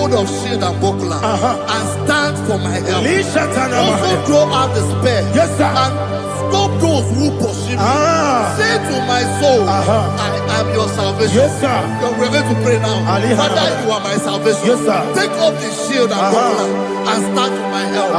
hold of shield and buckler and stand for my help. Also throw out the spear and stop those who pursue me. Say to my soul, I am your salvation. We're going to pray now. Father, you are my salvation. Take off the shield and buckler and stand for my help.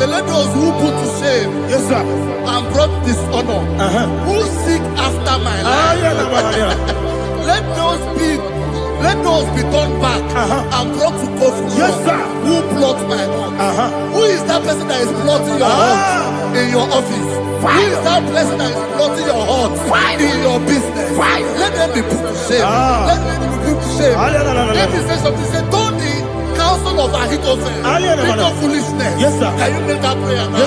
Let those who put to shame and brought dishonor, who seek after my life, let those be turned back and brought to confusion. Who plot my heart? Who is that person that is plotting your heart in your office? Who is that person that is plotting your heart in your business? Let them be put to shame. Let them be put to shame. Let me say something. Say, don't the counsel of Ahithophel think of foolishness. Can you make that prayer now?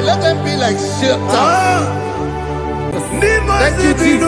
Let them be like shelter. Thank you, Jesus.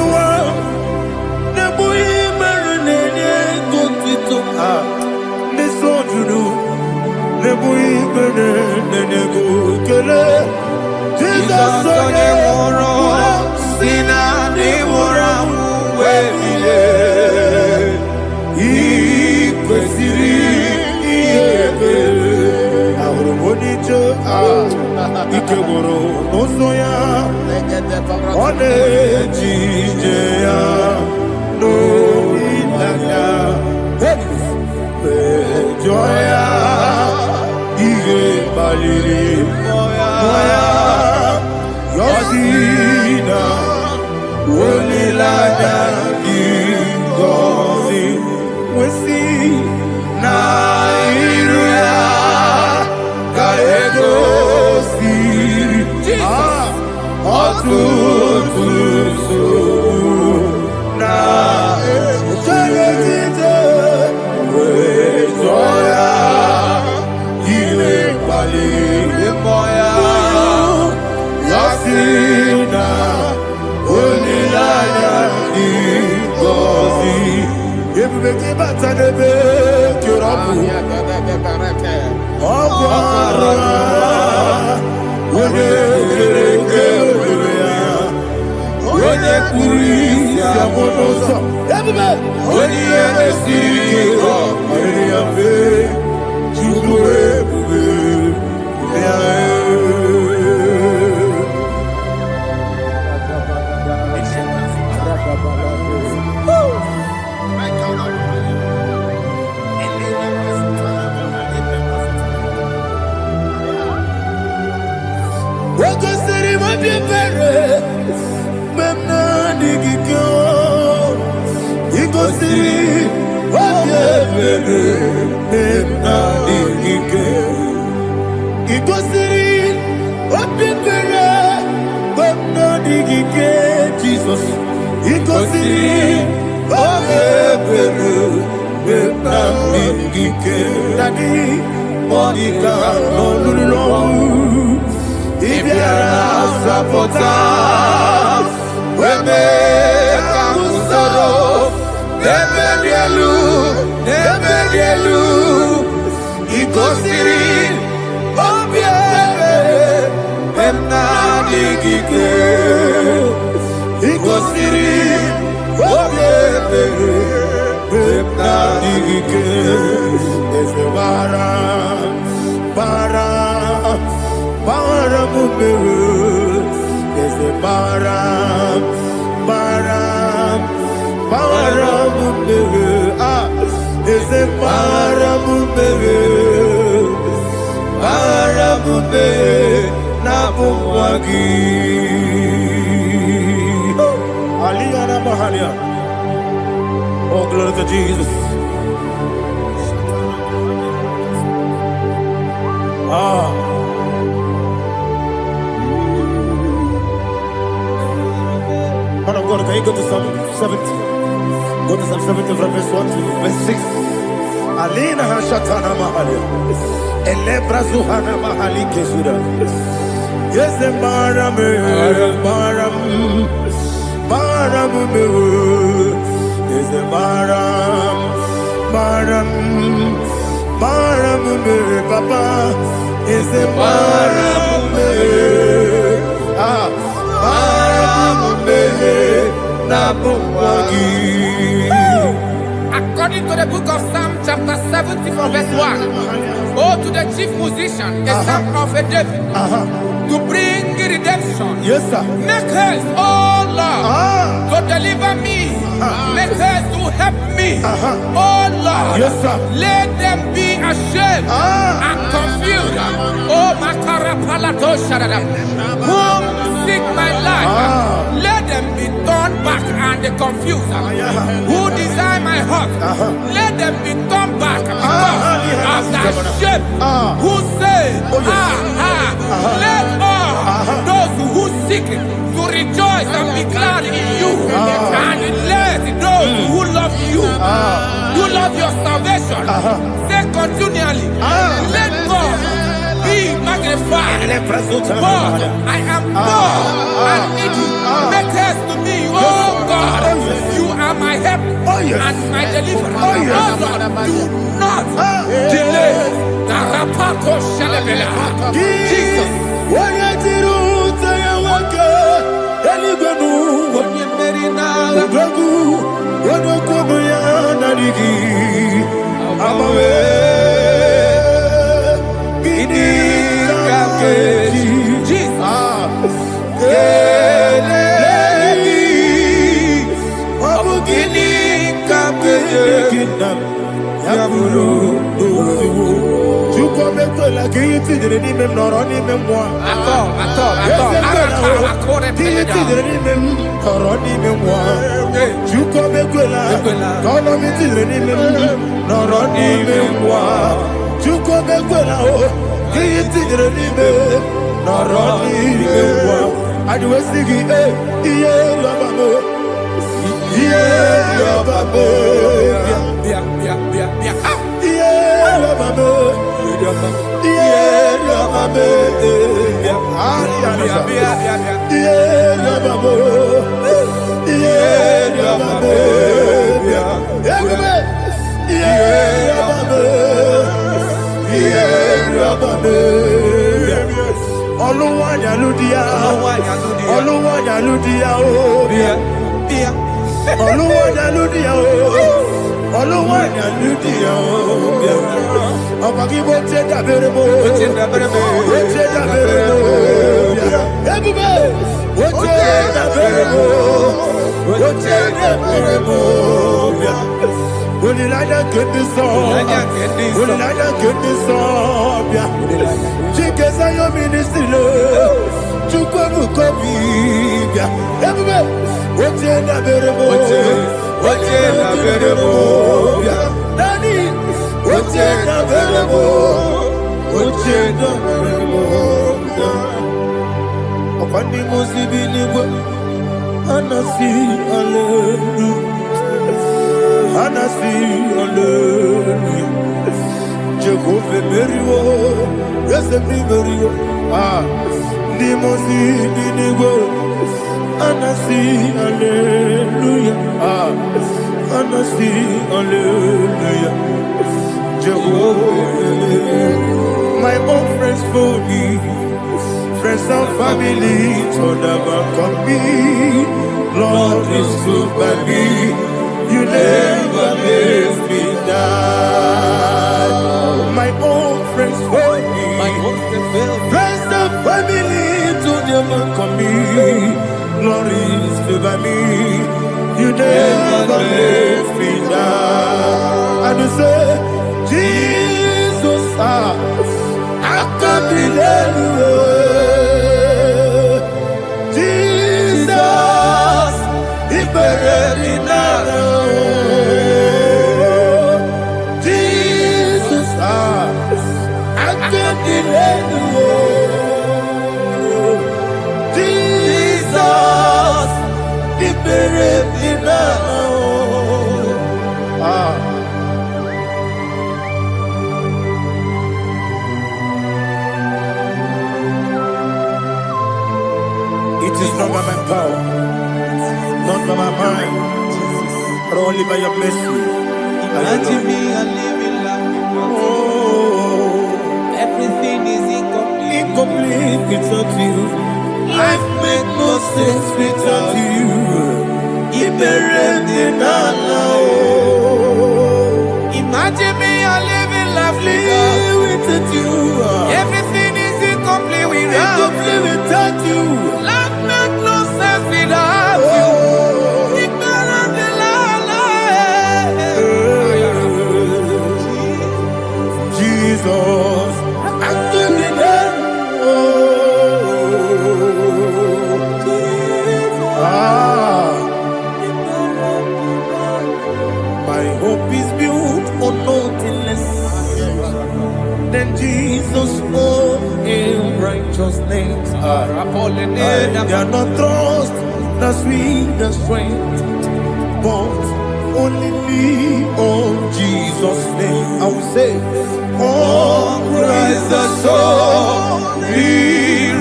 Iko siri, Jesus. Igosiri obeberu na mingike dadi monika nolulo ibiara sapota weme kamusoro nebedielu igosiri obeberu na mingike igosiri obeberu na mingike ese bara mumeru ese bara mumeru ese bara mumeru na bumwagi Aliyana Mahalia. Oh, glory to Jesus. Man of God, can you go to Psalm 70? Go to Psalm 70 from verse 1 to verse 6. Alina Hashatana Mahalia. Elebra Zuhana Mahali Kesuda. Yes, the Baram. Is the Baram, Papa. Is the Baram, Nabuwagi. According to the book of Psalm chapter 70 from verse 1, oh, to the chief musician, a son of a David, to bring redemption. Yes, sir. Make haste, oh Lord, to deliver me. Make haste to help me. Oh Lord, yes, sir. Let them be ashamed and confused. Oh, Makarapalato Shadada, whom seek my life, let them be turned back and confused. Who desire my heart, let them be turned back because of that shape. Who say, let all those who seek to rejoice and be glad in you, and let those who love you, who love your salvation, say continually, let God be magnified. God, I am poor and needy. Make haste to me, oh God. You are my help and my deliverer. Oh Lord, do not delay. Jesus. Anasi, hallelujah. Anasi, hallelujah. Jehovah Merio, yes, the Merio. Nimosi, Ninigo. Anasi, hallelujah. Anasi, hallelujah. Jehovah, my own friends for me, friends and family, so never come me. Lord is good by me, you never leave me down. My own friends for me, friends and family, so never come me. Lord is good by me, you never leave me down. And you say, Jesus, I can't believe you. Jesus, He buried me now. Jesus, I can't believe you. Jesus, He buried me now. It is not by my power, not by my mind, but only by your mercy. Imagine me a living life without you. Oh, Everything is incomplete. incomplete without you. Life makes no sense without you. Imagine me a living life without you. Everything is incomplete without you. Life makes no sense without you. Jesus, I couldn't my hope is built on nothing less than Jesus' own righteousness. I cannot trust the sweetest strength, but only lean on Jesus' name. I will say, oh, Christ the solid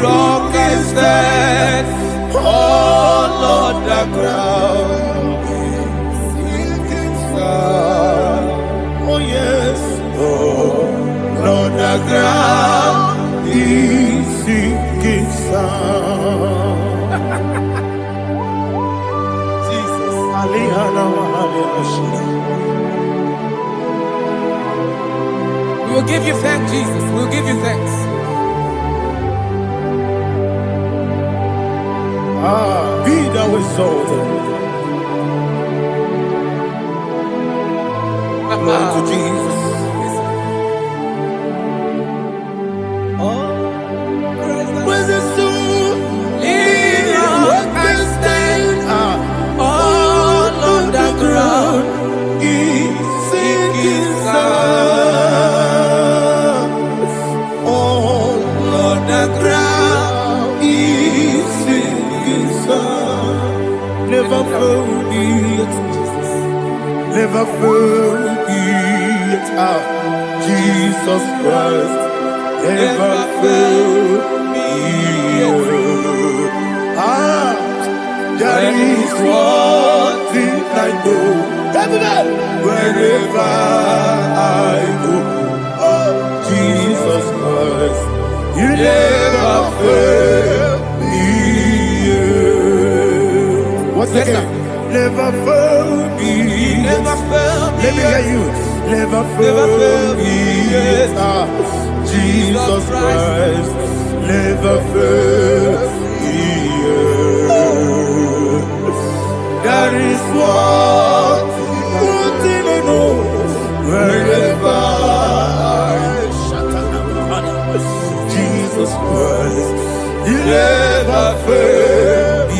rock is dead. Oh, Lord, the ground is sinking sand. Oh, yes, oh, Lord, the ground is sinking sand. Jesus, We will give you thanks, Jesus. We will give you thanks. Be thou exalted. Glory to Jesus. Where's the soul? What can stand? All on the ground is sinking sand. All on the ground is sinking sand. Never forget, never forget, Jesus Christ. Never fail me. There is one thing I know. Wherever I go, oh, Jesus Christ, you never fail me. What's Yes, again? Never fail me. Never fail me. Let me hear you. Never fail me. Jesus Christ, never fail me. That is what I know. Wherever Jesus Christ, you never fail me.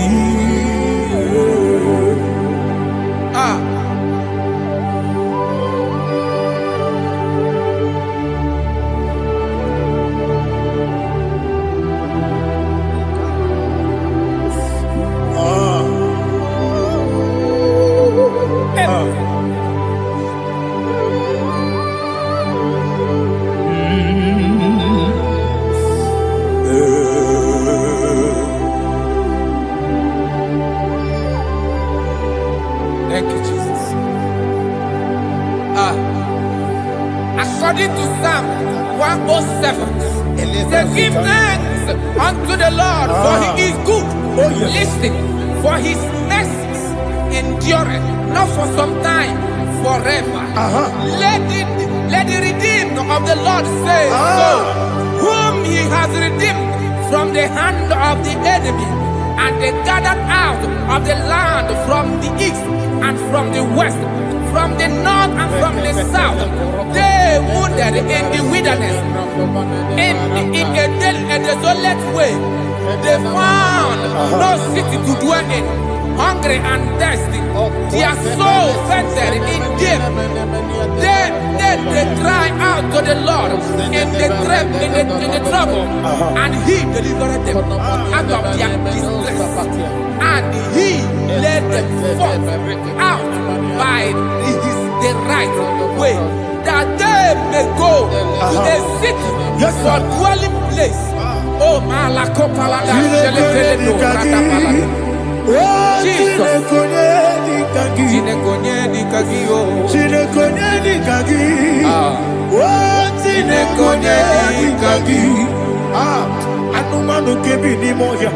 According to Psalm 107, say, give thanks unto the Lord, for he is good. Oh, yes. Listen, for his mercies endureth, not for some time, forever. Let the redeemed of the Lord say so, whom he has redeemed from the hand of the enemy, and they gathered out of the land from the east and from the west, from the north and from the south. They wandered in the wilderness, in a desolate way. They found no city to dwell in, hungry and thirsty. Their soul fainted in deep. They cry out to the Lord in the trouble, and he delivered them out of their distress, and he led them forth out by the right way, that they may go to a city for dwelling place. Oh, Malakopalada, Jesus. Anumanu kebi ni moya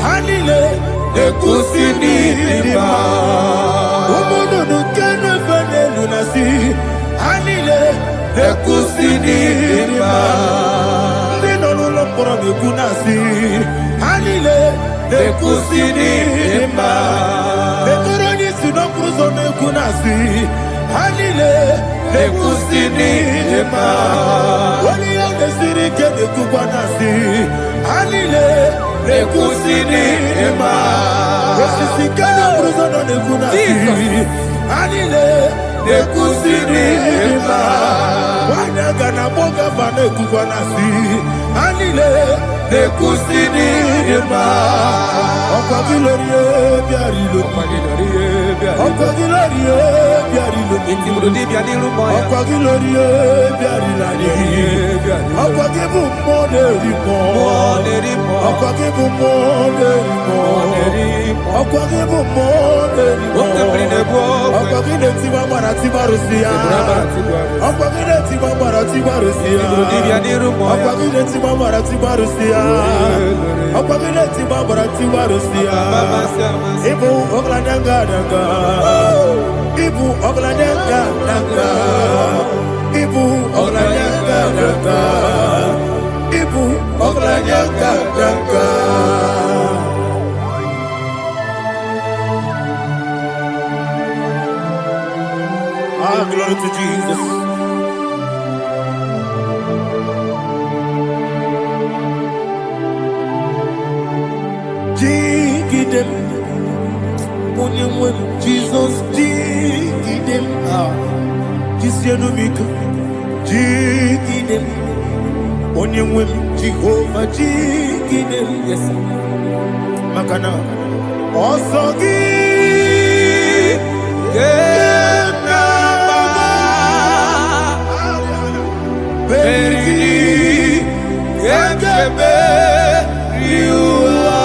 Hanile ekusini lima Umudu nukene fene lunasi Hanile ekusini lima Nino lulambura mikunasi Hanile ekusini lima Ekoroni sinokruzo mekunasi Hanile ekusini lima Wali yande sirike nekukwanasi Hanile ekusini lima Wasisikana kruzo no nekunasi Hanile ekusini lima Wanyaga na boga vane kukwanasi Hanile ekusini lima Okwa gilorie biarilo Okwa gilorie biarilo Okwa gilorie biarilani Okwa gibu moderimo Okwa gibu moderimo Okwa gibu moderimo Okwa gileti wa marati barusia Okwa gileti wa marati barusia Okwa gileti wa marati barusia Okwa gileti wa marati barusia Ibu ogladanga danga Ibu ogladanga danga Ibu ogladanga danga Ibu ogladanga danga Ah, glory to Jesus. Jigidem, Onyemwem, Jesus, Jigidem, Jisyanumika, Jigidem, Onyemwem, Jehovah, Jigidem, yes, Makana, Osogi, Beri, Yakebe, Riua,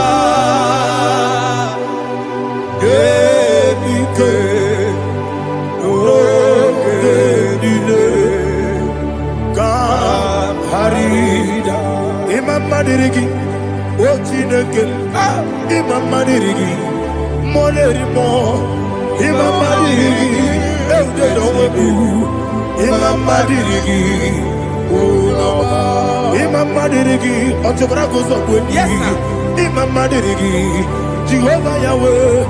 Gebike, Ogedile, Kamharida, Imam Madirigi, Ochineke, Imam Madirigi, Molerimo, Imam Madirigi, Eudedowebu, Imam Madirigi, Imam Madirigi, Otobrago Zobweni, Imam Madirigi, Jehovah Yahweh,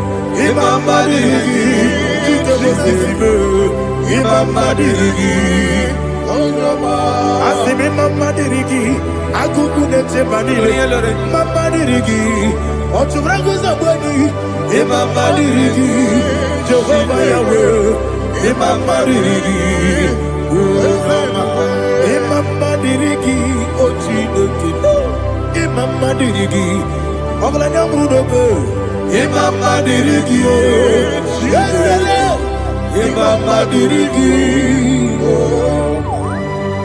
Imam Madirigi, Jitobosime, Imam Madirigi, Asim Imam Madirigi, Akukunete Banile, Imam Madirigi, Otobrago Zobweni, Imam Madirigi, Jehovah Yahweh, Imam Madirigi, Imam Madirigi, Ochineke, Imam Madirigi, Oglanya Mudobe, Imam Madirigi, Imam Madirigi,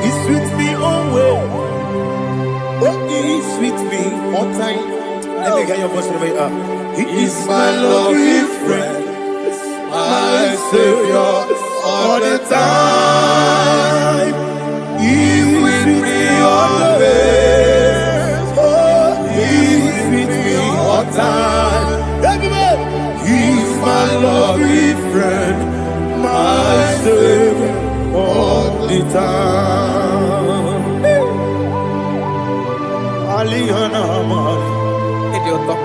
He's with me always. Oh, He's with me all time. Let me get your voice wherever you are. He is my loving friend, my Savior all the time. Idioto.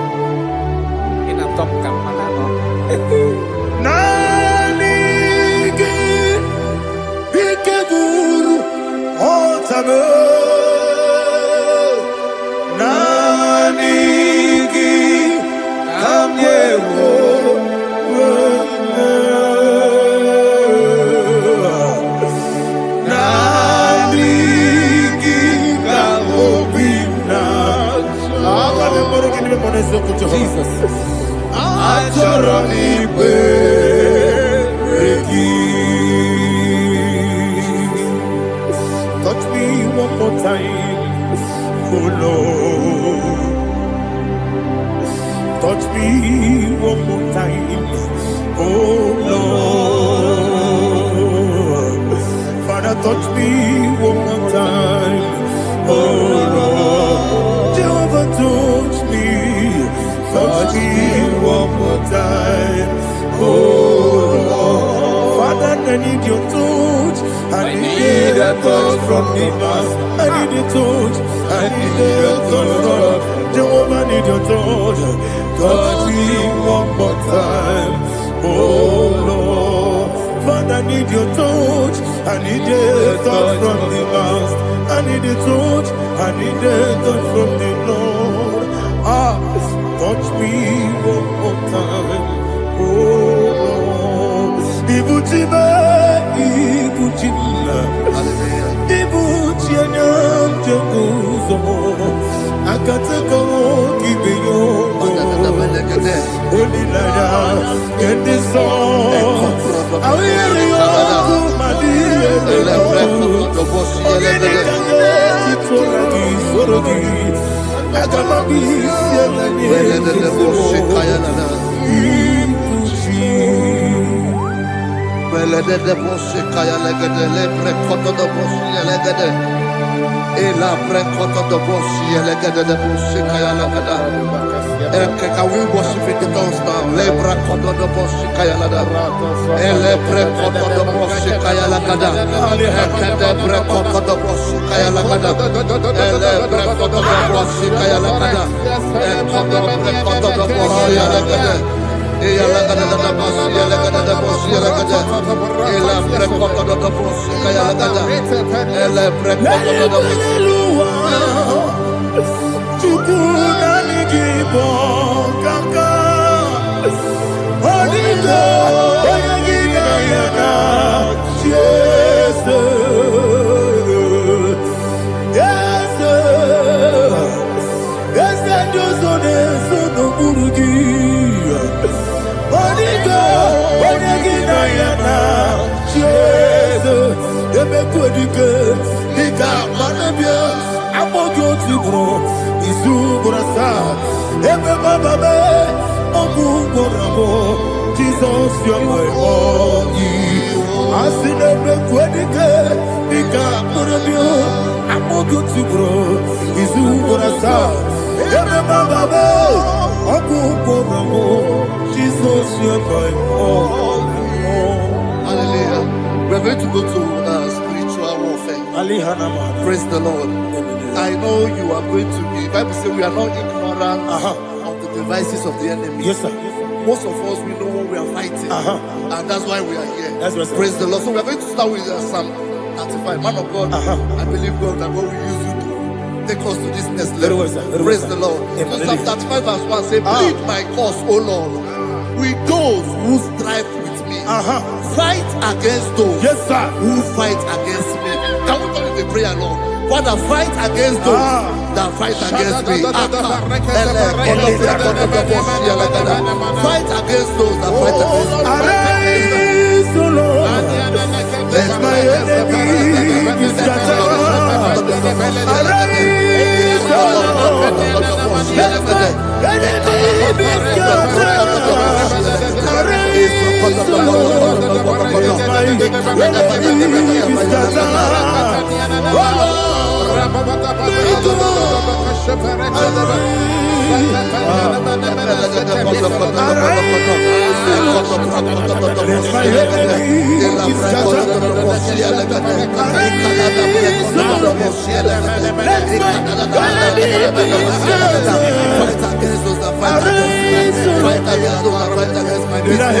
In a top camera. Nanigi Bikeburu Otame Nanigi Kamyewo Nanigi Kamobina Jesus. Touch me one more time, oh Lord. Touch me one more time, oh Lord. Father, touch me one more time, oh Lord. Jehovah, touch me one more time, oh Lord. Father, I need your touch. I need a touch from the Master. I need a touch. I need a touch from Jehovah. I need your touch. Touch me one more time, oh Lord. Father, I need your touch. I need a touch from the Master. I need a touch. I need a touch from the Lord. Touch me one more time, oh Lord. Ibuchima, Ibuchima, Ibuchina, Jeguzo. Akateko kibiyo, Olilaya, get this song. I hear you, Madiye, Can we worship in the tongues now? Lebra kodo do boshi kaya lada. Ele bre kodo do boshi kaya lada. Ekede bre kodo do boshi kaya lada. Ele bre kodo do boshi kaya lada. Ekodo bre kodo do boshi lada. Eya lada da boshi lada da boshi lada. Ele bre kodo do boshi kaya lada. Ele bre kodo do boshi. Chukunanigibo kaka Onigo Oyagina Jesus Yes Yes Josone Sono Burugi Onigo Oyagina Jesus Ebekwedike Nika Manabia Amogo Tibro Izubrasa, Ebe Bababe, Ogu Gorabo, Jesus, you're my only. I see the Quedike, Nika Murabio, Amogu Tibro, Izubrasa, Ebe Bababe, Ogu Gorabo, Jesus, you're my only. Hallelujah. We're going to go to spiritual warfare. Praise the Lord. I know you are going to be. Bible says we are not ignorant of the devices of the enemy. Yes, sir. Most of us, we know what we are fighting, and that's why we are here. That's right, Praise the Lord. So we are going to start with Psalm 35. Man of God, I believe God that God will use you to take us to this next level. Praise the Lord. Psalm 35 verse 1 says, plead my cause, O Lord, with those who strive with me. Fight against those who fight against me. Can we turn in the prayer, Lord? Father, fight against those that fight against me. Fight against those that fight against me. Arise, O Lord. Let my enemy be scattered. Arise, O Lord. Let my enemy be scattered. Arise, O Lord. Let my enemy be scattered. Oh Lord. against those that fight against me. Fight against those that fight against my business.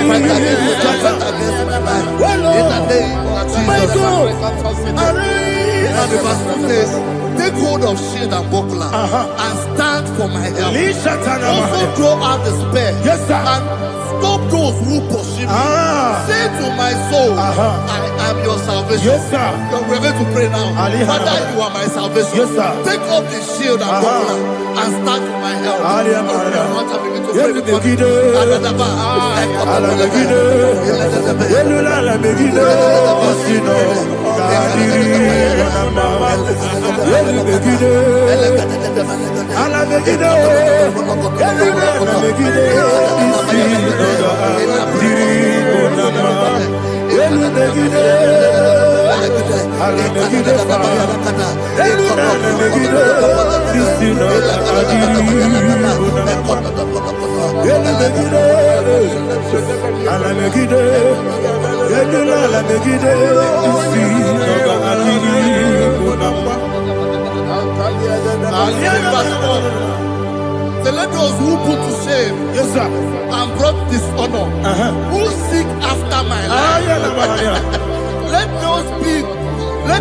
Fight against those that fight against my life. In the name of Jesus. Now the verse says, take hold of shield and buckler and stand for my help. Also throw out the spear and stop those who pursue me. Say to my soul, I am your salvation. We're going to pray now. Father, you are my salvation. Take up the shield and buckler and stand for my help. So let those who put to shame and brought dishonor, who seek after my life, let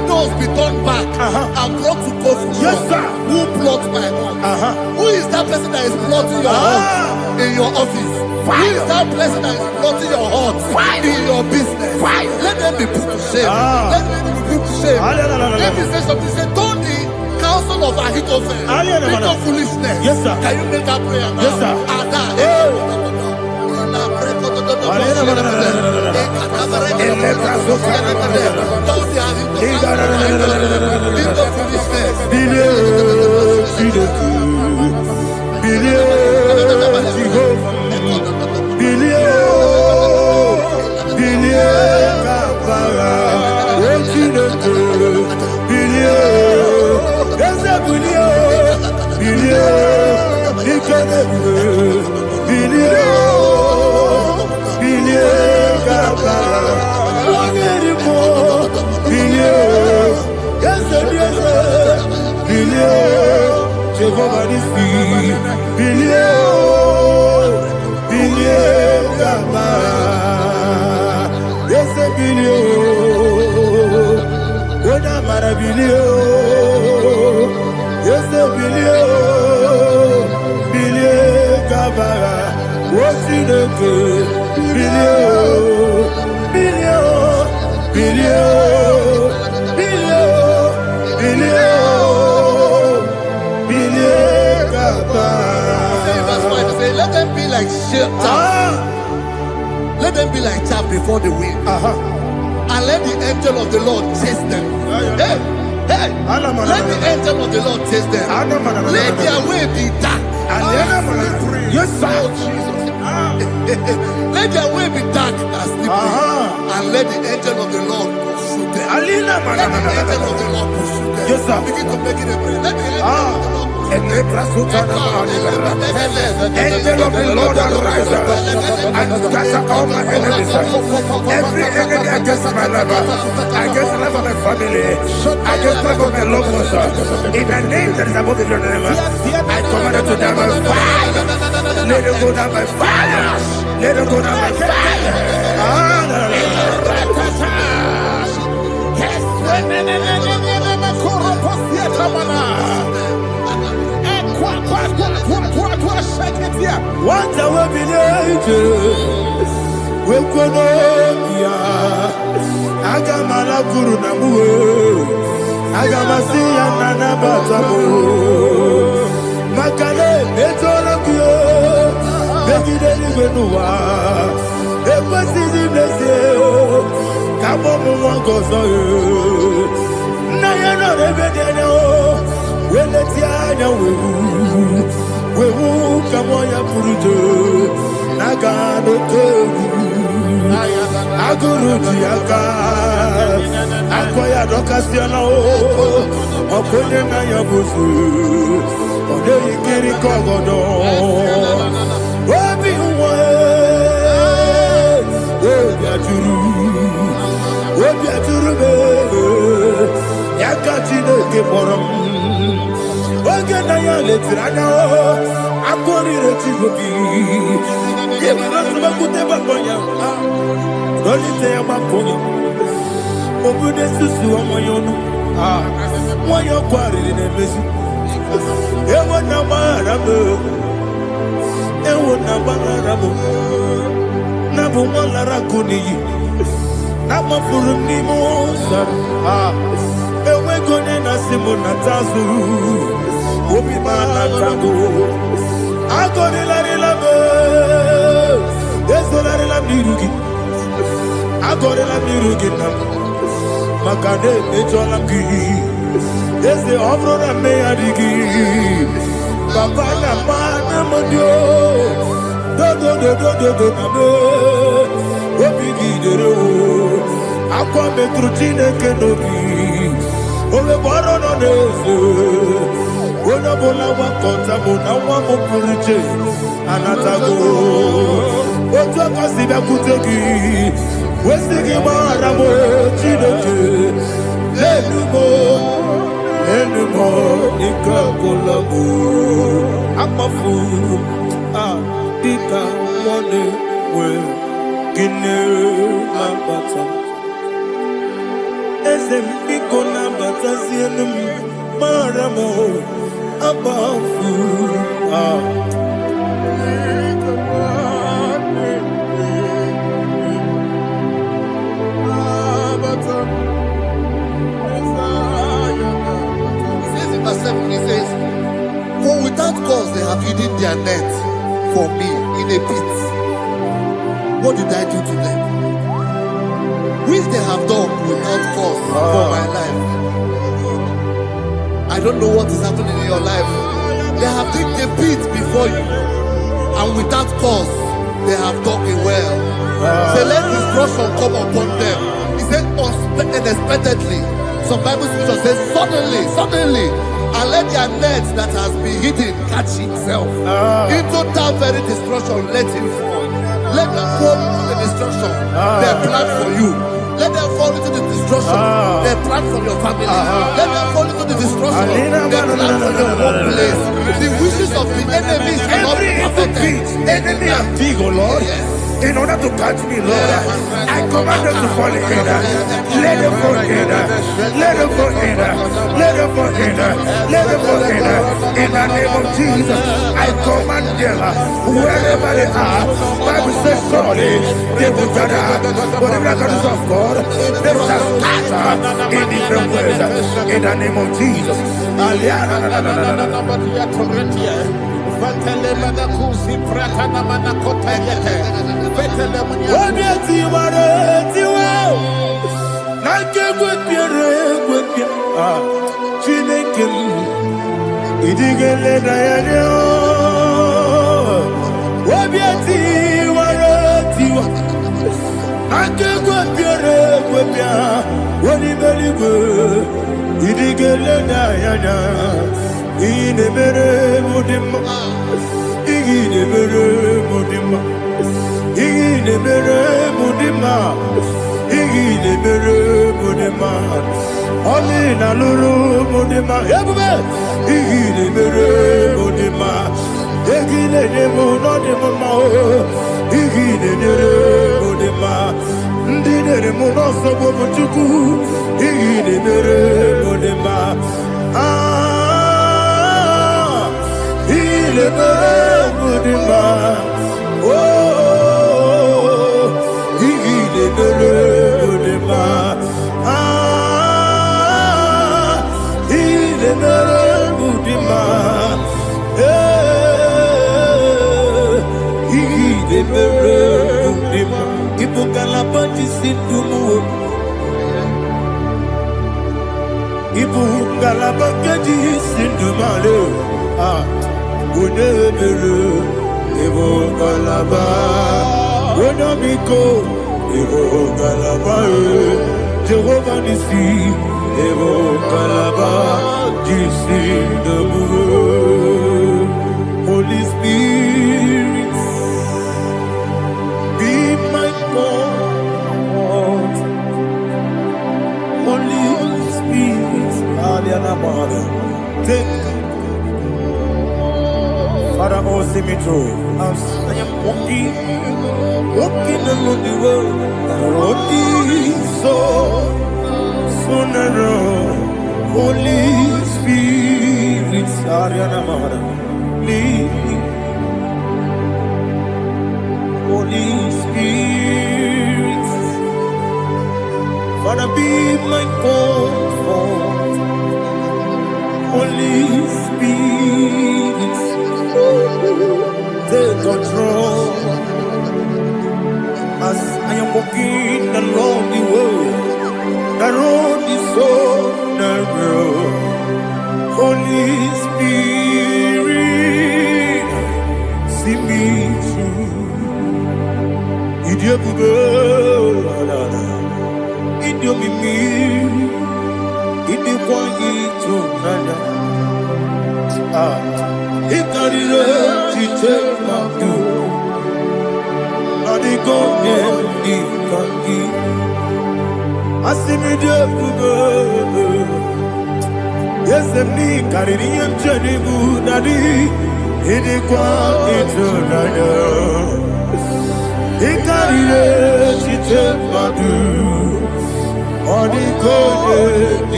those be turned back and brought to confusion. Who plot my hurt? Who is that person that is plotting your hurt in your office? Who is that person that is plotting your hurt in your business? Let them be put to shame. Let them be put to shame. Let me say something. Say, don't the counsel of Ahithophel think of foolishness. Can you make that prayer now? Let them be like chaff. Let them be like chaff before the wind. And let the angel of the Lord chase them. Hey, let the angel of the Lord chase them. Let their way be dark. Let their way be dark as slippery. And let the angel of the Lord pursue them. Let the angel of the Lord pursue them. Begin to make it a prayer. Let the angel of the Lord Angel of the Lord arise and scatter all my enemies. Every enemy against my life, against the life of my family, against the life of my loved ones. In the name that is above your name, I command it to them by fire. Let it go down by fire. Let it go down by fire. What I will be we could Agamala Guru Namu Agamasi and Nabatamu Makale Betonakio Begideli Benua Epasi Blessio Kabomu Gozo Nayana Rebedeno when the Tiana we will come on your Purujo Nagano Aguru Yaka Akoya Docasiano Okoye Nayabusu Ode Kiri Kogodo Obi Obiaturu Yakati de Keporum Oge na ya letiri anya akụrịrị Chigobi ịmara sọgbakute gbakọ ya dọlite ya gbakọ ya obodo susu ọmọ ya ọnụ nwanyị ọkụ arịrị na-emezi ewo na gbaghara m ewo na gbaghara m na bụ nwa lara akụ n'iyi na mafuru m n'ime ụzọ enweghị onye na-asị m na tazụ obi m anatago agọrịlarịla m ezolarịla m n'iru gị agọrịla m n'iru gị na m maka na emejọla m gị eze ọ bụrụ na mmegharị gị papa na mma na m dị dodododododo na m obi gị dere akwa metụrụ Chineke n'obi onye bụ ọrụ nọ n'eze onye ọbụla gbakọta bụ na nwa m pụrụ iche anatago otu aka si bịakwute gị wesị gị gbaghara m Chineke enumo ike agwụla m akpafuru dịka nwa na-enwe gịnị na-abata eze m biko na-abatazienu m mara m akpafuru He says, for without cause they have hidden their net for me in a pit. What did I do to them? Which they have done without cause for my life. I don't know what is happening in your life. They have digged a pit before you, and without cause they have dug a well. Say, let destruction come upon them. He said, unexpectedly. Some Bible scripture says, suddenly, and let their net that has been hidden catch itself. Into that very destruction, let it fall. Let them fall into the destruction they plan for you. Let them fall into the destruction they plan for your family. Let them fall into the destruction they plan for your workplace. The wishes of the enemy shall not be perfected. Enemy and dig, oh Lord. In order to catch me, Lord, I command them to fall in. Let them fall in. Let them fall in. Let them fall in. Let them fall in. In the name of Jesus, I command them wherever they are. Bible says, surely they will gather. But the miracles of God, they will scatter in different ways. In the name of Jesus. Chineke idigele dayanya obiati waratiwa akegwe piere gwepia woni beligwe idigele dayanya inemere mudima inemere mudima inemere mudima inemere mudima Amina lulu mudima ebube inemere mudima egile no de mama inemere mudima ndinere muno sobo buchuku inemere mudima inemere mudima inemere mudima Ibu kalabaji sindumu Ibu kalabaji sindumale Unebele Ibu kalaba Unamiko Ibu kalaba Jehovah Nisi Ibu kalaba Jisindumu Holy Spirit be my God, Holy Spirit, take Father, oh, see me through. As I am walking along the road, the road is so narrow. Holy Spirit, Ariana Mara, lead me. Holy Spirit, Father, be my comfort. Holy Spirit, take control as I am walking along the road. The road is so narrow. Holy Spirit, see me through. Idiobube, Idiomimi, Idikwanyitu nana. Ikarire chitema du. Adigonye ikangi. Asimidobube. Yes, me kaririam chanibu nadi. Idikwanyitu nana. Ikarire chitema du. Adigonye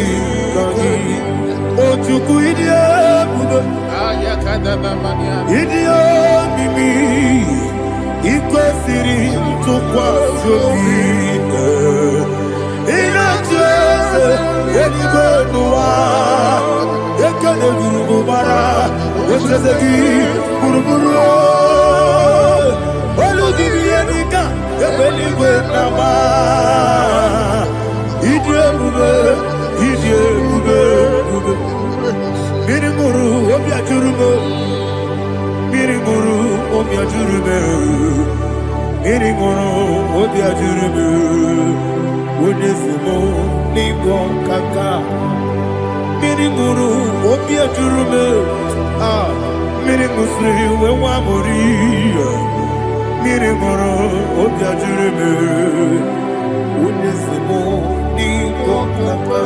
ikangi. Ojuku idiobube. Idio mimi ikwesiri ntụkwasị obi ịna-echeze eluigwe n'ụwa ekele gburugburu echeze gị gburugburu olu gị ihe dịka ebe eluigwe na-agba ịdị ebube mmiri ṅụrụ obi ajụrụ m mmiri ṅụrụ obi ajụrụ m mmiri ṅụrụ obi ajụrụ m onye si m n'ịgwọ nkaka mmiri ṅụrụ obi ajụrụ m mmiri ṅụsịrị wee nwa amụrụ mmiri ṅụrụ obi ajụrụ m onye si m n'ịgwọ nkaka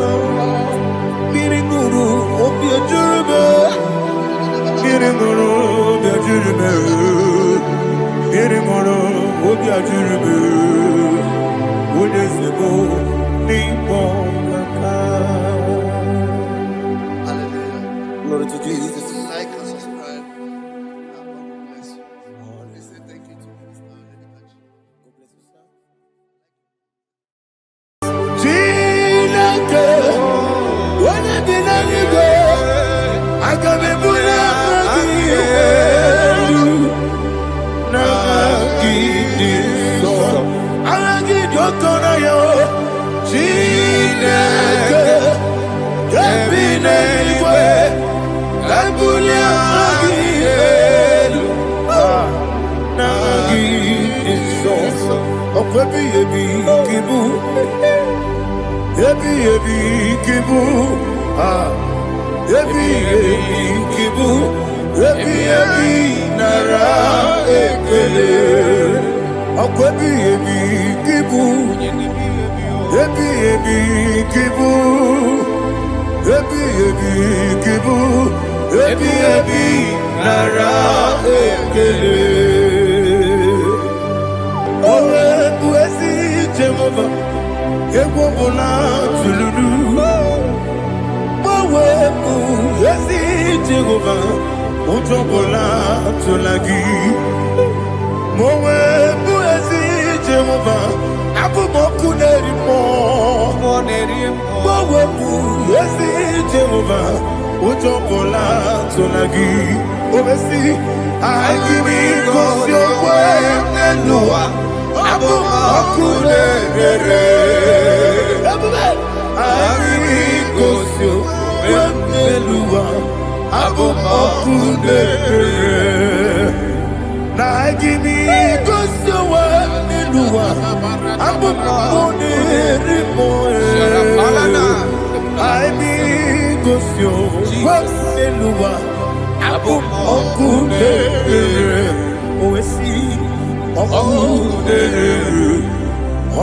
mmiri ṅụrụ obi ajụrụ m mmiri ṅụrụ obi ajụrụ m mmiri ṅụrụ obi ajụrụ m onye si m n'ịkpọ nkaka. Glory to Jesus. Like and subscribe. And God will bless you. We say thank you to Mr. Edekachi. God bless you, sir. Chineke, onye bi n'eluigwe, aga m ebuli aka gị elu, n'aka gị dị nsọ. Aha gị dị ụtọ n'anya o, Chineke, nke bi n'eluigwe, ebuli aka gị elu, n'aka gị dị nsọ. Ọkwa ebighị ebi gị bụ Ebi kibu, ebi kibu, ebi nara ekele. Ọkọ ebi kibu, ebi kibu, ebi kibu, ebi nara ekele. Owe buesi Jehova. Egwu ọbụla tụlụrụ gbanwepụ ezi Jehova ụjọ ọbụla tụla gị ma o wepụ ezi Jehova abụ m ọkụ na-eri mmụọ gbanwepụ ezi Jehova ụjọ ọbụla tụla gị o mesi anyị gị gosi okwe n'elu ụwa abụ m ọkụ na-ere anyị gosi okwe n'elu ụwa abụ m ọkụ na-ere na anyị gosi okwe n'elu ụwa abụ m ọkụ na-ere anyị gosi okwe n'elu ụwa abụ m ọkụ na-ere o wesi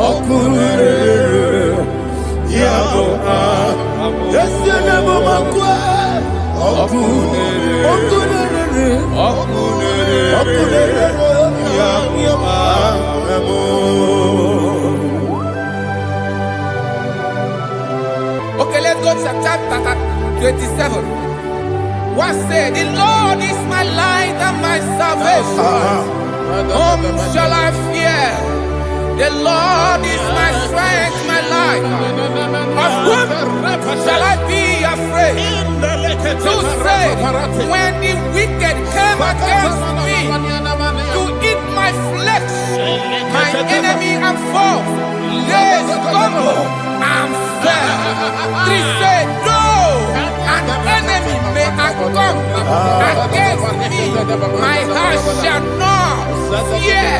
Okurere, Yabo, Yes, you never walk away. Okay, let's go to chapter 27. What said? The Lord is my light and my salvation. Whom shall I fear? The Lord is my strength, my life. Of whom shall I be afraid? To say, when the wicked came against me to eat my flesh, my enemy and foe, they stumble and fell. Three said, no, an enemy may have come against me, my heart shall not fear.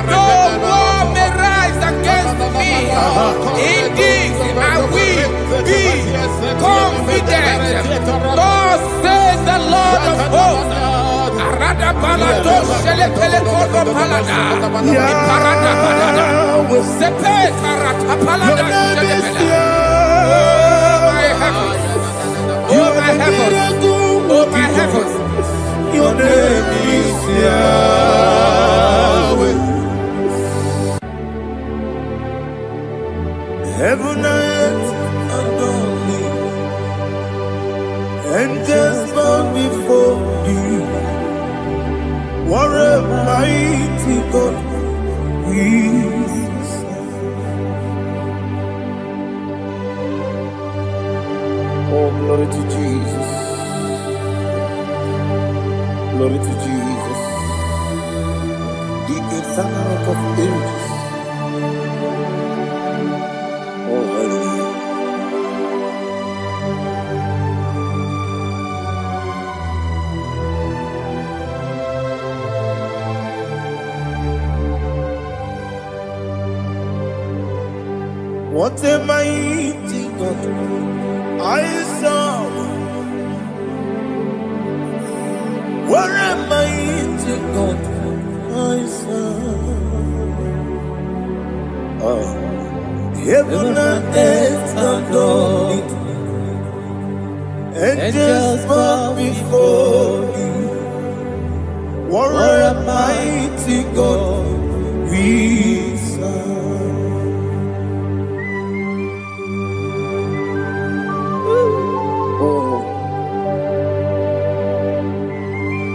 No war may rise against me. Indeed, I will be confident. Thus says the Lord of hosts. Arada palado shele pele kodo palada. Iparada palada. Sepe karata palada shele pele. Oh my heavens. Oh my heavens. Oh my heavens. Your name is Yahweh. Heaven and earth adore me, angels bow before you. What a mighty God we serve. Oh, glory to Jesus. Glory to Jesus, the eternal rock of ages. Oh, hallelujah. What a mighty God I serve. What a mighty God I serve. Heaven and earth adore it. Angels bow before you. What a mighty God we serve.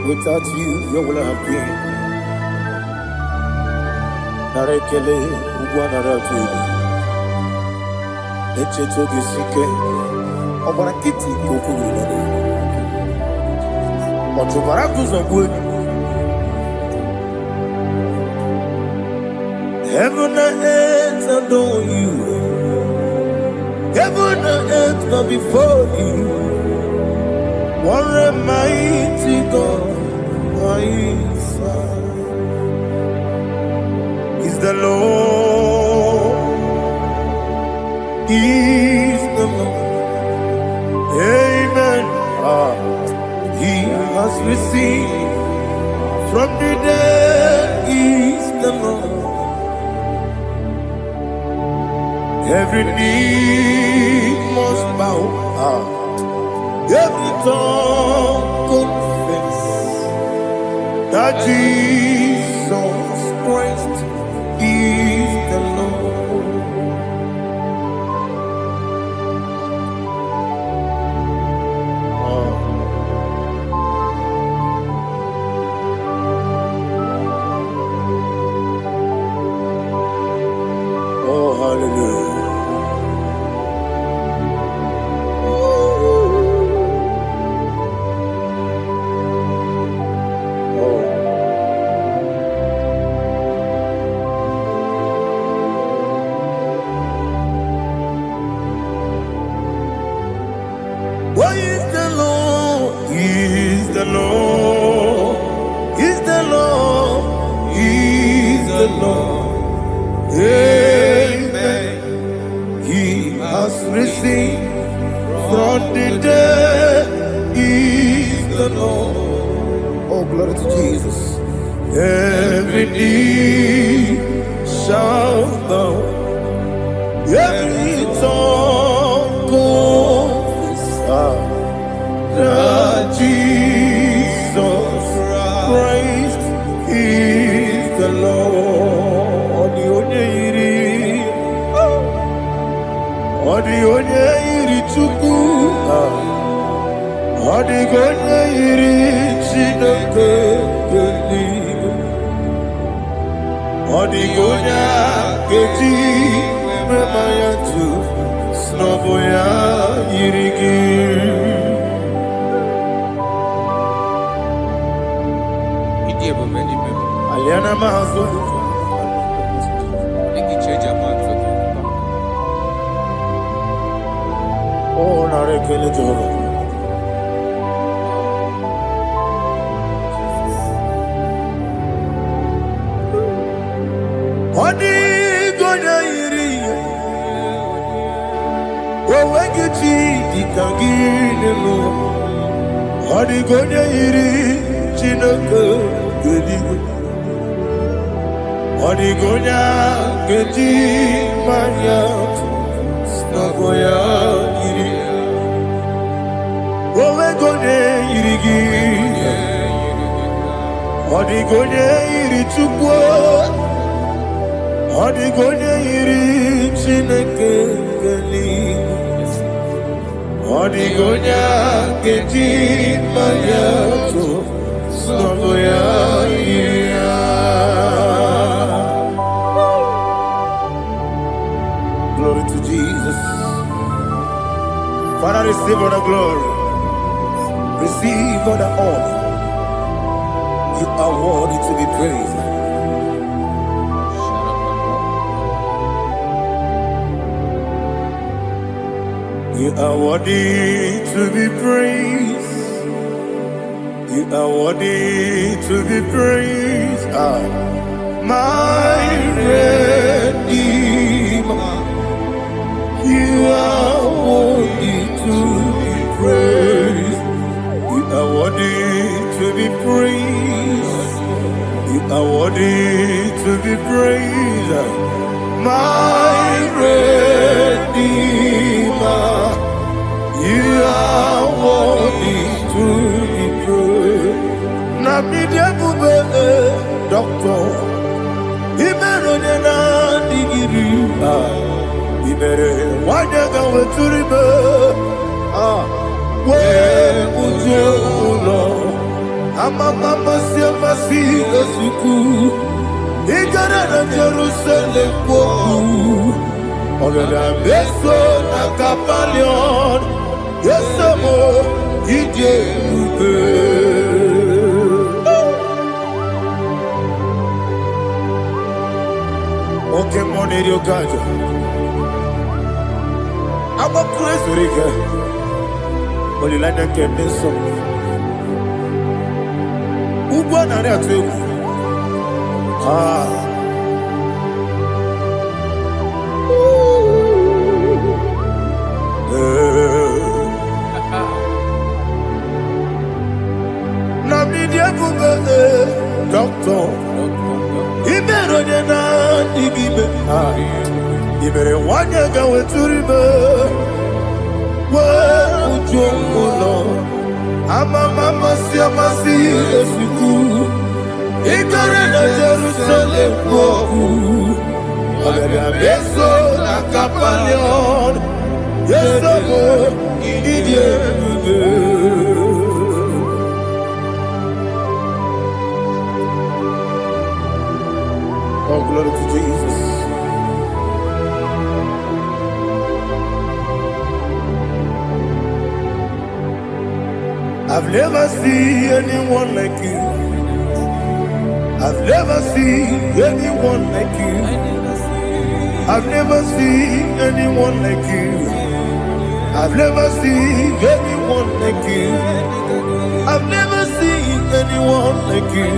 Without you, where will I have been? Narekele, Uguanaratu, Echetoge Sike, Obarakiti, Kokuru, Otobarakus of wood. Heaven and earth adore you. Heaven and earth bow before you. What a mighty God I serve. Is the Lord, is the Lord. Amen. He has received from the dead, is the Lord. Every knee must bow. Every tongue confess that Jesus Christ is the Lord. Oh, hallelujah. Why is the Lord? He is the Lord. He's the Lord. He's the Lord. Amen. He has risen from the dead. He's the Lord. Oh, glory to Jesus. Every knee shall bow. Every tongue confess that Jesus Odigonya iri Chineke geligo. Odigonya keji memaya tu snoboya irigi. Aliana mazo. Oh, narekele joro. Odigonya iri. Owegiti dikagine mo. Odigonya iri Chineke geligo. Odigonya keji maya snagoya iri. Owegonya irigi. Odigonya iri chukwu. Odigonya iri Chineke geligo. Odigonya keji maya snagoya iri. Glory to Jesus. Father, receive all the glory. Receive all the honor. You are worthy to be praised. You are worthy to be praised. You are worthy to be praised. My Redeemer. You are worthy to be praised. You are worthy to be praised. You are worthy to be praised. My Redeemer. You are worthy to be praised. Nabidebube doctor. Imeronena digiri. Ibere wanyaga weturibe we ujo ulo amama siamasi esuku igara na Jerusalem kwoku ogada beso na kapalion yesemo ije ube oke moneri okaja. I'm a crazy rigger. Only like that can be so. Who born on that too? Nabidia Buga, doctor. He better than I give it. You better want to go to river. Where would you go? I'm a mama, see a massy, as you do. Ignorant of Jerusalem, go. I'm a beso, a capalion. Yes, I'm a idiot. Oh, glory to Jesus. I've never seen anyone like you. I've never seen anyone like you. I've never seen anyone like you. I've never seen anyone like you. I've never seen anyone like you.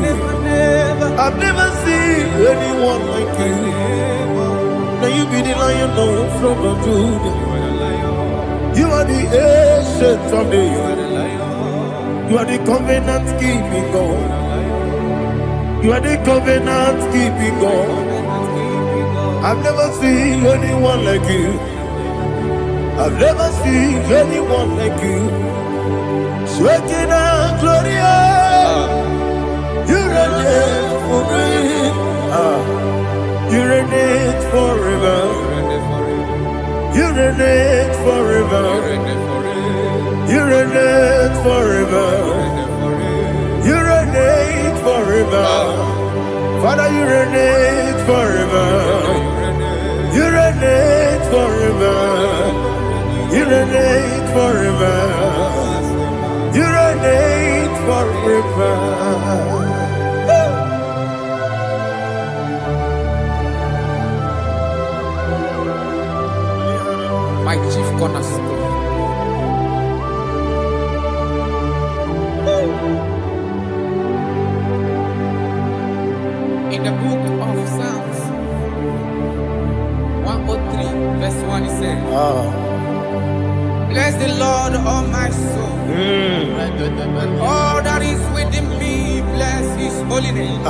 I've never seen anyone like you. Now you be the lion from the Judah. You are the ancient of days. You are the covenant keeping God. You are the covenant keeping God. I've never seen anyone like you. I've never seen anyone like you. Shaking and glorious. You reign forever. You reign forever. You reign forever. You reign forever. forever. You reign forever. Father, you reign forever. You reign forever. You reign forever. You reign forever. My chief cornerstone. In the book of Psalms 103, verse 1, it says, bless the Lord, all my soul, and all that is within me, bless his holy name.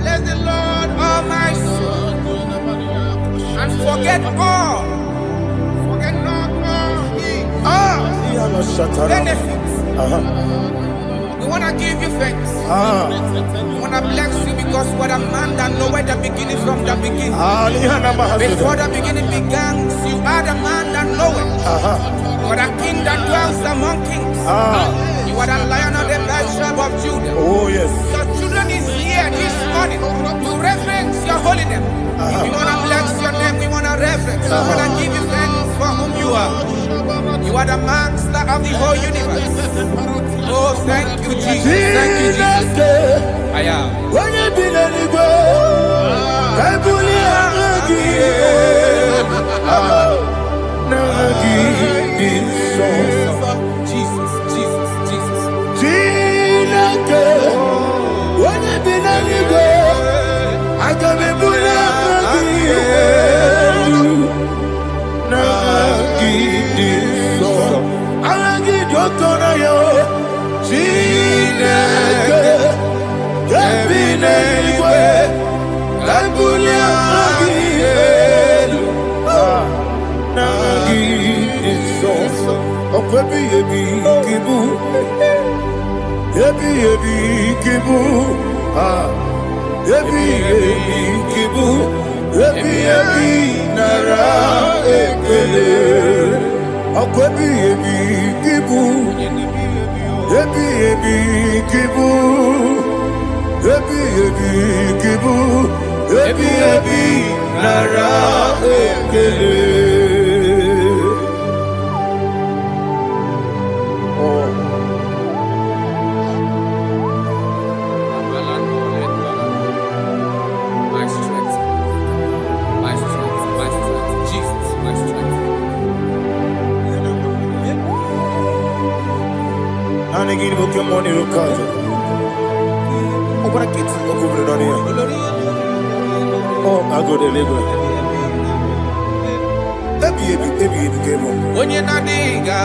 Bless the Lord, all my soul, and forget not all his benefits. We want to give you thanks. We want to bless you because what a man that know where the beginning from the beginning. Before the beginning began, you are the man that know it. You are the king that dwells among kings. You are the lion of the tribe of Judah. Oh yes. Your children is here this morning to reverence your holy name. We want to bless your name. We want to reverence. We want to give you thanks for whom you are. You are the master of the whole universe. Oh, thank you, Jesus. Thank you, Jesus. I am. When you be letting go, Jesus, Jesus, Jesus. When you be letting go, I can be My strength, Jesus, my strength. Oh, I go deliver. When you're not diga,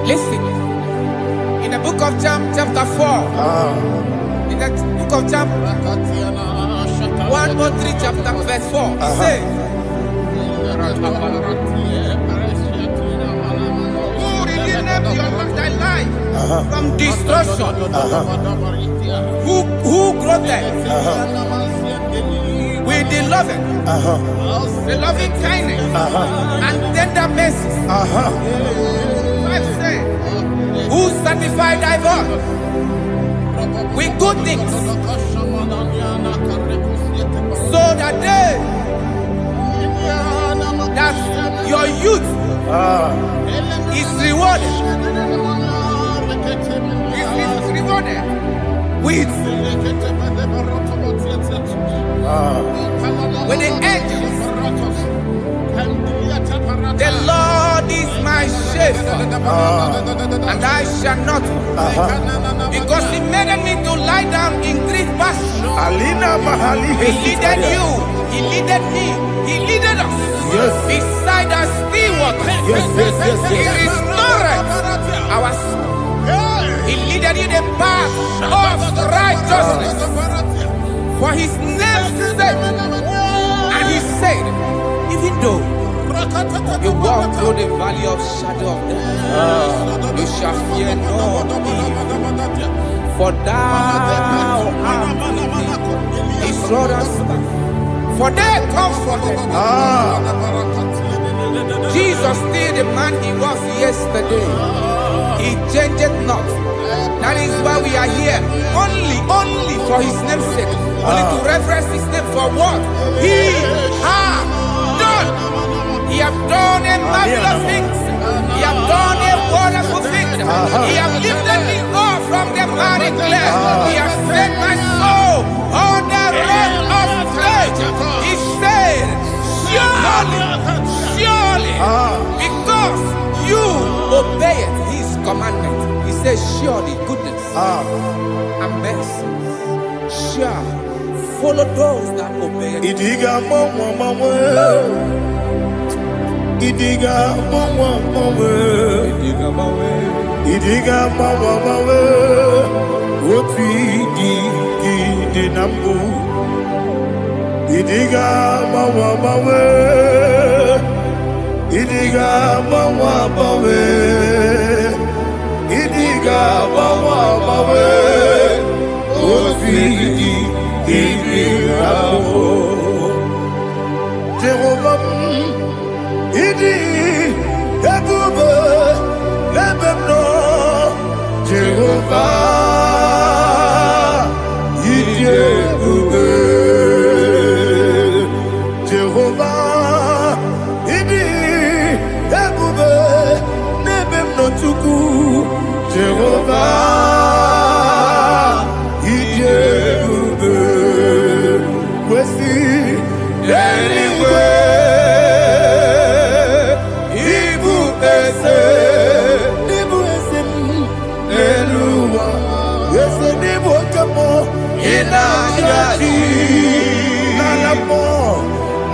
Listen, in the book of John, chapter 4, in the book of John 1:3, chapter verse 4, it says, who redeemed thy life from destruction? Who clothed with the loving kindness and tender mercies? Who sanctified thy voice with good things, so that your youth is rewarded. Is rewarded with the angels. The Lord is my shepherd, and I shall not want, because He made me to lie down in green pastures. He leaded you, He leaded me, He leaded us beside the still waters. He restored our soul. He leaded you the path of righteousness for His name's sake. And He said, even though you walk through the valley of shadow of death, you shall fear no evil, for thou art with me. His rod and staff, for they comforted. Jesus still the man He was yesterday. He changed not. That is why we are here. Only for His name's sake. Only to reference His name for what He has done. He has done a marvelous things. He has done a wonderful thing. He has lifted me up from the miry clay. He has set my soul on the rock of faith. He said, surely, because you obeyed His commandment. He says, surely goodness and mercy shall follow those that obey. Idiga mawe, woti di nambu. Idiga mawe, idiga mawe, idiga mawe, woti di nambu. Jehovah, idi ebube lebemno. Jehovah, idi ebube. Jehovah, idi ebube lebemno tuku. Jehovah, idi ebube. Wesi anyway.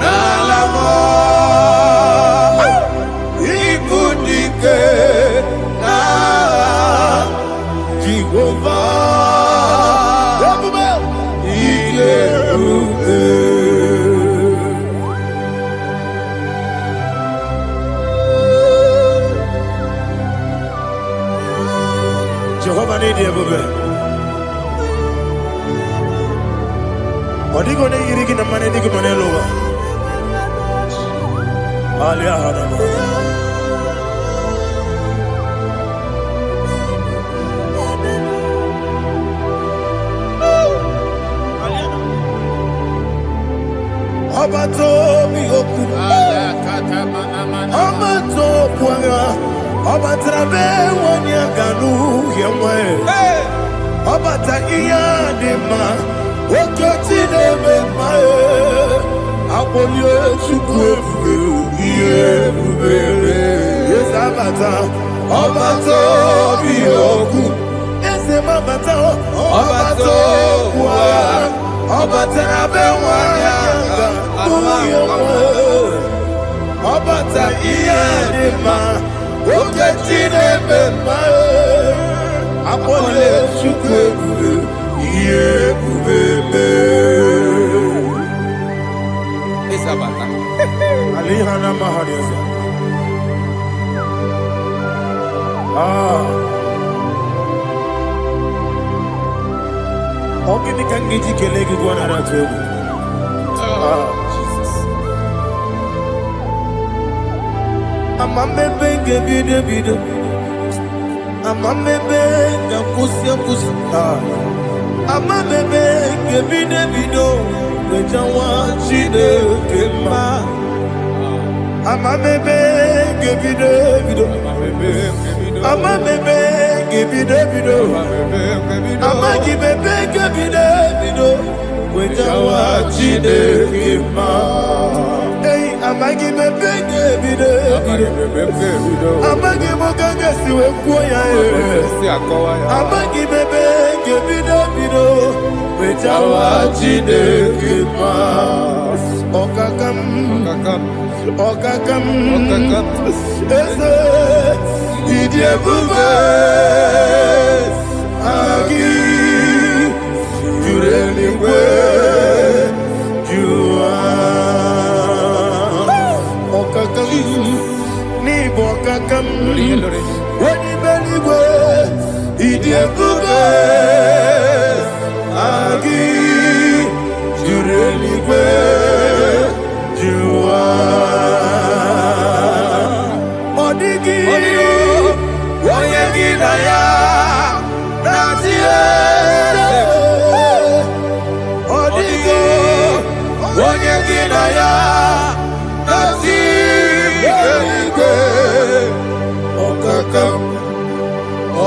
Nalamo, ikudike na Jehovah, Iyeruke. Jehovah ni Iyeruke. Odigo ne yirigi na mane digi mane lowa. Alia hadama. Abato mi oku. Abato kwanga. Abatrabe wanya ganu yemwe. Abata iya dema. Okoti nebe mae, abolye chukwe fuge, iye fugere. bata, ọbata obi okwu. Eze mabata, ọbata okwu agha. Ọbata na be nwanyị agha, onye nwe. Ọbata ihe dị mma, oke Chineke mma. Akpọle Chukwu ebube, ihe ebube mee. Isabata. Alihana Mahariza. Ogini kan giji kelegi gwana ratubu. Jesus. Amambe benge bide. Amambe benge kusi. Amambe benge bide. Wejawa chide kema. Amambe benge bide. Amambe benge bide. Amagi bebe gebide bido, wejawa chide kema. Hey, amagi bebe gebide bido. Amagi mogange siwe kuya e. Amagi bebe gebide bido, wejawa chide kema. Okakam. Eze, idie bube. Agi, Jureligwe, Jua, Okakam, Nibo Kakam, Wadi Beligwe, Idiabube, Agi, Jureligwe, Jua, Odigi, Oyegi Naya.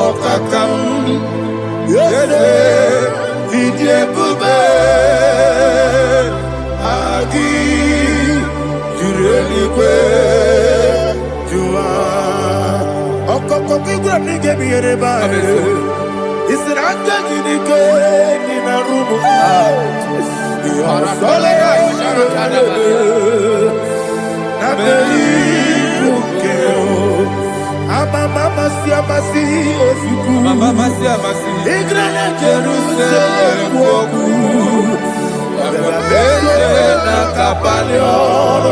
Okakam, yede, idie bube, agi, jurelikwe, jua. Okokokigura nige biyere bae. Isiranga gidike nina rumu. Sole nabeli ukeo. Mama siamasi ofiku. Mama siamasi. Igrele Jerusalem woku. Bebe na kapaleon.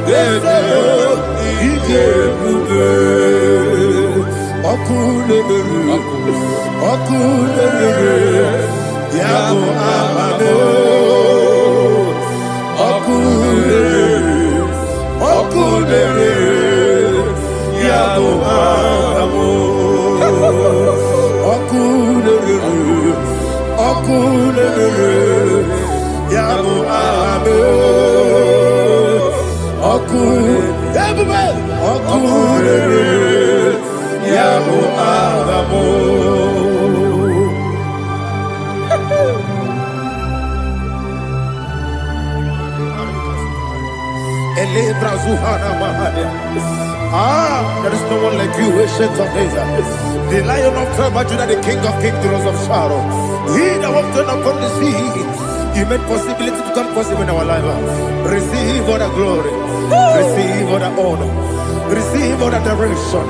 Eze ije bube. Okulele. Yabo amado. Okulele. Yabo amo, okulele, yabo amo, okulele, yabo amo. Elebra zuhana mahane. There is no one like you, ancient of days. The Lion of tribe of Judah, the King of kings, the Rose of Sharon. He that walked upon the sea, He made possibility to come possible in our life. Receive all the glory, receive all the honor, receive all the direction.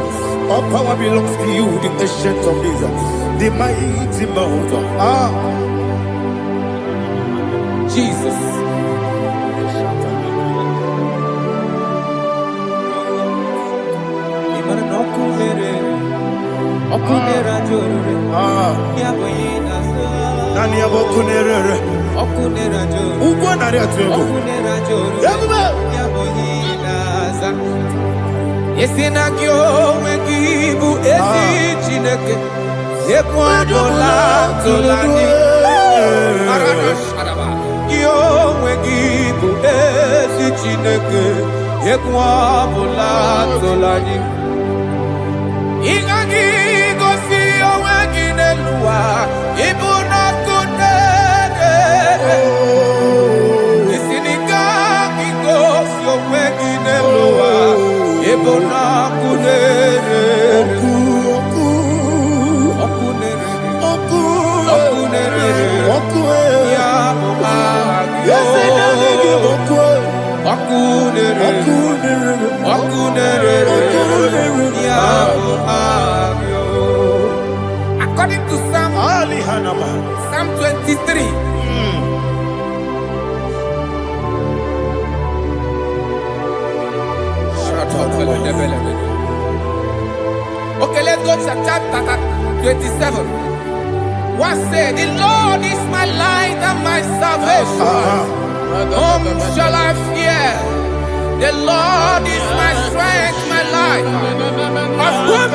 All power belongs to you, the ancient of days, the mighty mountain. Jesus. Nani abokunere ugwo nari atwego yabuba yaboyinaza yesinakyo wekibu esi chineke yekwadola tolani arabashadaba yo wekibu esi chineke yekwadola tolani ingagi gosi oweginelua ibuna kunere isinika gosi oweginelua ibuna kunere According to Psalm 23. Okay, let's go to chapter 27. What said? The Lord is my light and my salvation. Whom shall I fear? The Lord is my strength, my life. Of whom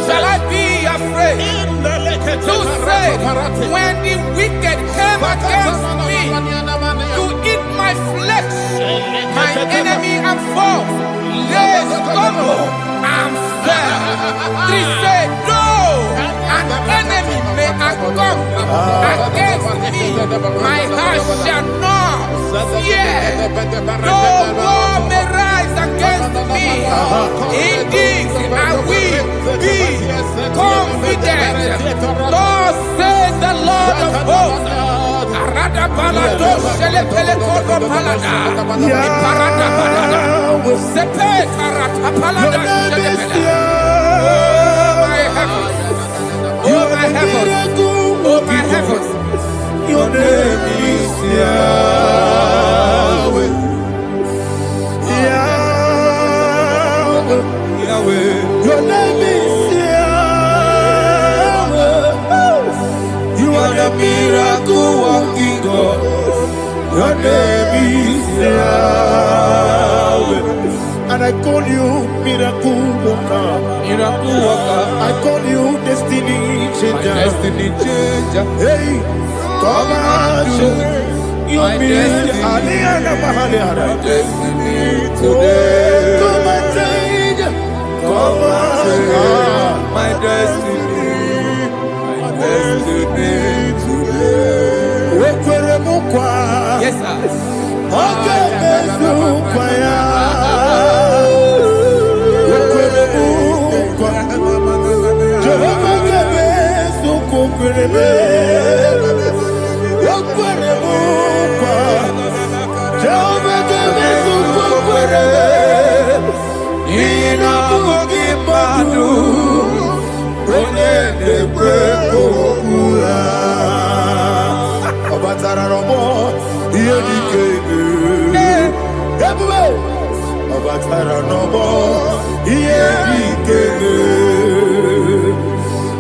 shall I be afraid? To say, when the wicked came against me to eat my flesh, my enemy and foe, they stumble and fell. Three say, no, an enemy may have come against me, my heart shall not fear. No war may rise against me. Indeed, I will be confident. Thus says the Lord of hosts. Arada balado shele pele kodo palada. Iparada balada. Sepe karata palada shele pele. Oh my heavens. Oh my heavens. Oh my heavens. Your name is Yahweh. Yahweh. Yahweh. Your name is Yahweh. You are the miracle working God. Your name is Yahweh. And I call you miracle worker. Miracle worker. I call you destiny changer. My destiny changer. Hey, come on, you mean my destiny today. Come and change. Come on, my destiny. My destiny today. Yes, sir. Okay,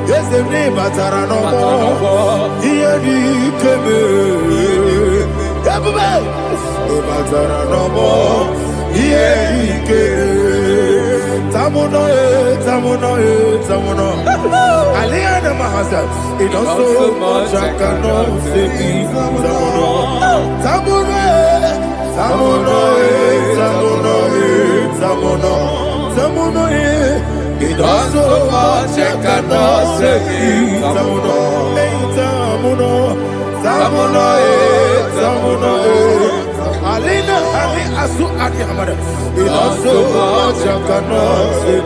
yes, the name Batara no more. Here he came. Batara no more. Here he came. Tamuno, Tamuno, Tamuno. Aliana Mahasa. It also much I cannot say. Tamuno, Tamuno, Tamuno, Tamuno, Tamuno, Tamuno. It also much I cannot say. Tamuno, Tamuno, Tamuno, Tamuno. Alina, Ali Asu Akihamada. It also much I cannot say.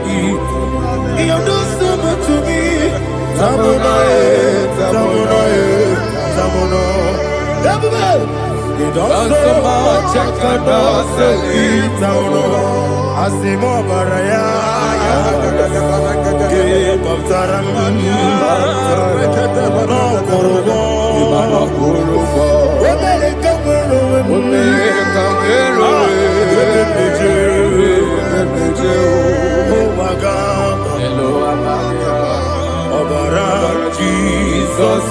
You do so much to me. Tamuno, Tamuno, Tamuno. It also much I cannot say. Tamuno. Asimo Baraya. Jesus,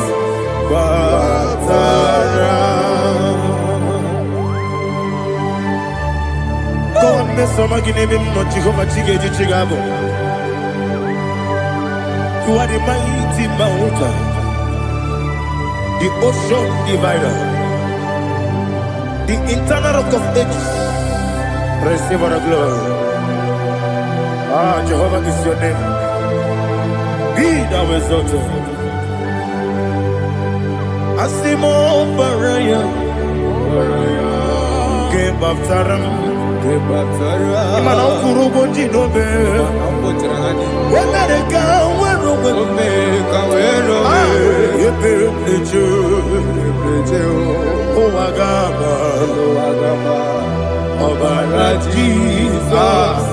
you are the mighty mountain, the ocean divider, the internal rock of ages. Receive our glory. Ah, Jehovah is your name. Be thou exalted. Asimo Baraya, Game of Taram. Imana kurugo jinobe. When they come, Ọbara Jesus.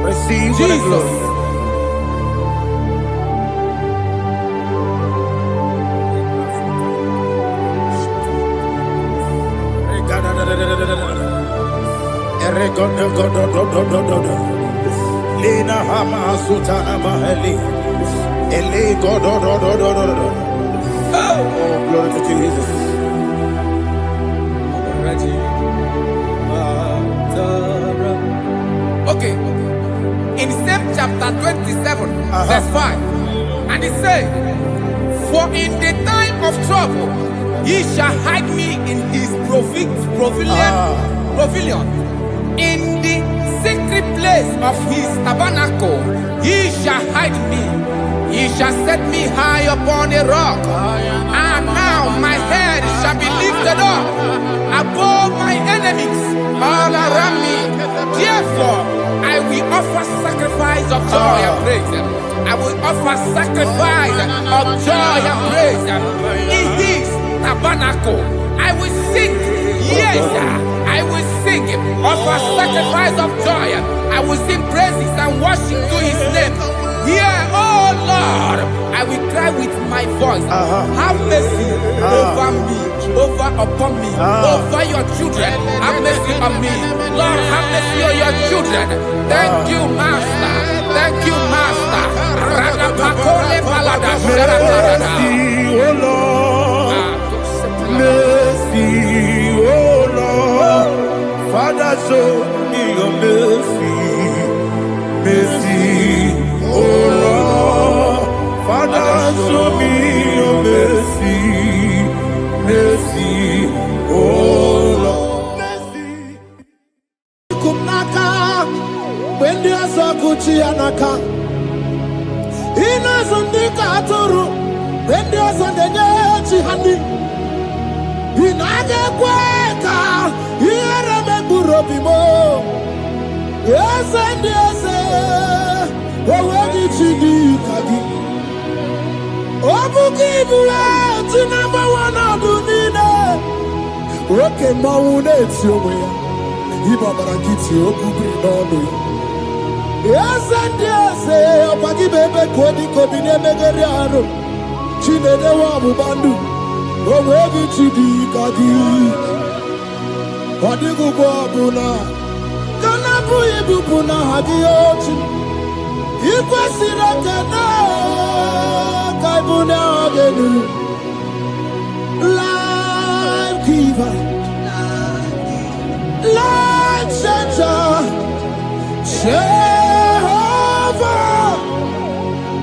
Receive the Jesus. glory. Lena hama sutana mahali. Ele go do. Oh, glory to Jesus. Okay. In same chapter 27, verse 5. And it says, for in the time of trouble, he shall hide me in his pavilion. In the secret place of his tabernacle, he shall hide me. He shall set me high upon a rock. And now my head shall be lifted up above my enemies all around me. Therefore, I will offer sacrifice of joy and praise. I will offer sacrifice of joy and praise. In his tabernacle, I will sing. Yes, I will sing. Offer sacrifice of joy. I will sing praises and worship to his name. Here, oh Lord, I will cry with my voice. Have mercy over me, upon me, over your children. Have mercy on me. Lord, have mercy on your children. Thank you, Master. Thank you, Master. Mercy, oh Lord. Mercy, oh Lord. Father, show me your mercy. Mercy, oh Lord. Father, show me your mercy. Mercy, oh Lord. Mercy. Kumnaka, when you are so Gucci anaka. Ina zundika aturu, when you are so the honey. Inage kweka, ira megurobimo. Yes, and yes, already chidi kadi. Obukibula, tinamba wana dunine. Oke maune tiyowe. Iba barakiti okubri nono. Yes, and yes, opagi bebe kodi kobine megeriano. Chinede wa mubandu. Already chidi kadi. Odigu bobuna. Kana buye bupuna hadiyochi. Ikwesira kena kaibuna agenu. Life giver, life changer, Jehovah,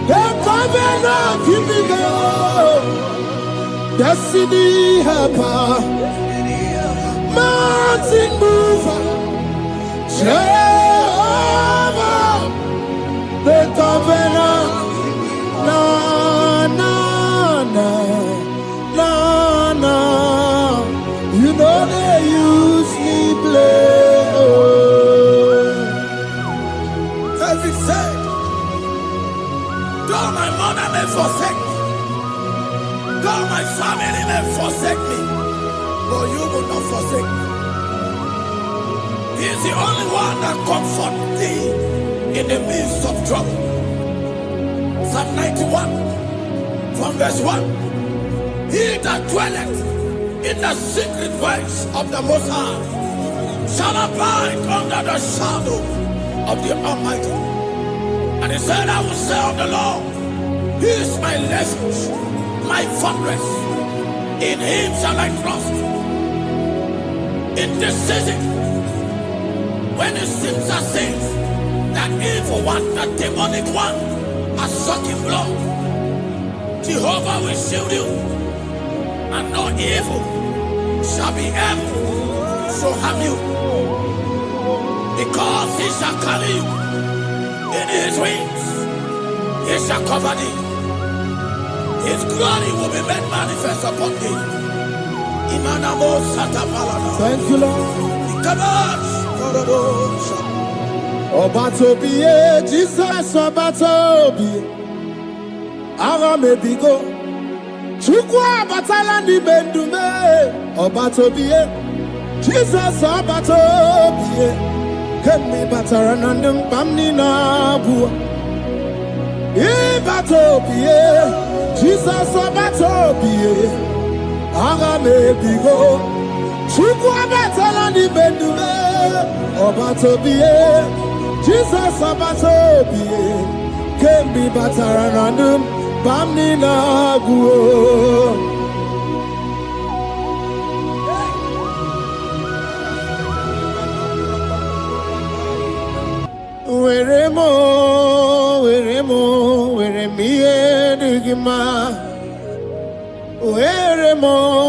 the covenant keeping God, destiny helper, mountain mover, Jehovah, the covenant, na na na na na. You know they use me play. Oh. David said, though my mother may forsake me, though my family may forsake me, but you will not forsake me. He is the only one that comforts thee in the midst of trouble. Psalm 91, from verse 1. He that dwelleth in the secret place of the Most High shall abide under the shadow of the Almighty. And he said, I will say of the Lord, He is my refuge, my fortress. In Him shall I trust. In this season, when it seems as if that evil one, the demonic one, has sucking blood, Jehovah will shield you, and no evil shall be able to harm you, because He shall carry you in His wings. He shall cover thee. His glory will be made manifest upon thee. Thank you, Lord. Obatobiye, Jesus Obatobiye. Ara mebigo, Chukwa batala ni bendume obatobie Jesus obatobie kemi batara nandum pamni na bua batobie Jesus obatobie aga me bigo Chukwa batala ni bendume obatobie Jesus obatobie kemi batara nandum pamni na guo. Where me digima. Where mo.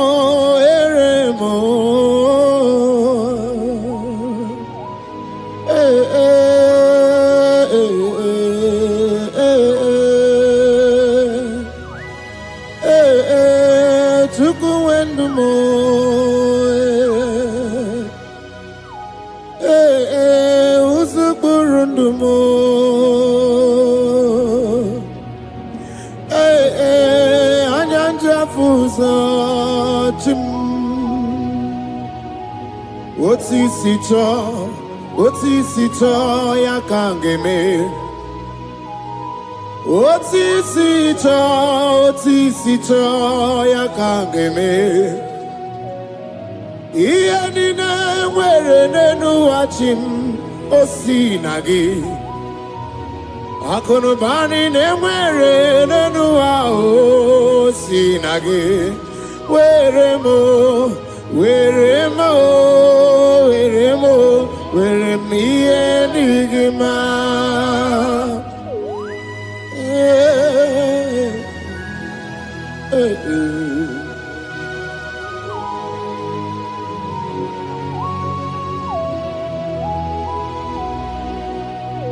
Otisicho ya kangeme. Otisicho ya kangeme. Iya nina mwere nenu achim osinagi. Akono bani ne mwere nenu wa osinagi. Where me enigma.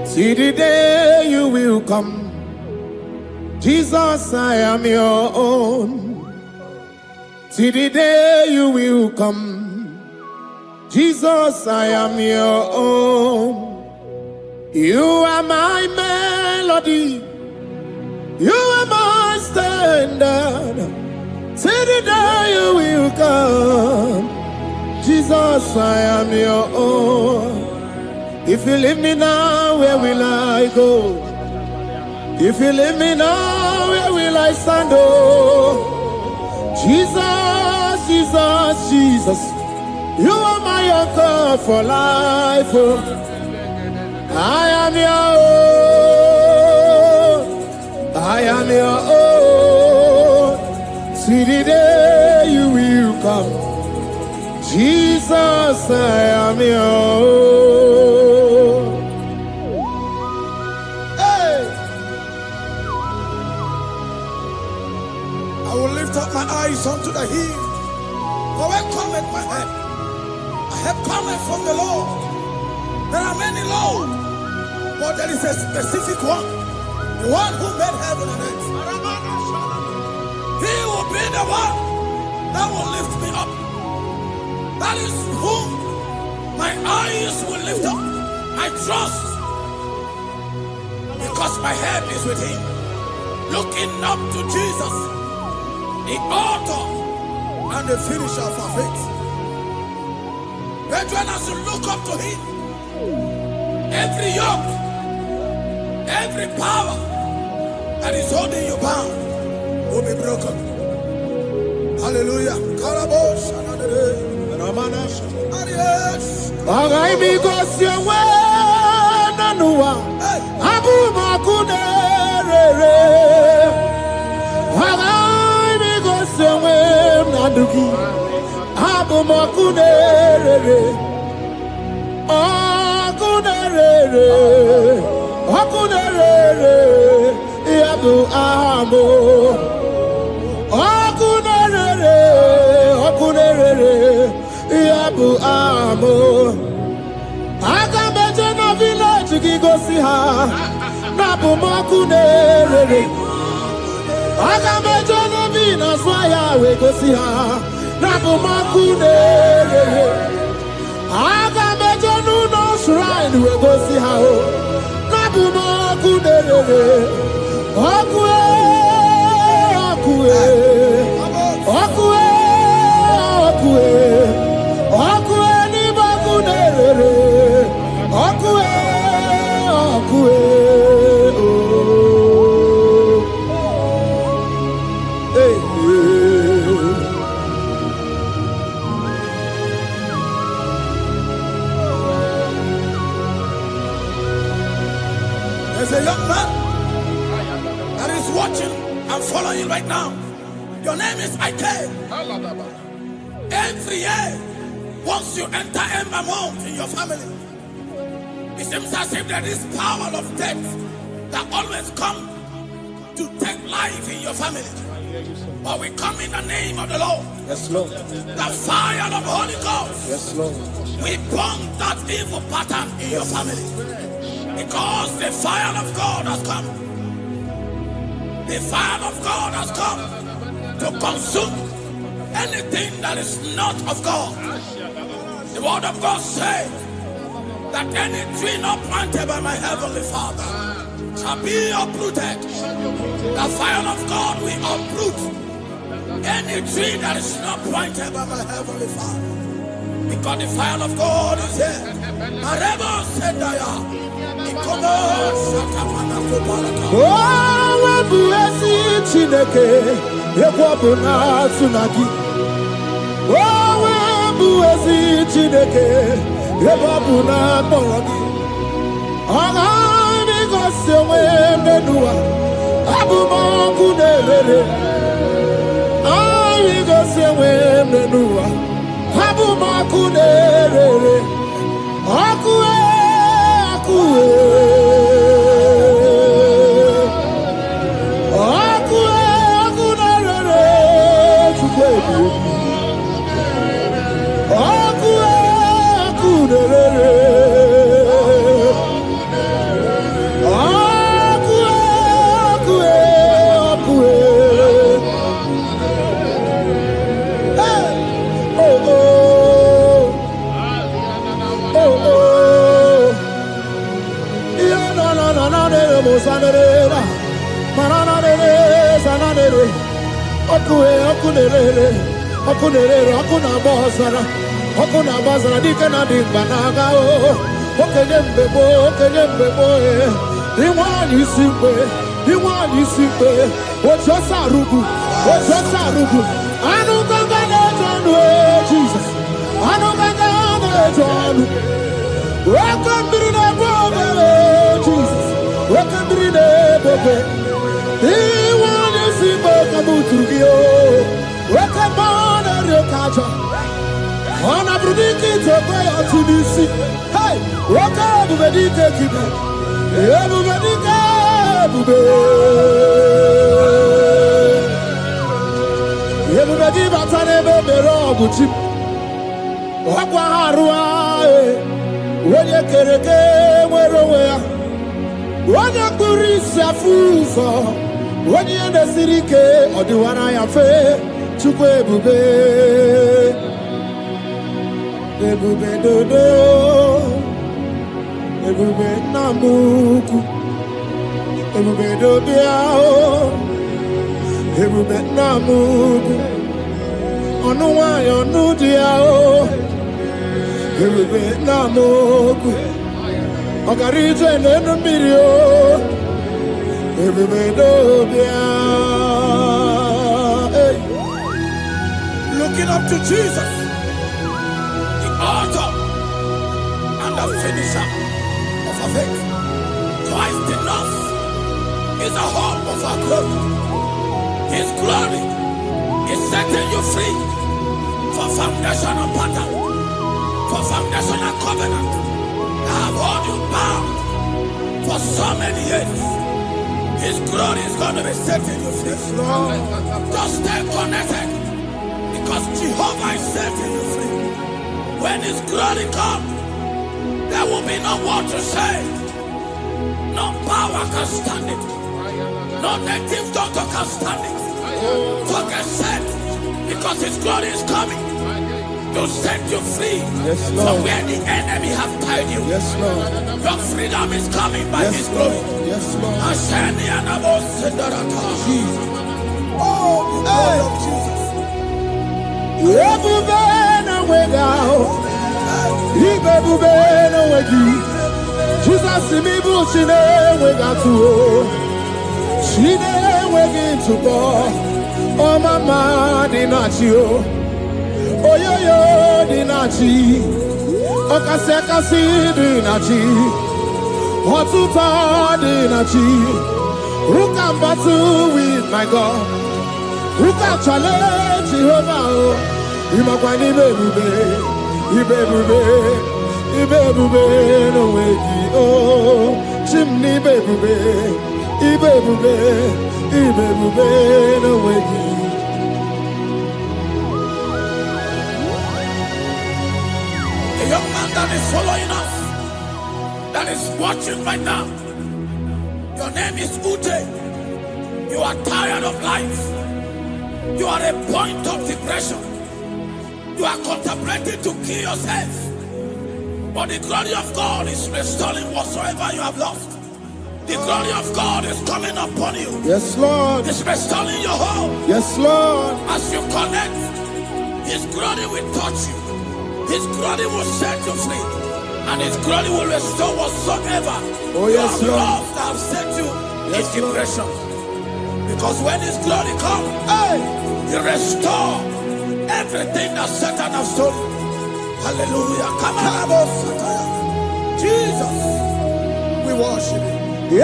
See the day you will come, Jesus, I am your own. See the day you will come, Jesus, I am your own. You are my melody, you are my standard. See the day you will come, Jesus, I am your own. If you leave me now, where will I go? If you leave me now, where will I stand? Oh, Jesus, Jesus, Jesus, you are my anchor for life. Oh, I am your own. I am your own. See the day you will come, Jesus, I am your own. Hey, I will lift up my eyes unto the hill. For where cometh my help? I have cometh from the Lord. There are many Lord, but there is a specific one, the one who made heaven and earth. He will be the one that will lift me up. That is whom my eyes will lift up. I trust, because my help is with him. Looking up to Jesus, the author and the finisher of our faith. Brethren, as you look up to him, every yoke, every power that is holding you bound will be broken. Hallelujah. a young man that is watching and following right now. Your name is Ike. Every year, once you enter Ember Mount in your family, it seems as if there is power of death that always come to take life in your family. But we come in the name of the Lord. Yes, Lord. The fire of the Holy Ghost. Yes, Lord. We burn that evil pattern in your family. Because the fire of God has come. The fire of God has come to consume anything that is not of God. The word of God says that any tree not planted by my heavenly Father shall be uprooted. The fire of God will uproot any tree that is not planted by my heavenly Father. Because the fire of God is here. Marebo Sendaya. Ikomo Sakamana Kopalata. Oh, Wabuesi Chineke, Ekwabuna Tsunagi. Oh, Wabuesi Chineke, Ekwabuna Boragi. Agami Gosewe Menua, Abuma Kunere. Agami Gosewe Menua, Abuma Kunere. Akue, Akue. Okuna bazara dikena dimbanaga o okenyembebo iwani simbe ojosarugu anu ganga na jonu Jesus anu ganga na jonu welcome na bobe Jesus welcome na bobe iwani simbe kabutugio welcome na rekaja Ona brudiki tokoya tunisi. Hey, waka bubedike kibe. Bubedike bube. Bubedi batane bebero buti. Wakwa harua. Wenye kereke weroya. Wenye kurisa fuso. Wenye nesirike odiwana ya fe. Chukwe bube. Ebube dodo, ebube namuku, ebube dobiao, ebube namuku, onuwa yonudiao, ebube namuku, ogarije nenu mirio, ebube dobia. Looking up to Jesus, author and the finisher of our faith. Christ in us is the hope of our glory. His glory is setting you free for foundational pattern, for foundational covenant that have held you bound for so many years. His glory is going to be setting you free. Just stay connected because Jehovah is setting you free. When His glory comes, there will be no word to say. No power can stand it. No native doctor can stand it. So get set, because His glory is coming to set you free from where the enemy have tied you. Yes, Lord. Your freedom is coming by His glory. Yes, Lord. Jesus. Oh, the glory of Jesus. Jesus imibu chine wegatu chine wegintu bo o mama dinachi o oyoyo dinachi o kase dinachi Who can battle with my God? Who can challenge Jehovah? Imakwani Ibebube, no way, oh, chimney Ibebube, no way. A young man that is following us, that is watching right now. Your name is Ute. You are tired of life. You are a point of depression. You are contemplating to kill yourself. But the glory of God is restoring whatsoever you have lost. The glory of God is coming upon you. Yes, Lord. It's restoring your home. Yes, Lord. As you connect, His glory will touch you. His glory will set you free. And His glory will restore whatsoever you have lost that have set you in depression. Because when His glory comes, He restores everything that Satan has stolen. Hallelujah. Come on, Jesus, we worship you.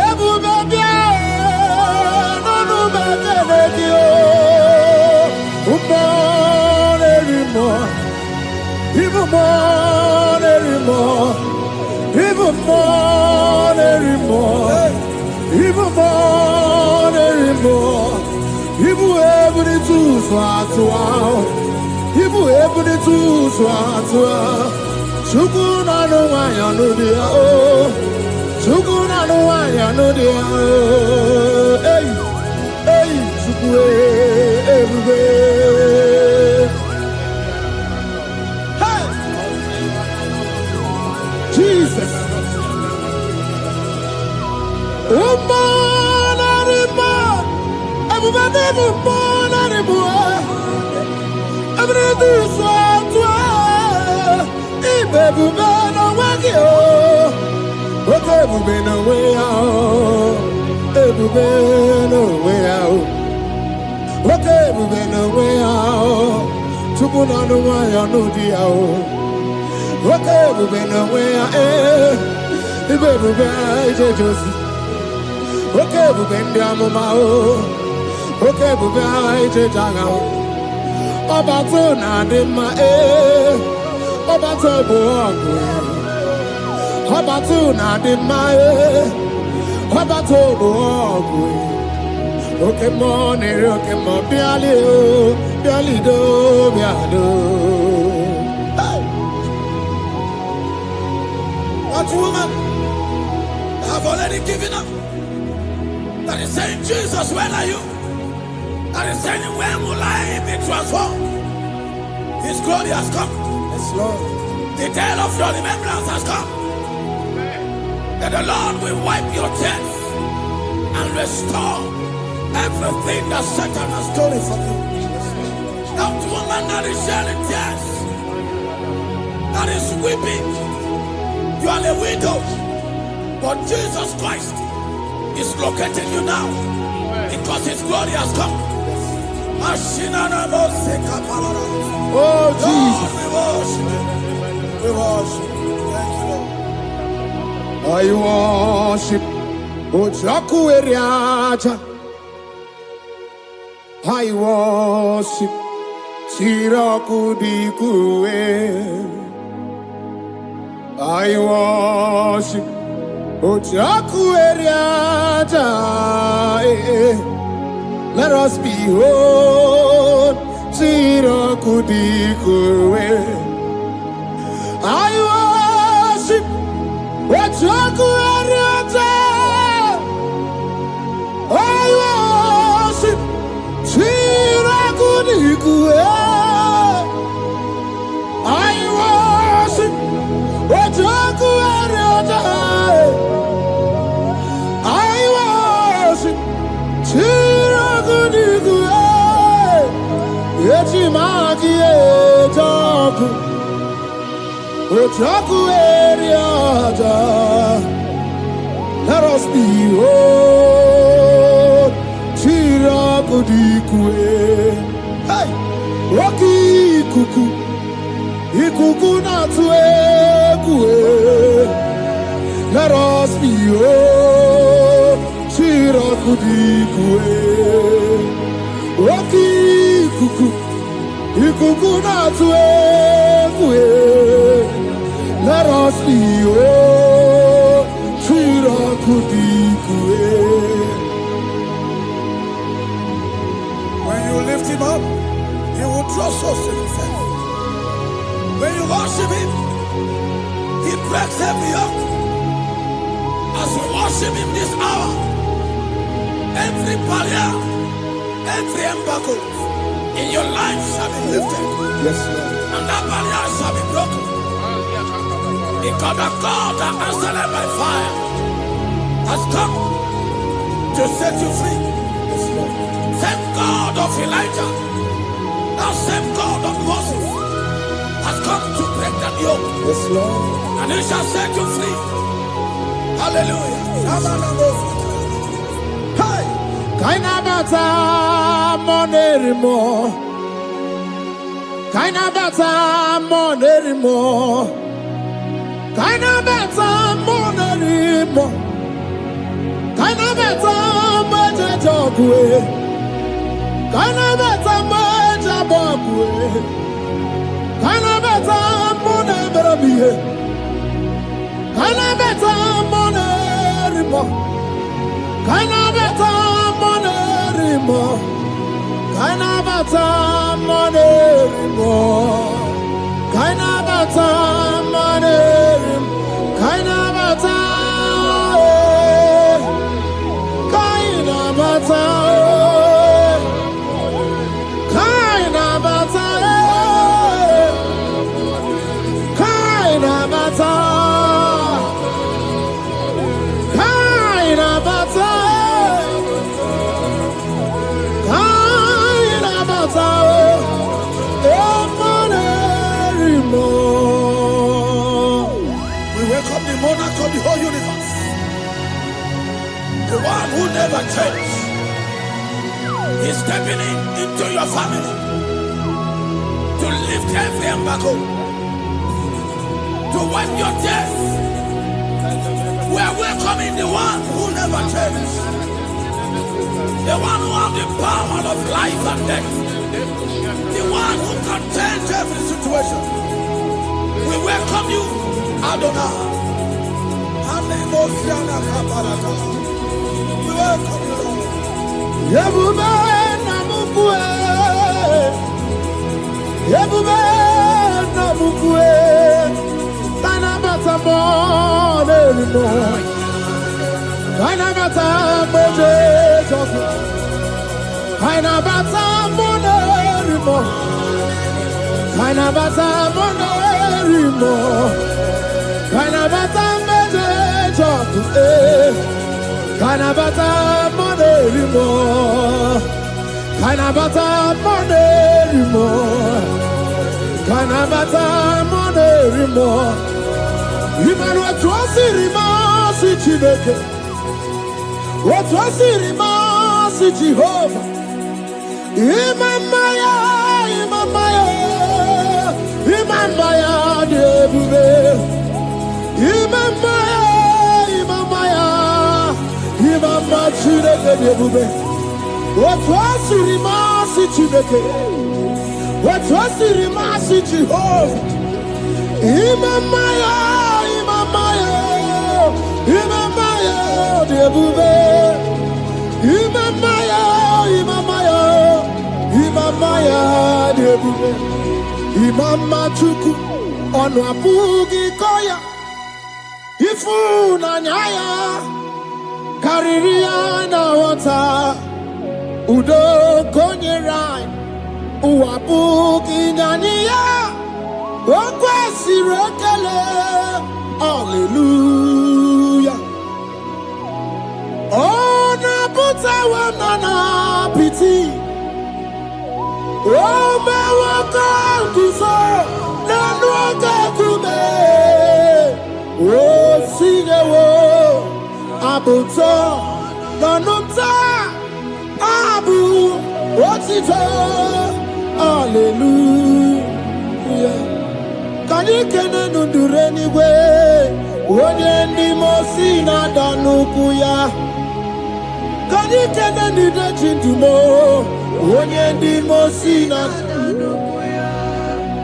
Even more anymore. Jesus. What woman have already given up? That is saying, Jesus, where are you? That is saying, when will I be transformed? His glory has come. Yes, Lord. The day of your remembrance has come. That the Lord will wipe your tears and restore everything that Satan has stolen from you. That woman that is shedding tears, that is weeping. You are a widow, but Jesus Christ is locating you now because His glory has come. Oh, Jesus. We worship. Thank you, Lord. I worship. Ojaku eriaja. I worship. Siraku dikue. I worship Ojaku eriaja. Let us behold Siraku dikue. I worship Ojaku eriaja. I worship Siraku dikue. I worship Ojaku eriaja. I worship Siraku dikue. Echimaki ejaku Ojaku eriaja. Let us behold Siraku dikue. Hey, Rocky kuku. Ikuku na tuekue. let us be oh, Shirakudikue, Oki Kuku, Ikuku Natue, let us be oh, Shirakudikue. When you lift him up, he will draw souls to himself. When you worship him, he breaks every yoke. As we worship him this hour, every barrier, every embargo in your life shall be lifted. Yes, Lord. And that barrier shall be broken. Because the God that answered by fire has come to set you free. Yes, Lord. Same God of Elijah, that same God of Moses has come to break that yoke. Yes, Lord. And he shall set you free. Hallelujah. Hey! Kainabata monerimo. Kainabata monerimo. Kainabata monerimo. Kainabata majajogwe. Kainabata majabogwe. Kainabata monemerabie. Kainabata monerimo. Kainabata monerimo. Kainabata monerimo. Kainabata monerimo. Kainabata. Kainabata. Kainabata. Kainabata. We welcome the monarch of the whole universe, the one who never changes. He's stepping into your family to lift every embargo, to wipe your tears. We are welcoming the one who never changes, the one who has the power of life and death, the one who can change every situation. We welcome you, Adonai. We welcome you, Lord. Yebube namukwe, Yebube namukwe, Kainabata monerimo, Kainabata monerimo, Kainabata monerimo, Kainabata monerimo, Kainabata monerimo, Kainabata monerimo, Kainabata monerimo, Kainabata monerimo. Imanu atwasirima si Chineke, atwasirima si Jehovah. Imamaya, Imamaya, Imamaya debube. Imamaya, Imamaya, Imamaya Chineke debube. Atwasirima si Chineke, atwasirima si Jehovah. Imamaya, Imamaya, Imamaya debube. Imamaya, Imamaya, Imamaya debube. Imama chuku onu abugi koya. Ifu na nyaya kariria na wata. Udo konye rai uwabugi nyaniya. Okwesi rekele. Hallelujah. Ona puta wanana piti. Oh, me waka kuso, nanu waka kume. Oh, sige wo, abuto, nanumta, abu, otito. Hallelujah. Can you kene nduru anyway? Onye ndi mosi na danukuya. Can you kene ndide chindumo? Onye ndi mosi na danukuya.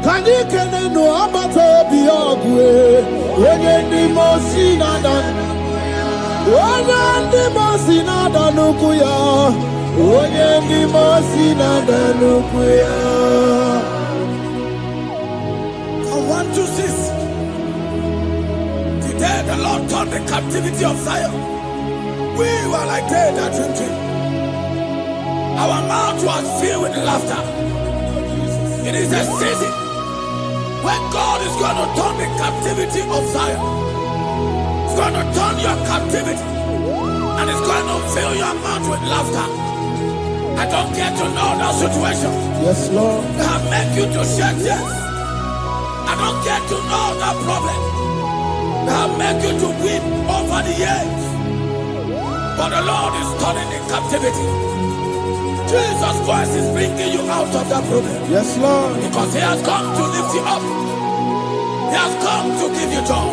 Can you kene no abato biogwe? Onye ndi mosi na danukuya. Onye ndi mosi na danukuya. Onye ndi mosi na danukuya. From 1 to 6. Today the Lord turned the captivity of Zion. We were like they that dream. Our mouth was filled with laughter. It is a season when God is going to turn the captivity of Zion. It's going to turn your captivity. And it's going to fill your mouth with laughter. I don't get to know that situation. Yes, Lord. That make you to shed tears. I don't get to know that problem. That make you to weep over the years. But the Lord is turning the captivity. Jesus Christ is bringing you out of that problem. Yes, Lord. Because He has come to lift you up. He has come to give you joy.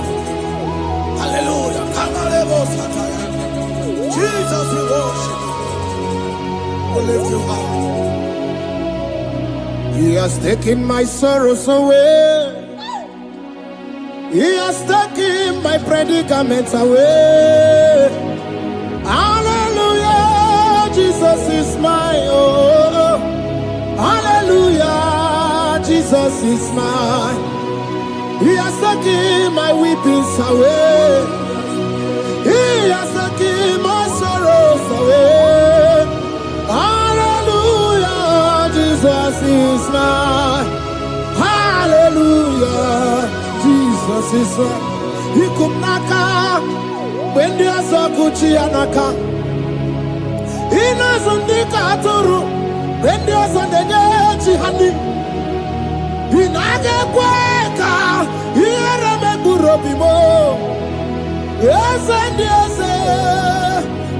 Hallelujah. Jesus, we worship you. We lift you up. He has taken my sorrows away. He has taken my predicaments away. Hallelujah, Jesus is mine. Oh, hallelujah, Jesus is mine. He has taken my weepings away. He has taken my sorrows away. Hallelujah, Jesus is mine. Hallelujah, Jesus is mine. He could naka when there's a Gucci anaka. He doesn't need a turu when there's a Neji honey. He naga kweka. He era me burobimo. Yes and yes,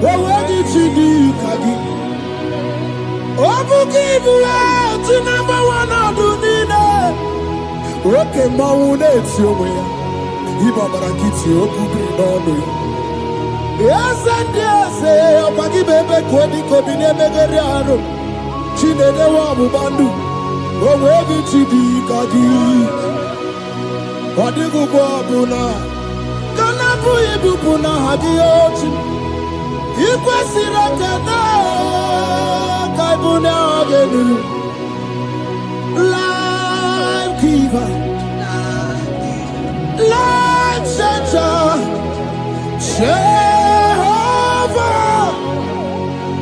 oh, did you kagi? Oh, give you to number one of the okay, Maune, it's your way. Ibabarakiti, Okubi, no. Yes, and yes, oh, Pagi Bebe, Kodi, Kobine, Megariano, Chine, the Wabu, oh, where did you be, Kagi? What did you go, Buna? Kanabu, Ibupuna, Hadiochi, Iquasirakana, Kaibuna, Genu. Life giver, life changer, Jehovah,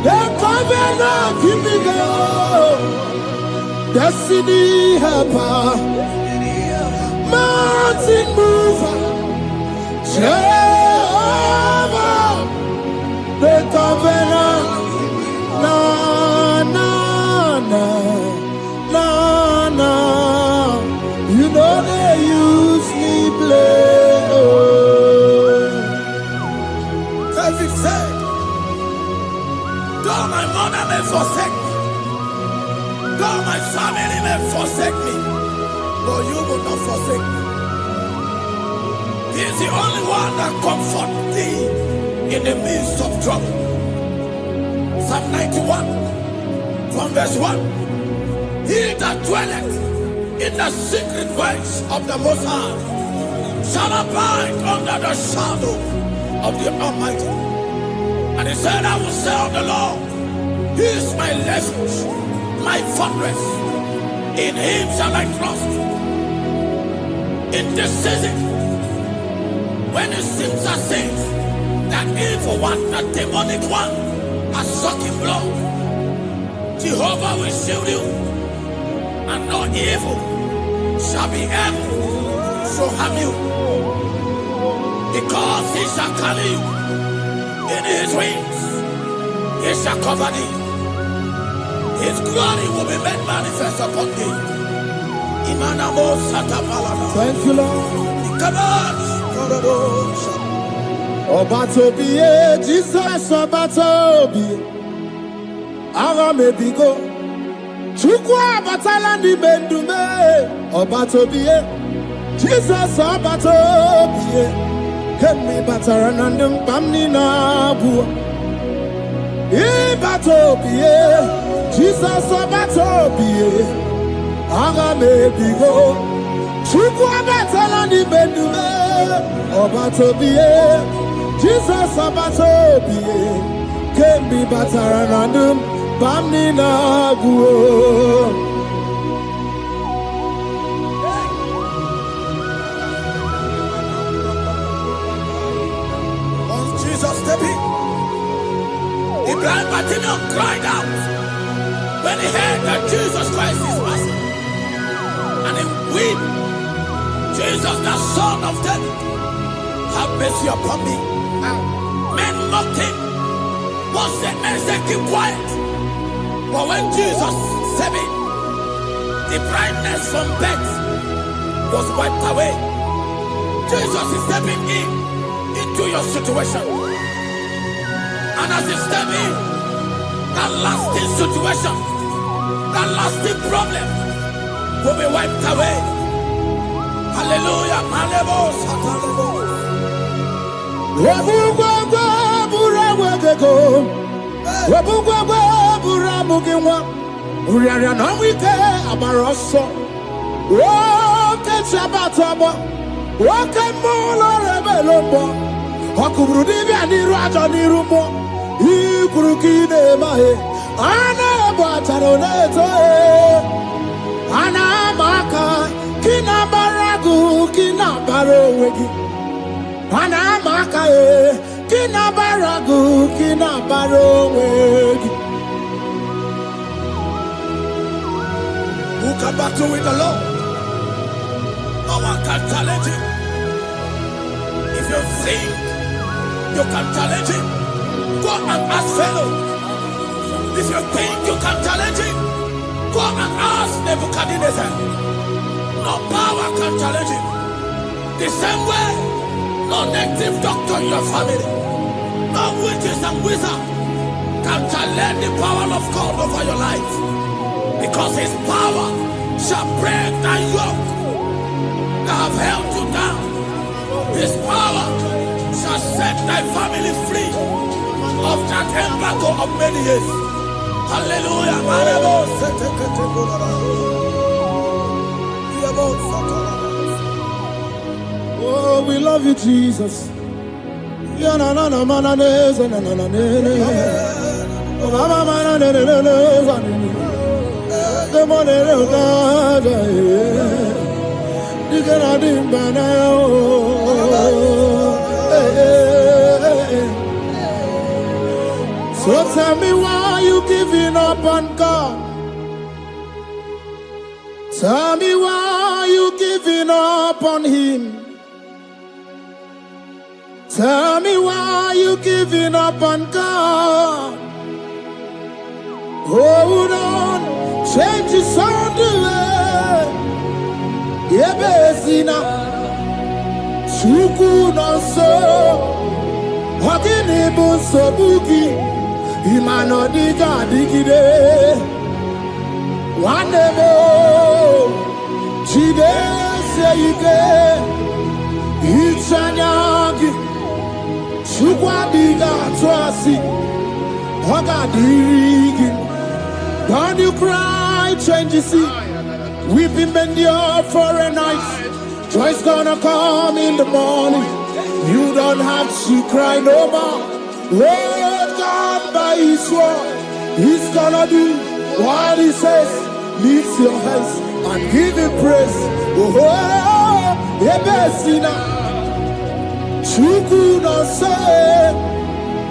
the covenant keeping God, destiny helper, mountain mover, Jehovah, the covenant, na na na. You know they use me play. Oh. David said, though my mother may forsake me, though my family may forsake me, but you will not forsake me. He is the only one that comforts thee in the midst of trouble. Psalm 91 from verse 1. He that dwelleth in the secret place of the Most High shall abide under the shadow of the Almighty. And he said, I will say of the Lord, He is my refuge, my fortress. In Him shall I trust. In this season, when it seems as if that evil one, the demonic one, are sucking blood, Jehovah will shield you. And no evil shall be able to harm you, because He shall carry you in His wings. He shall cover thee. His glory will be made manifest upon thee. Thank you, Lord. Obatobi, Jesus, Obatobi. Aramebigo. Chukwa batala ni bendume Obatobi Jesus abatobie kemi bataranandum pamni na bu ibatobie Jesus abatobie aga me bigo chuku abatalani bedume abatobie Jesus abatobie kemi bataranandum pamni na bu. The blind Bartimaeus cried out when he heard that Jesus Christ is passing. And he wept, Jesus, the Son of David, have mercy upon me. Men mocked him. Once the men said, keep quiet. But when Jesus said it, the blindness from birth was wiped away. Jesus is stepping into your situation. And as you step in, that lasting situation, that lasting problem will be wiped away. Hallelujah. Ana bataroneto ana maka kina baragu kina barowegi ana maka kina baragu kina barowegi. Who can battle with the Lord? No one can challenge him. If you think you can challenge him, go and ask fellow. If you think you can challenge him, go and ask Nebuchadnezzar. No power can challenge him. The same way, no native doctor in your family, no witches and wizards can challenge the power of God over your life. Because his power shall break that yoke that have held you down. His power shall set thy family free of that embargo of many years. Hallelujah. Oh, we love you, Jesus. So tell me why you giving up on God? Tell me why you giving up on Him? Tell me why you giving up on God? Hold on, change your sound away. Yebesina, Chuku no so, Hakini bunso buki. Imano diga digide Wanebo Chide seyike Ichanyagi Chukwa diga twasi Hoga dirigi. Don't you cry, change your seat. Weeping endure for a night. Joy's gonna come in the morning. You don't have to cry no more. Lord God by His word, He's gonna do what He says. Lift your hands and give Him praise. Oh, Ebesina, Chuku no say,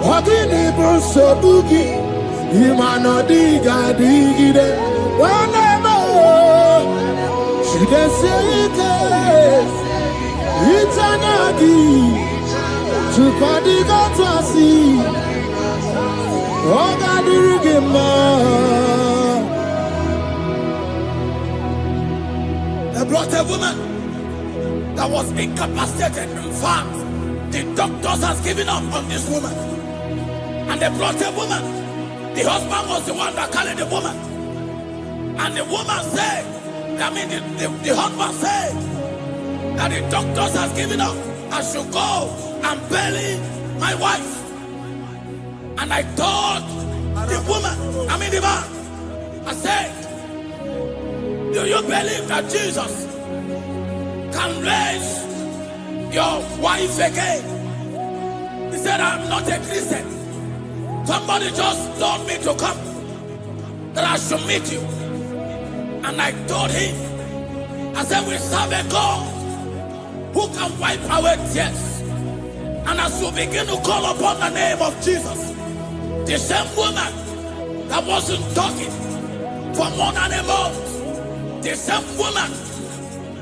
Wakini Bruso Bugi, Imano Diga Digide, whenever she can say it, it's anagi. Chupadiga Twasi, Oga Dirigima. They brought a woman that was incapacitated. In fact, the doctors has given up on this woman. And they brought a woman. The husband was the one that carried the woman. And the woman said, the husband said, that the doctors has given up. I should go and bury my wife. And I told the woman, the man, I said, do you believe that Jesus can raise your wife again? He said, I'm not a Christian. Somebody just told me to come, that I should meet you. And I told him, I said, we serve a God who can wipe away tears. And as we begin to call upon the name of Jesus, the same woman that wasn't talking for more than a month, the same woman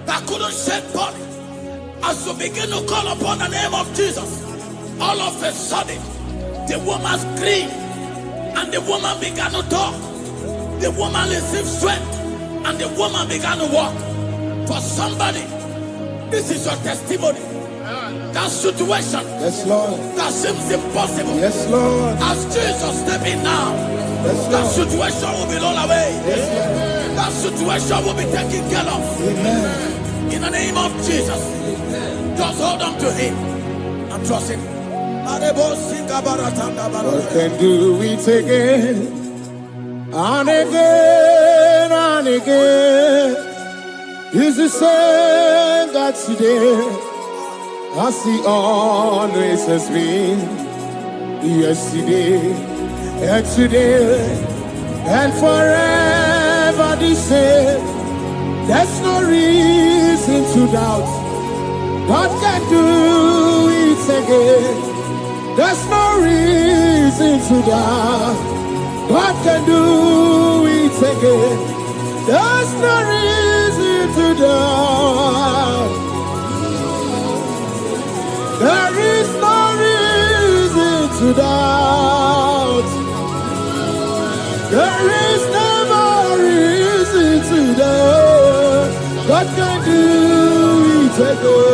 that couldn't shed blood, as we begin to call upon the name of Jesus, all of a sudden, the woman screamed and the woman began to talk. The woman received strength and the woman began to walk. For somebody, this is your testimony. That situation, Yes, Lord. that seems impossible, Yes, Lord. as Jesus step in now, Yes, that Lord. situation will be rolled away. Yes, Lord. That situation will be taken care of. Amen. In the name of Jesus, just hold on to him and trust him. God can do it again and again and again. He's the same God today, as he always has been. Yesterday and today and forever the same. There's no reason to doubt. God can do it again. There's no reason to doubt. God can do it again. There's no reason to doubt. There is no reason to doubt. There is never reason to doubt. God can do it again.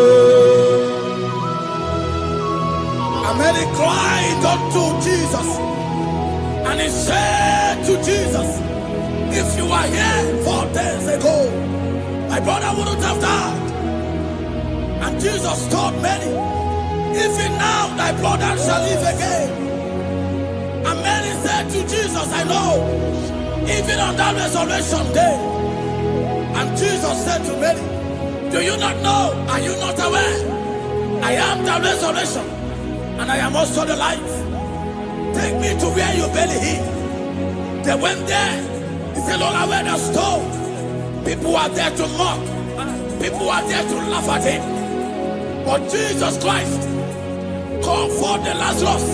And Mary cried unto Jesus, and he said to Jesus, if you were here 4 days ago, my brother wouldn't have died. And Jesus told Mary, even now thy brother shall live again. And Mary said to Jesus, I know, even on that resurrection day. And Jesus said to Mary, do you not know? Are you not aware? I am the resurrection, and I am also the life. Take me to where you bury him. They went there. He said, Lord, I wear the stone. People are there to mock. People are there to laugh at him. But Jesus Christ called forth the Lazarus,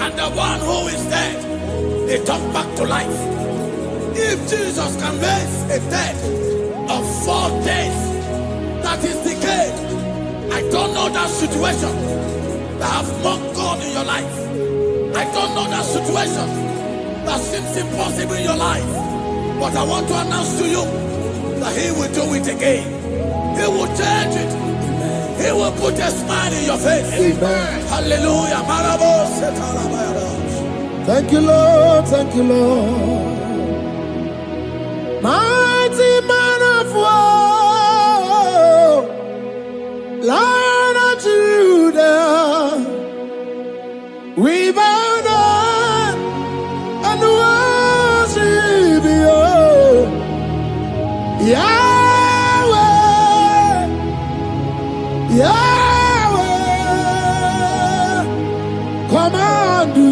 and the one who is dead, they come back to life. If Jesus can raise a dead of 4 days that is decayed, I don't know that situation that have mocked God in your life. I don't know that situation that seems impossible in your life. But I want to announce to you that he will do it again. He will change it. He will put a smile in your face. Amen. Hallelujah. Thank you, Lord. Thank you, Lord. Mighty man of war, Lion of Judah, we bow down and worship you, Yahweh, Yahweh. Come and do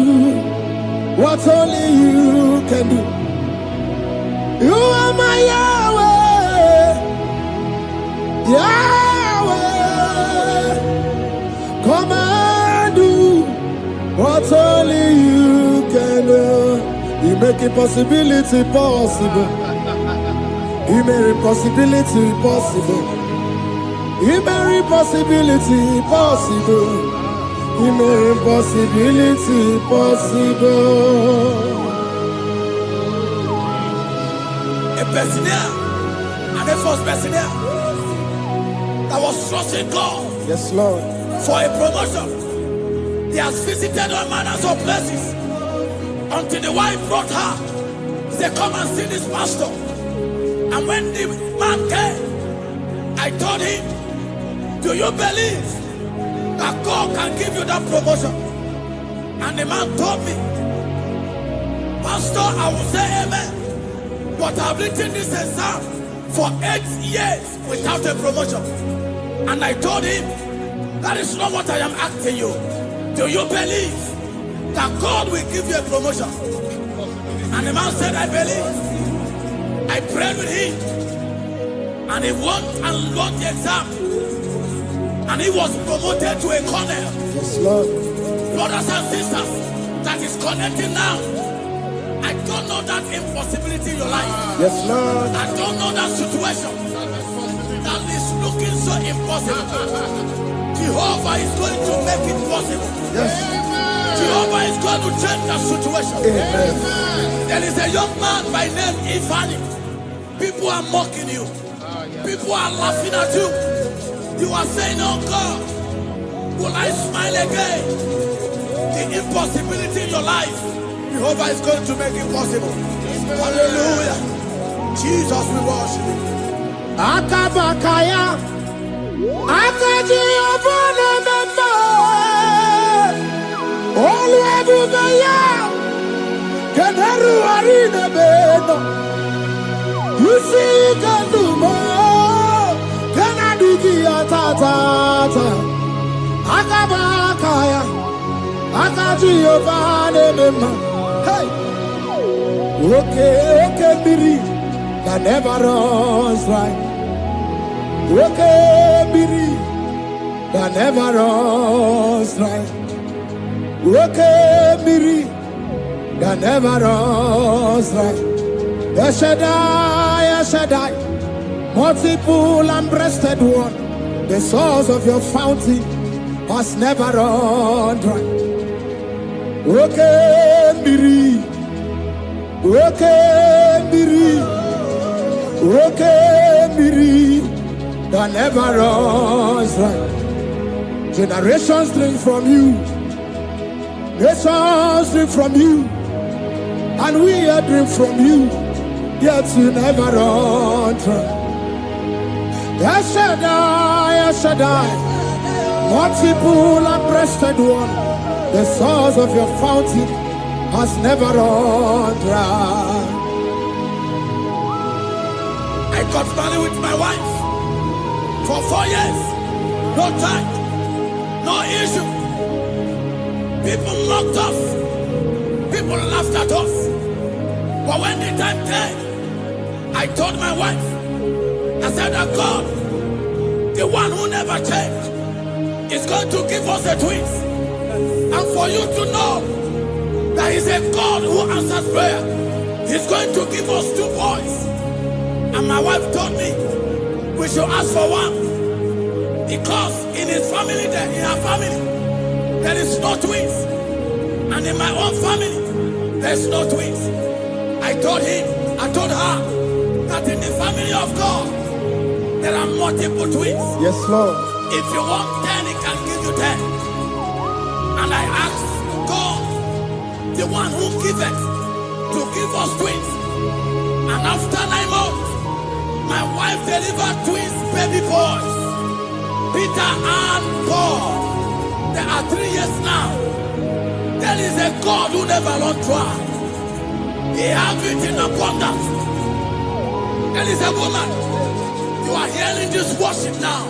what only you can do. You are my Yahweh, Yahweh. Come and do what only you can do. You make impossibility possible. You make impossibility possible. You make impossibility possible. You make impossibility possible. A personal and a first personal that was trusting God Yes, Lord. for a promotion. He has visited all manners of places until the wife brought her. He said, come and see this pastor. And when the man came, I told him Do you believe that God can give you that promotion? And the man told me, Pastor, I will say amen, but I've written this exam for 8 years without a promotion. And I told him, that is not what I am asking you. Do you believe that God will give you a promotion? And the man said, I believe. I prayed with him, and he won and won the exam, and he was promoted to a colonel. Yes, Lord. Brothers and sisters, that is connecting now. I don't know that impossibility in your life. Yes, Lord. I don't know that situation that is looking so impossible. Jehovah is going to make it possible. Yes. Jehovah is going to change that situation. Amen. There is a young man by name Ifani. People are mocking you. People are laughing at you. You are saying, oh God, will I smile again? The impossibility in your life, Jehovah is going to make it possible. Hallelujah. Jesus, we worship you. Akabakaya. Akaji obana mema. Oluwebubaya. Keneru arine beno. You see kandumo. Kenaduki atata. Akabakaya. Akaji obana mema. Hey. Okay, biri. That never runs dry. Okay, biri. That never runs dry. Okay, biri. That never runs dry. Yes, Shaddai, multiple and breasted one. The source of your fountain has never run dry. Okay, biri. Okay, biri. Okay, biri. That never runs dry. Generations drink from you. Nations drink from you. And we are drink from you. Yet you never run dry. Yes, Shaddai, multiple and breasted one. The source of your fountain has never run dry. I got married with my wife for 4 years. No time, no issue. People mocked us. People laughed at us. But when the time came, I told my wife, I said that God, the one who never changed, is going to give us a twins. And for you to know that He's a God who answers prayer, He's going to give us 2 boys. And my wife told me we should ask for one, because in his family, in her family, there is no twins, and in my own family, there's no twins. I told her that in the family of God, there are multiple twins. Yes, Lord. If you want 10, He can give you 10. And I asked God, the one who giveth, to give us twins. And after 9 months, my wife delivered twins, baby boys, Peter and Paul. There are 3 years now. There is a God who never runs dry. He has it in abundance. There is a woman. You are hearing this worship now.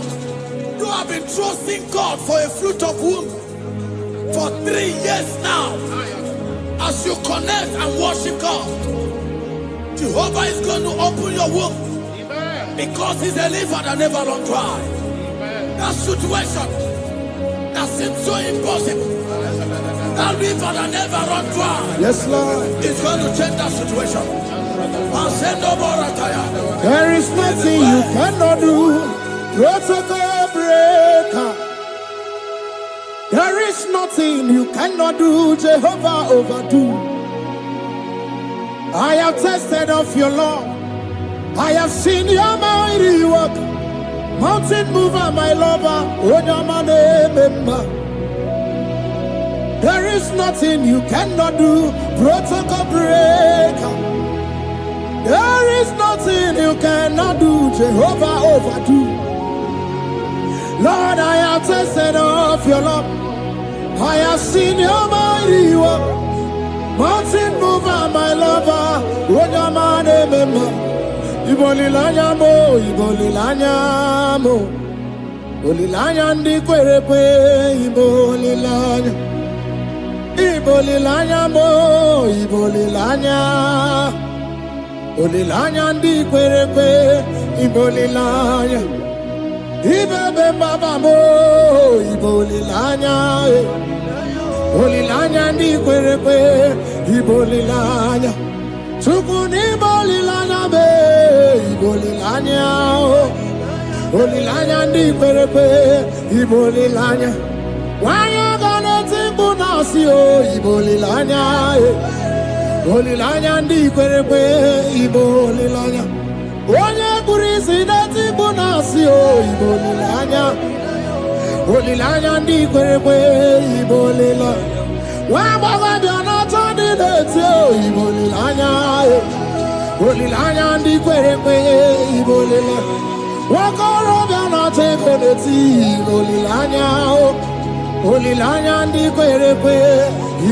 You have been trusting God for a fruit of womb for 3 years now. As you connect and worship God, Jehovah is going to open your womb, because He's a river that never runs dry. That situation that seems so impossible, that river that never runs dry, Yes, Lord. is going to change that situation. And send over a tire. There is nothing you cannot do. Protocol breaker. There is nothing you cannot do. Jehovah overdo. I have tasted of your love. I have seen your mighty work. Mountain mover, my lover. Remember. There is nothing you cannot do. Protocol breaker. There is nothing you cannot do. Jehovah overdo. Lord, I have tasted of your love. I have seen your mighty work. Mountain mover, my lover. Wojamane mema. Ibolilanya mo, ibolilanya mo. Ibolilanya ndi kwerepe, ibolilanya. Ibolilanya mo, ibolilanya. Ibolilanya ndi kwerepe, ibolilanya. Ibebe baba mo, ibolilanya. Ibolilanya ndi kwerepe, ibolilanya. Tukuni ibolilanya be, ibolilanya. Ibolilanya ndi kwerepe, ibolilanya. Wanya gane timbu nasi o, ibolilanya. Ibolilanya ndi kwerepe, ibolilanya. Onye kurisi na timbu nasi o, ibolilanya. Ibolilanya ndi kwerepe, ibolilanya. Wamba biana tandi neti o, ibolilanya. Ibolilanya ndi kwerepe, ibolilanya. Wakoro biana teko neti, ibolilanya. Ibolilanya ndi kwerepe,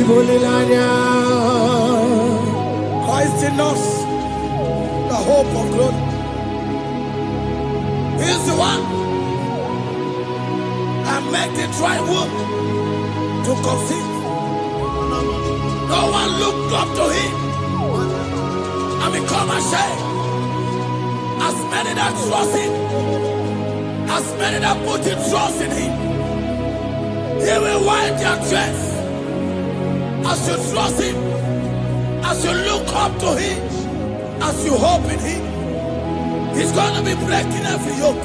ibolilanya. Christ in us, the hope of glory. He is the one that made the dry womb to conceive. No one looked up to him and become ashamed. As many that trust him, as many that put in trust in him, he will wipe their tears. As you trust him, as you look up to him, as you hope in him, he's going to be breaking every yoke.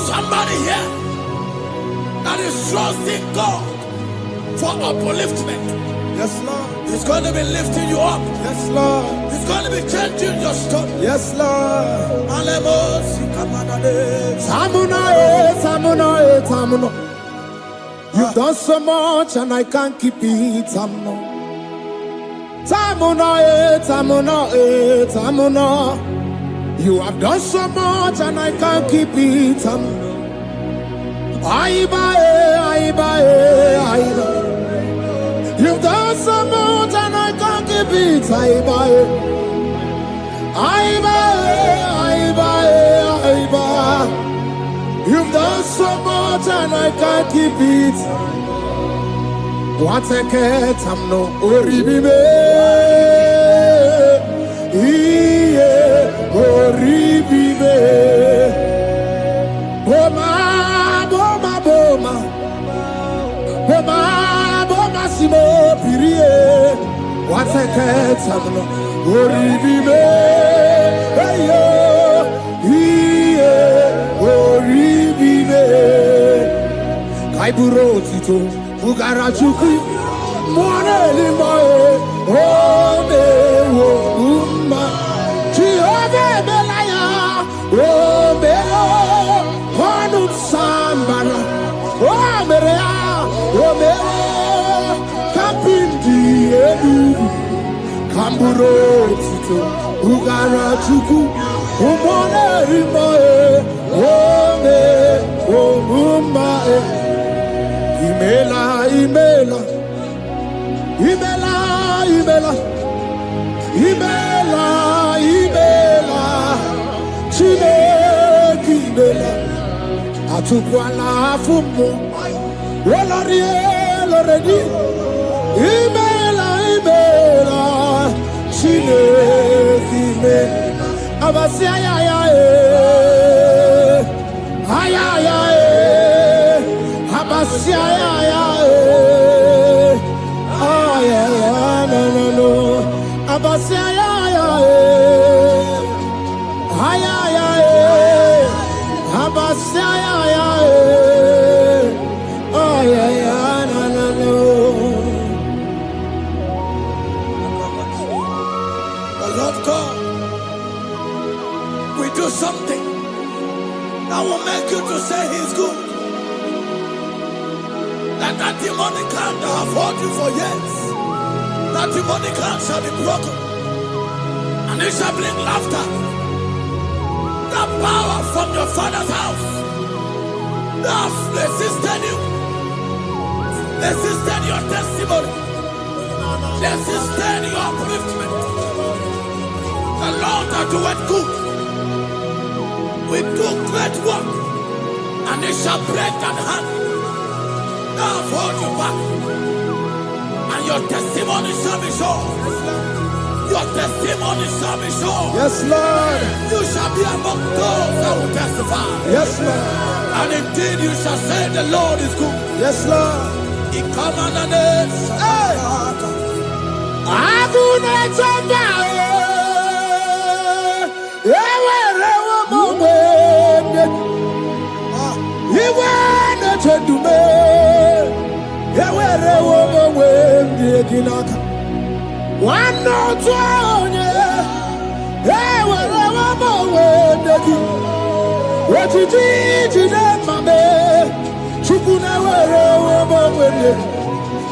Somebody here that is trusting God for upliftment. Yes, Lord. He's going to be lifting you up. Yes, Lord. He's going to be changing your story. Yes, Lord. Tamuna. You've done so much and I can't keep it. Tamuna. You have done so much and I can't keep it. Aiba. You've done so much and I can't keep it. Aiba. You've done so much and I can't keep it. What a cat, I'm no oribibe. Oribibe. Boma, simo pirie. What a cat, I'm no oribibe. Oribibe. Kaiburo tito, ugara chuku. Mwane limae, ome wo umma. Chiove belaya, ome o, konu sambana. Ome rea, ome o, kapindi edu. Kamburo tito, ugara chuku. Mwane limae, ome wo umma. Imela. Chineke imela. Atukwala fumo. Oloredi. Imela. Chineke imela. Abasi ayaya. Abasi ayaya. No. Abasi ayaya. Abasi ayaya. No. The Lord God will do something that will make you to say He's good. That demonic hand that have held you for years, that demonic hand shall be broken, and it shall bring laughter. That power from your father's house Now resisted you. Resisted your testimony. Resisted your upliftment. The Lord that doeth good. We do great work, and it shall break that hand. Now hold you back, and your testimony shall be sure. Your testimony shall be sure. Yes, Lord. You shall be among those that will testify. Yes, Lord. And indeed you shall say the Lord is good. Yes, Lord. He come on the name. Hey.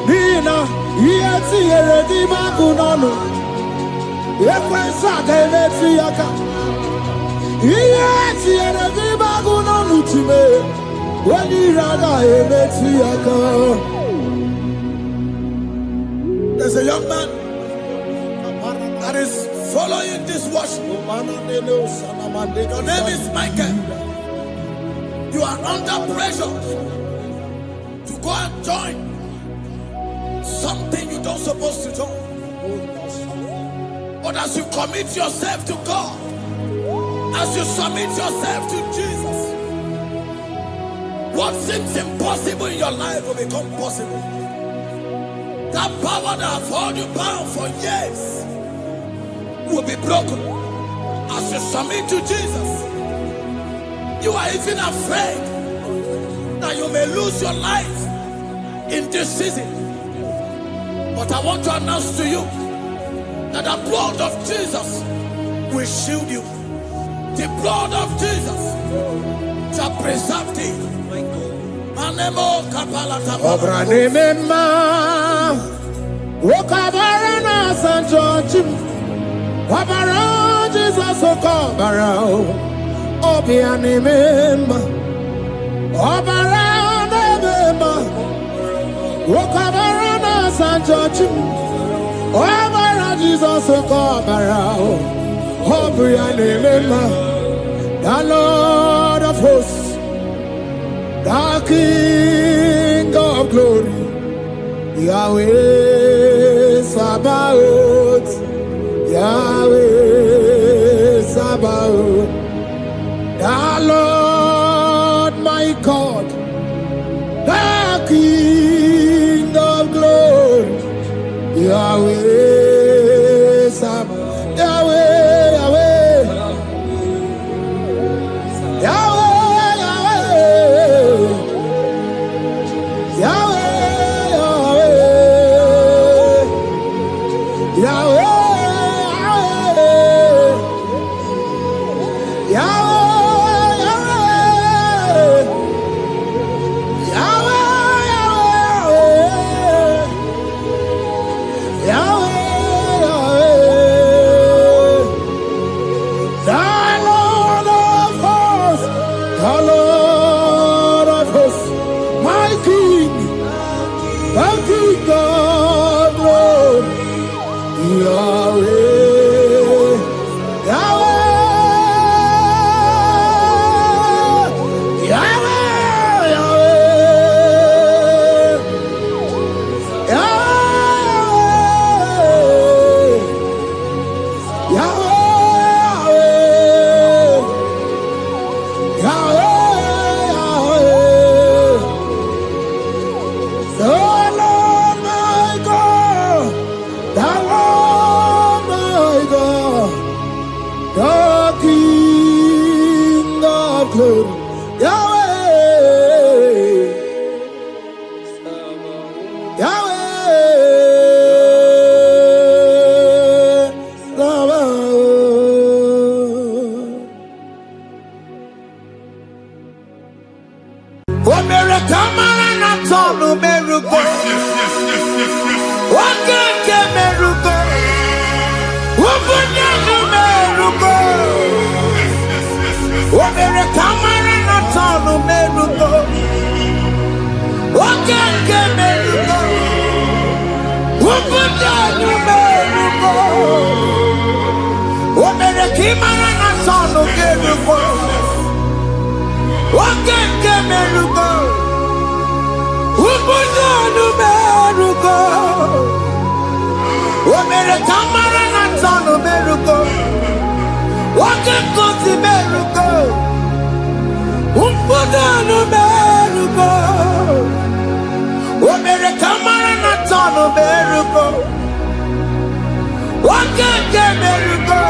Nina, yeti eredi magunano. Ekwensa kemeti yaka. Yeti eredi magunano time. Wani rada emeti yaka. There's a young man that is following this worship. Your name is Michael. You are under pressure to go and join something you don't supposed to join. But as you commit yourself to God, as you submit yourself to Jesus, what seems impossible in your life will become possible. That power that has held you bound for years will be broken as you submit to Jesus. You are even afraid that you may lose your life in this season. But I want to announce to you that the blood of Jesus will shield you. The blood of Jesus shall preserve thee. Manemo kapalata. Obranimema, Wokabarana Sanjojim, Wabara Jesus Okobara, Obianimema, Obara Nemema, Wokabarana Sanjojim, Obara Jesus Okobara, Obianimema, the Lord of hosts, the King of glory, Yahweh Sabaoth, Yahweh Sabaoth, the Lord my God, the King of glory, Yahweh Sabaoth, Yahweh, Yahweh, Yahweh. Camera not on the Imara na sonu kerugo. Okeke merugo. Ubudu merugo. Omere kamara na sonu merugo. Okeke merugo. Ubudu merugo. Omere kamara na sonu merugo. Okeke merugo.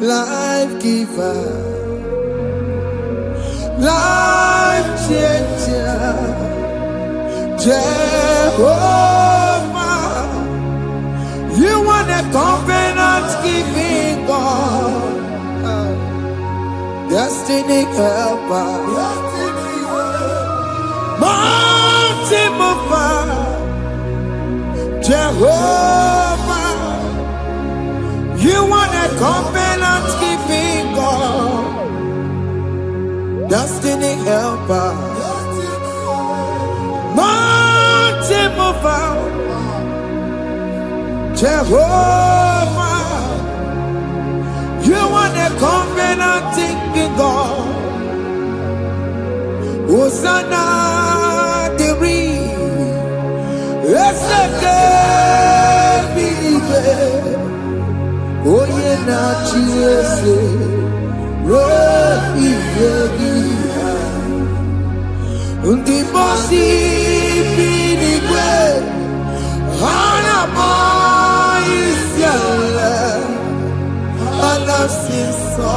Life giver, life changer, Jehovah, you want a covenant keeping God, destiny helper, mountain mover, Jehovah, you want a covenant keeping God, destiny helper, mountain mover, Jehovah, you want a covenant keeping God, Hosanna the Oye na chiese, rohi yegia. Undi mosi binigwe, hana moisiala, alasinso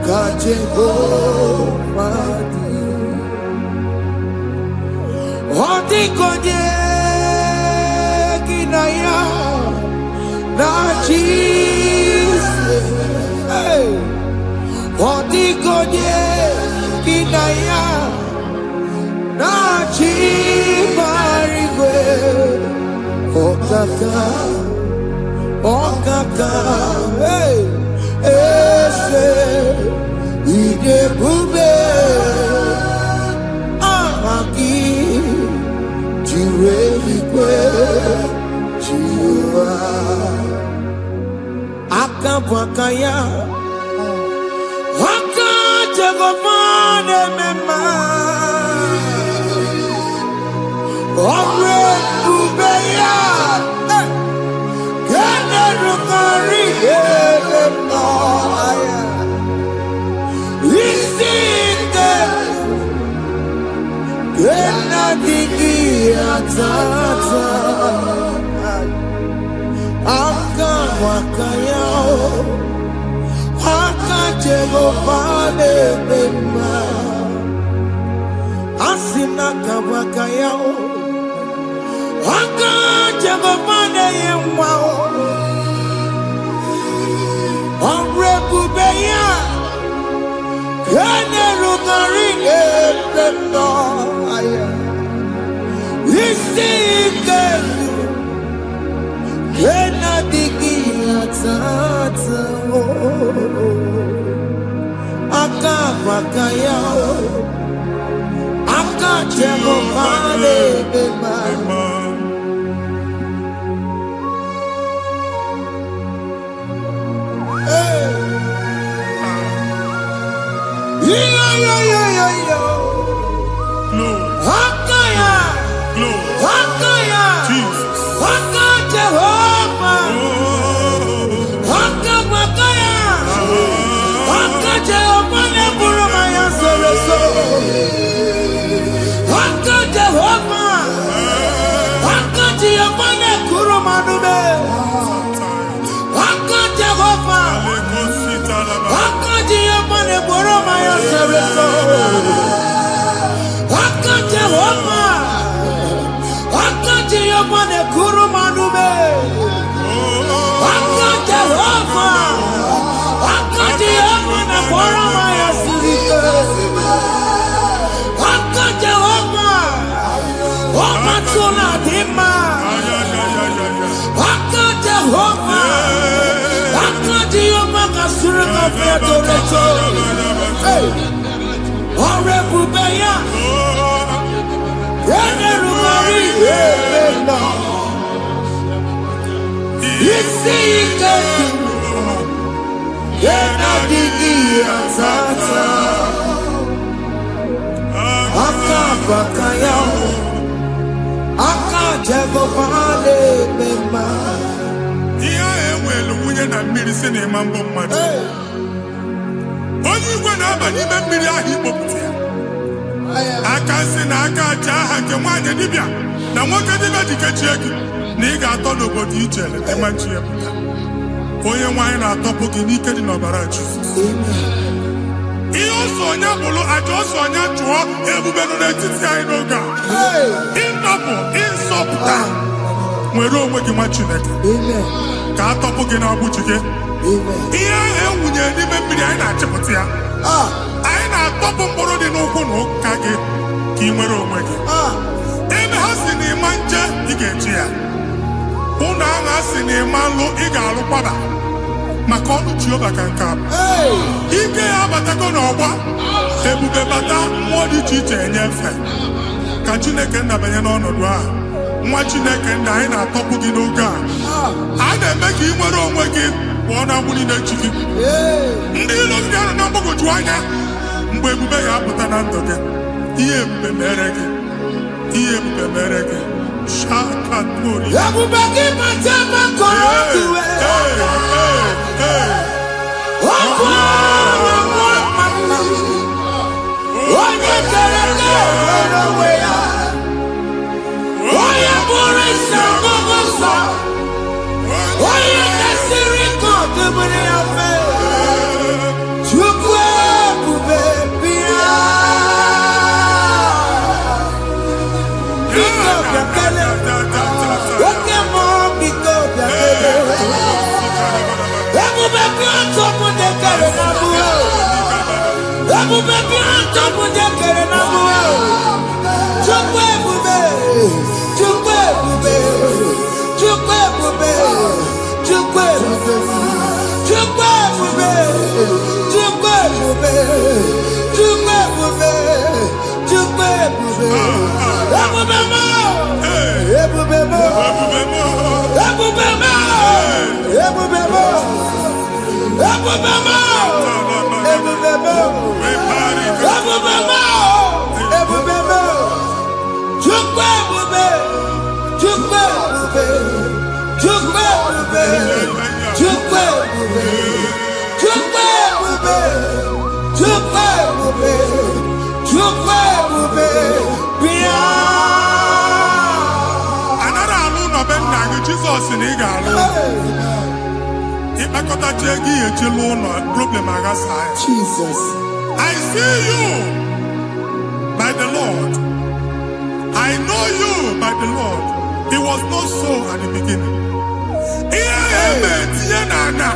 kajego madi. Ondi konye kinaya. Na Jesus, hey, Odigonye kinaya, na chibarigwe, okaka, hey, ese, idebube, ahaki, jireligwe, jiwa. Akabwakaya Akajagomane mema Omre ubeya Gene rukari Elema Isike Gena digi atata Akabwakaya Akajagomane mema Asina kabwakaya Akajagomane yemwa Omrebubeya Kene rugari Elema Isike Kena digi atata Akabwakaya Akajagomane mema Hakaya Hakaya Jesus Jehovah Hakabwakaya Jehovah Neburumaya Sereso Jehovah Jehovah Nekurumanume Jehovah Jehovah Neburumaya Sereso Jehovah Jehovah Nekurumanume Jehovah Jehovah Neburumaya Sereso Jehovah Omatula Dima Jehovah Jehovah Kasurika Fedoreto Orebubeya Yenerumari Elena Isika Yena digi atata Aka bakaya Aka jego pale bema Iya ewelu munye na mmiri si na imambo mmadu Onye igwe na-aba n'ime mmiri ahụ ikpopụta ya aka si na aka aja aha nke nwaanyị dibịa na nwoke dibịa jikechie gị na ị ga-atọ n'obodo ijele emachi ya pụta onye nwaanyị na-atọpụ gị n'ike dị n'ọbara Jizọs ihe ọsọ onye bụrụ aja ọsọ onye chụọ ebube nọ n'etiti anyị n'oge a ịtọpụ ịsọpụta nwere onwe gị nwa Chineke ka atọpụ gị n'agbụchi gị ihe ahụ ewunye n'ime mmiri anyị na-achịpụta ya anyị na-atọpụ mkpụrụ dị n'ụkwụ na ụka gị ka ị nwere onwe gị ebe ha si na ịma nje ị ga-eji ya ụlọ ahụ ha si na ịma nlụ ị ga-alụkwaba maka ọnụ Jehova ka nke abụ ike ya abatago n'ọgba ebube bata mmụọ dị iche iche enyefe ka Chineke ndabanye n'ọnọdụ ahụ nwa Chineke nna anyị na-atọpụ gị n'oge a na-eme ka ị nwere onwe gị pụọ na mgbuli na-echi gị ndị ilo gị ga-anọ na mgbagwoju anya mgbe ebube ya apụta na ndụ gị ihe ebube mere gị ihe ebube mere gị shakatori ebube gị mata maka otuwe onye kere nwere onwe ya onye bụrụ isi ọgụgụ nsọ onye kesịrị ka ọdụbụrụ ya fe Chukwu ebube bịa biko bịakele oke mmụọ biko bịakele ebube bịa ntọpụ dekere na mụọ ebube bịa ntọpụ dekere na mụọ Chukwu ebube Chukwu ebube Chukwu ebube Chukwu ebube Chukwu ebube Chukwu ebube Chukwu ebube Chukwu ebube ebube mo ebube mo ebube mo ebube mo ebube mo ebube mo ebube mo ebube mo Chukwu ebube Chukwu ebube Chukwu ebube Chukwu ebube Chukwu ebube Chukwu ebube Chukwu ebube bịa anara alụ n'obe nna gị Jizọs na ị ga-alụ ịkpakọtacha ego ihe echelu ụlọ problem aghasa ya Jesus I see you by the Lord I know you by the Lord it was not so at the beginning ihe eme tinye n'anya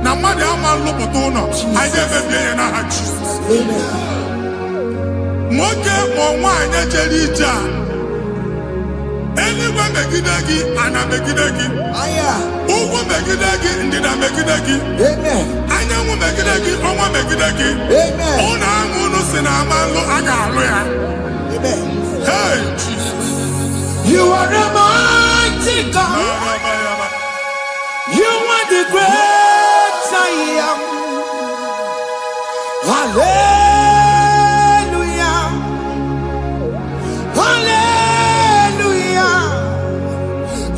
na mmadụ ama nlụpụta ụlọ anyị emebie ya n'aha Jizọs nwoke ma nwaanyị jere ije a eluigwe megide gị ana megide gị ugwu megide gị ndịda megide gị anyanwụ megide gị ọnwa megide gị ụlọ ahụ unu si na ama nlụ a ga-alụ ya hey Jesus You are the mighty God You are the great I am Hallelujah Hallelujah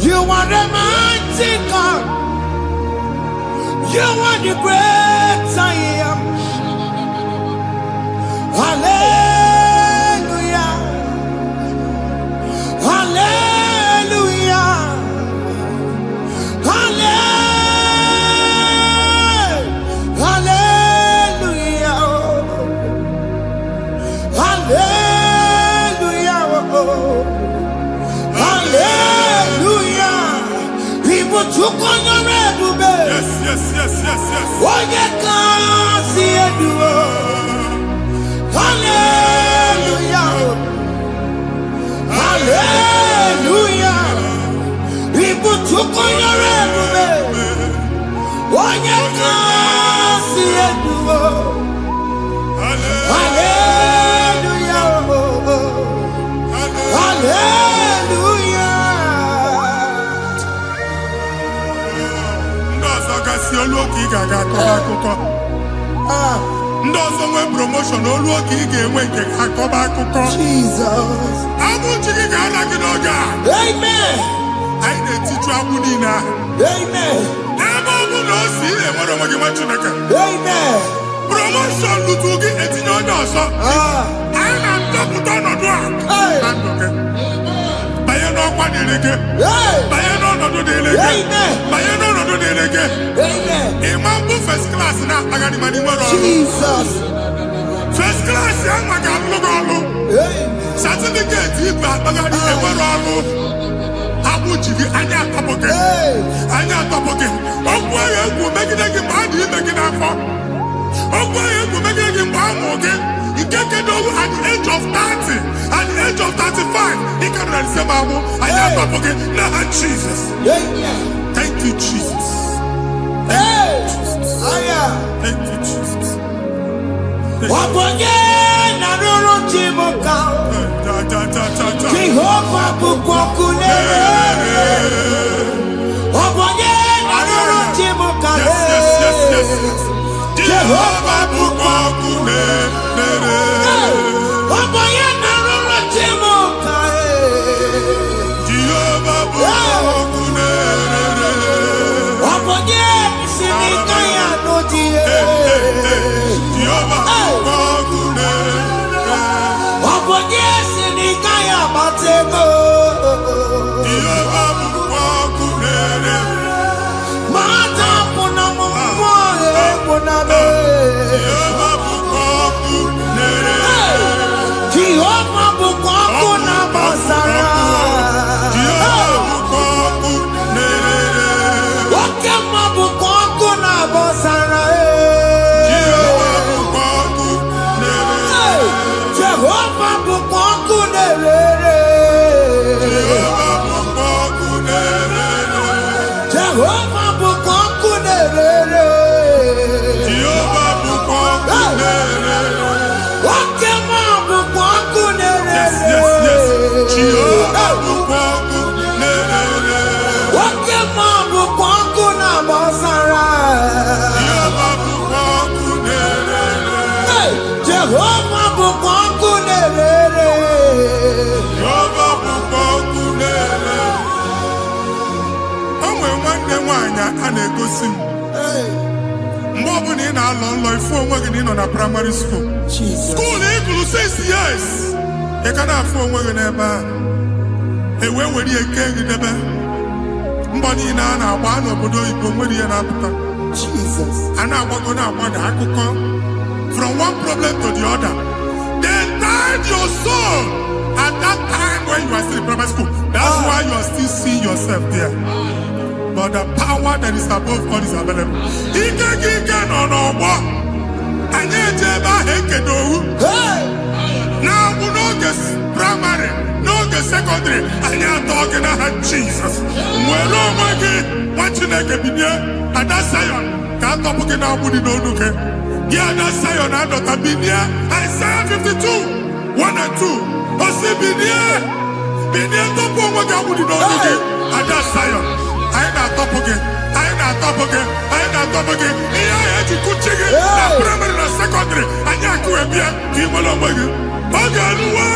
You are the mighty God You are the great I am Hallelujah Hallelujah Hallelujah Hallelujah Hallelujah People took on the red yes Oye kasi eduo Hallelujah Hallelujah People took on the red Oye kasi eduo Hallelujah Hallelujah olu oke ị ga-aga akọba akụkọ. Ndị ọzọ nwee promotion olu oke ị ga-enwe nke akọba akụkọ. Jesus. Abụ chi gị ga-ala gị n'oge a. Amen. Anyị na-etiju agbụ niile ahụ. Amen. Ebe ọ bụ na o si enwere onwe gị nwa Chineke. Amen. Promotion lutu gị etinye onye ọzọ. Anyị na-adọpụta ọnọdụ a na ndụ gị. Banye n'ọkwa dịrị gị. Banye n'ọnọdụ dịrị gị. Banye n'ọnọdụ dịrị gị. Ịma mbụ first class na-akpagharị ma n'ime ọrụ. Jesus. First class ya nwa ga-alụ gị ọrụ. Certificate ibe akpagharị enwere ọrụ. Abụ ji gị anya atọpụ gị. Anya atọpụ gị. Ọgwụ agha egwu megide gị mgbe a dị ime gị n'afọ. Ọgwụ agha egwu megide gị mgbe a mụ gị. Nke kedu at the age of 30, at the age of 35, he can receive abu. I am forget. Now Jesus. Thank you, Jesus. Thank you, Jesus. Thank you, Jesus. Jehovah bukokune. Yes. Jehovah bukokune. A na-egosi mgbe ọ bụla ị na-alọ nlọ ifu onwe gị na ị nọ na primary school school ị gụrụ 6 years ị ka na-afụ onwe gị n'ebe ahụ ewee were ihe kee gị debe mbọ niile a na-agba n'obodo oyibo nwere ihe na-apụta a na-agbago na-agbada akụkọ from one problem to the other. They tied your soul at that time when you are still in primary school. That's why you are still seeing yourself there. But the power that is above God is available. Ike no more. Anye jeba hekedowu. Now we no get primary, no get secondary. Anye talking about Jesus. Mwelo mwagi wachineke binye. Ada Zion kanto puke na mudi no nuke. Ada Zion ando tabinye. Isaiah 52, 1 and 2. Osi binye topo mwagi mudi no nuke. Ada Zion. I na-atọpụ gị. Ihe ahụ eji kuchi gị na primary na secondary anyị akụwe bịa ka ị nwere onwe gị. Ọ ga-eluwa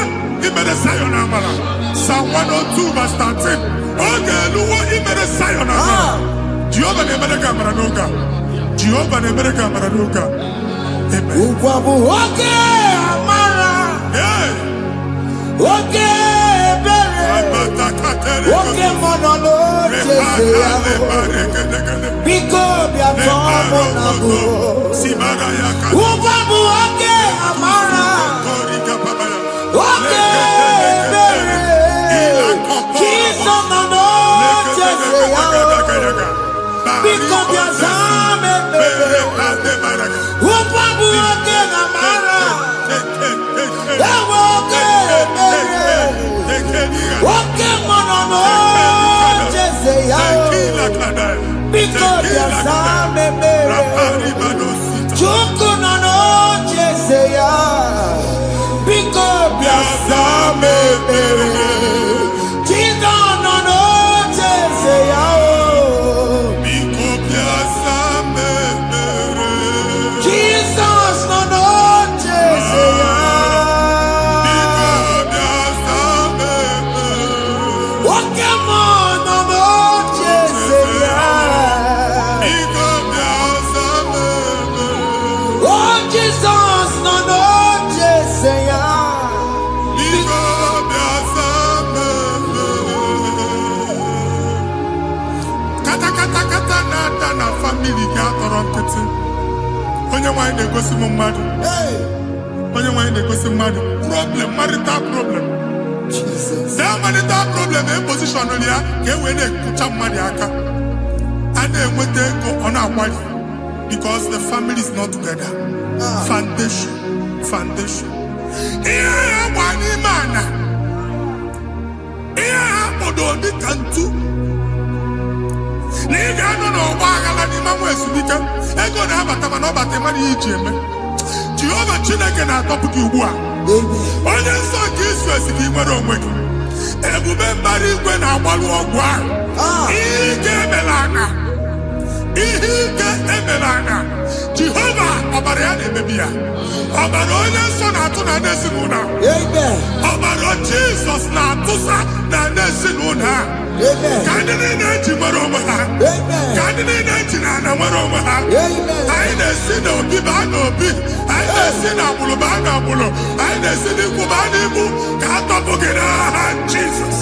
imere Zion amara. Psalm 102 verse 13. Ọ ga-eluwa imere Zion amara. Jehova na-emere gị amara n'oge a. Jehova na-emere gị amara n'oge a. Amen. Ụgwọ bụ oge amara. Oge oke mmanụ n'oche ya biko bịa tọọ mụ na bụ ụgwọ bụ oke amara oke ebere Jizọs nọ n'oche ya biko bịa zaa m ekpere ụgwọ bụ oke amara ewe oke ebere oke mmanụ n'oche ya biko bịa zaa m ekpere Chukwu nọ n'oche ya biko bịa zaa m ekpere Jizọs nọ n'oche ya biko bịa zaa m nkịtị. Onye nwanyị na-egosi m mmadụ. Onye nwanyị na-egosi mmadụ. Problem, marital problem. That marital problem in position on ya ka e wee na-ekụcha mmadụ aka. A na-enweta ego ọ na-akwali because the family is not together. Foundation. Ihe ha gba n'ime ana. Ihe ha kpọdo dị ka ntu. Na ị ga-anọ n'ọgba aghara n'ime nwa ezumike. Ego na-abata mana ọ bata mmadụ ihe iji eme. Jehova Chineke na-atọpụ gị ugbu a. Onye nsọ nke isu esi gị nwere onwe gị. Ebube mbara igwe na-agbalụ ọgwụ ahụ. Ihe ike emela aka. Jehova ọbara ya na-emebi ya. Ọbara onye nsọ na-atụ na ndị ezinụlọ. Ọbara Jizọs na-atụsa na ndị ezinụlọ ha. Ka ndị niile eji nwere onwe ha. Ka ndị niile eji na ana nwere onwe ha. Anyị na-esi n'obi baa n'obi. Anyị na-esi n'agbụrụ baa n'agbụrụ. Anyị na-esi n'ikwu baa n'ikwu. Ka a tọpụ gị n'aha Jizọs.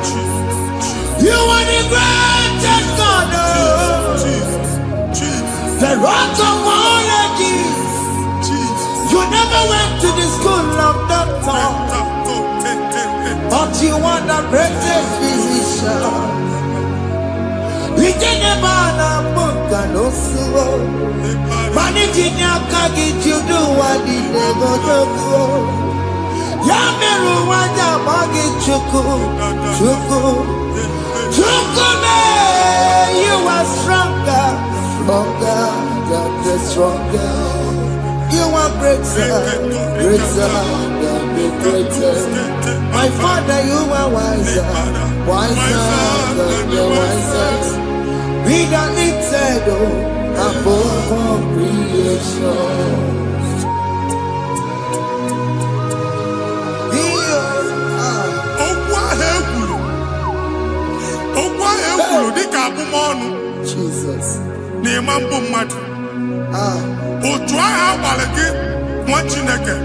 Jesus. You are the greatest God, the rock of all ages. You never went to the school of doctor, but you are the greatest physician. We didn't ban a book and also managing your kagi to do what he never do. Yamiru waja magi chuku. Chukume, you are stronger than the stronger. You are greater than the greatest. My Father, you are wiser than the wisest. Be the lifted above all creation. Jesus. Otu ahụ agbalị gị nwa Chineke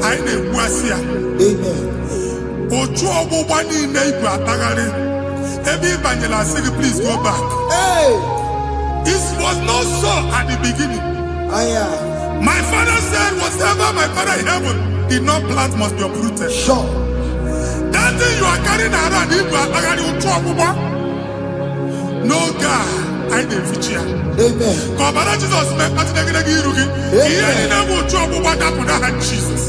anyị na-egbu asị ya. Otu ọgbụgba niile ibu atagharị ebe ị banyere asị gị please go back. It was not so at the beginning. My father said whatever my father in heaven did not plant must be uprooted. Sure. That thing you are carrying around ibu atagharị otu ọgbụgba. No God. Amen. Ọbara Jizọs mekpatụ gị iru gị. Ihe niile bụ otu ọgbụgba dapụ n'aha Jizọs.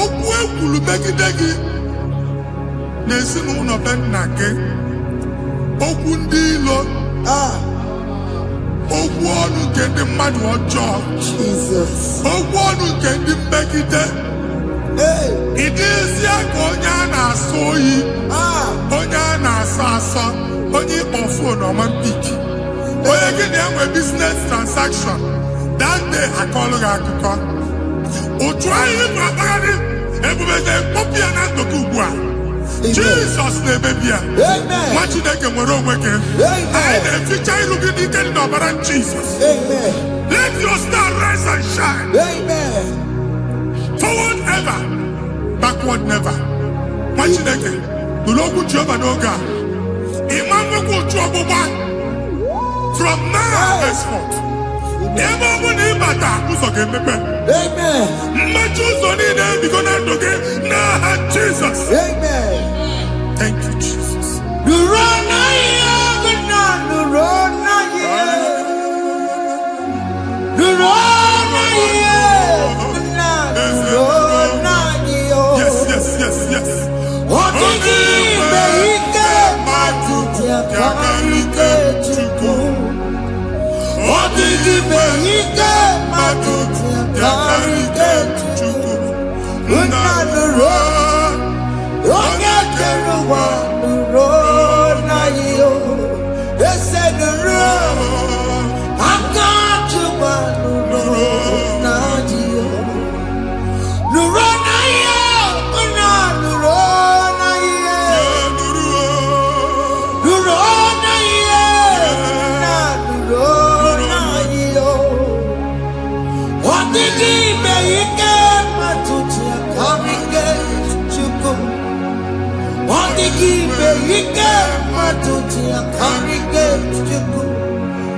Okwu ekwuru megide gị n'ezinụlọ be nna gị. Okwu ndị ilo. Okwu ọnụ nke ndị mmadụ ọjọọ. Okwu ọnụ nke ndị mmegide. Ịdịzie ka onye a na-asọ oyi. Onye a na-asọ asọ. Onye ịkpọ fon ọma mpiki. Onye gị na-enwe business transaction. That day akọlụ gị akụkọ. Otu anyị bụ akpagharị ebube na-ekpọpụ ya na ndụkọ ugbu a. Jizọs na-emebi ya. Nwa Chineke nwere onwe gị. Anyị na-eficha ilu gị n'ike dị n'ọbara Jizọs. Let your star rise and shine. Forward ever, backward never. Nwa Chineke nụrụ okwu Jehova n'oge a. Ịma nwekwa otu ọgbụgba. From now henceforth, ebe ọ bụ na ịbata ụzọ ga-emepe. Mmachi ụzọ niile ebigo na ndụ gị n'aha Jizọs. Thank you, Jesus. Yes. tutia karigate juku.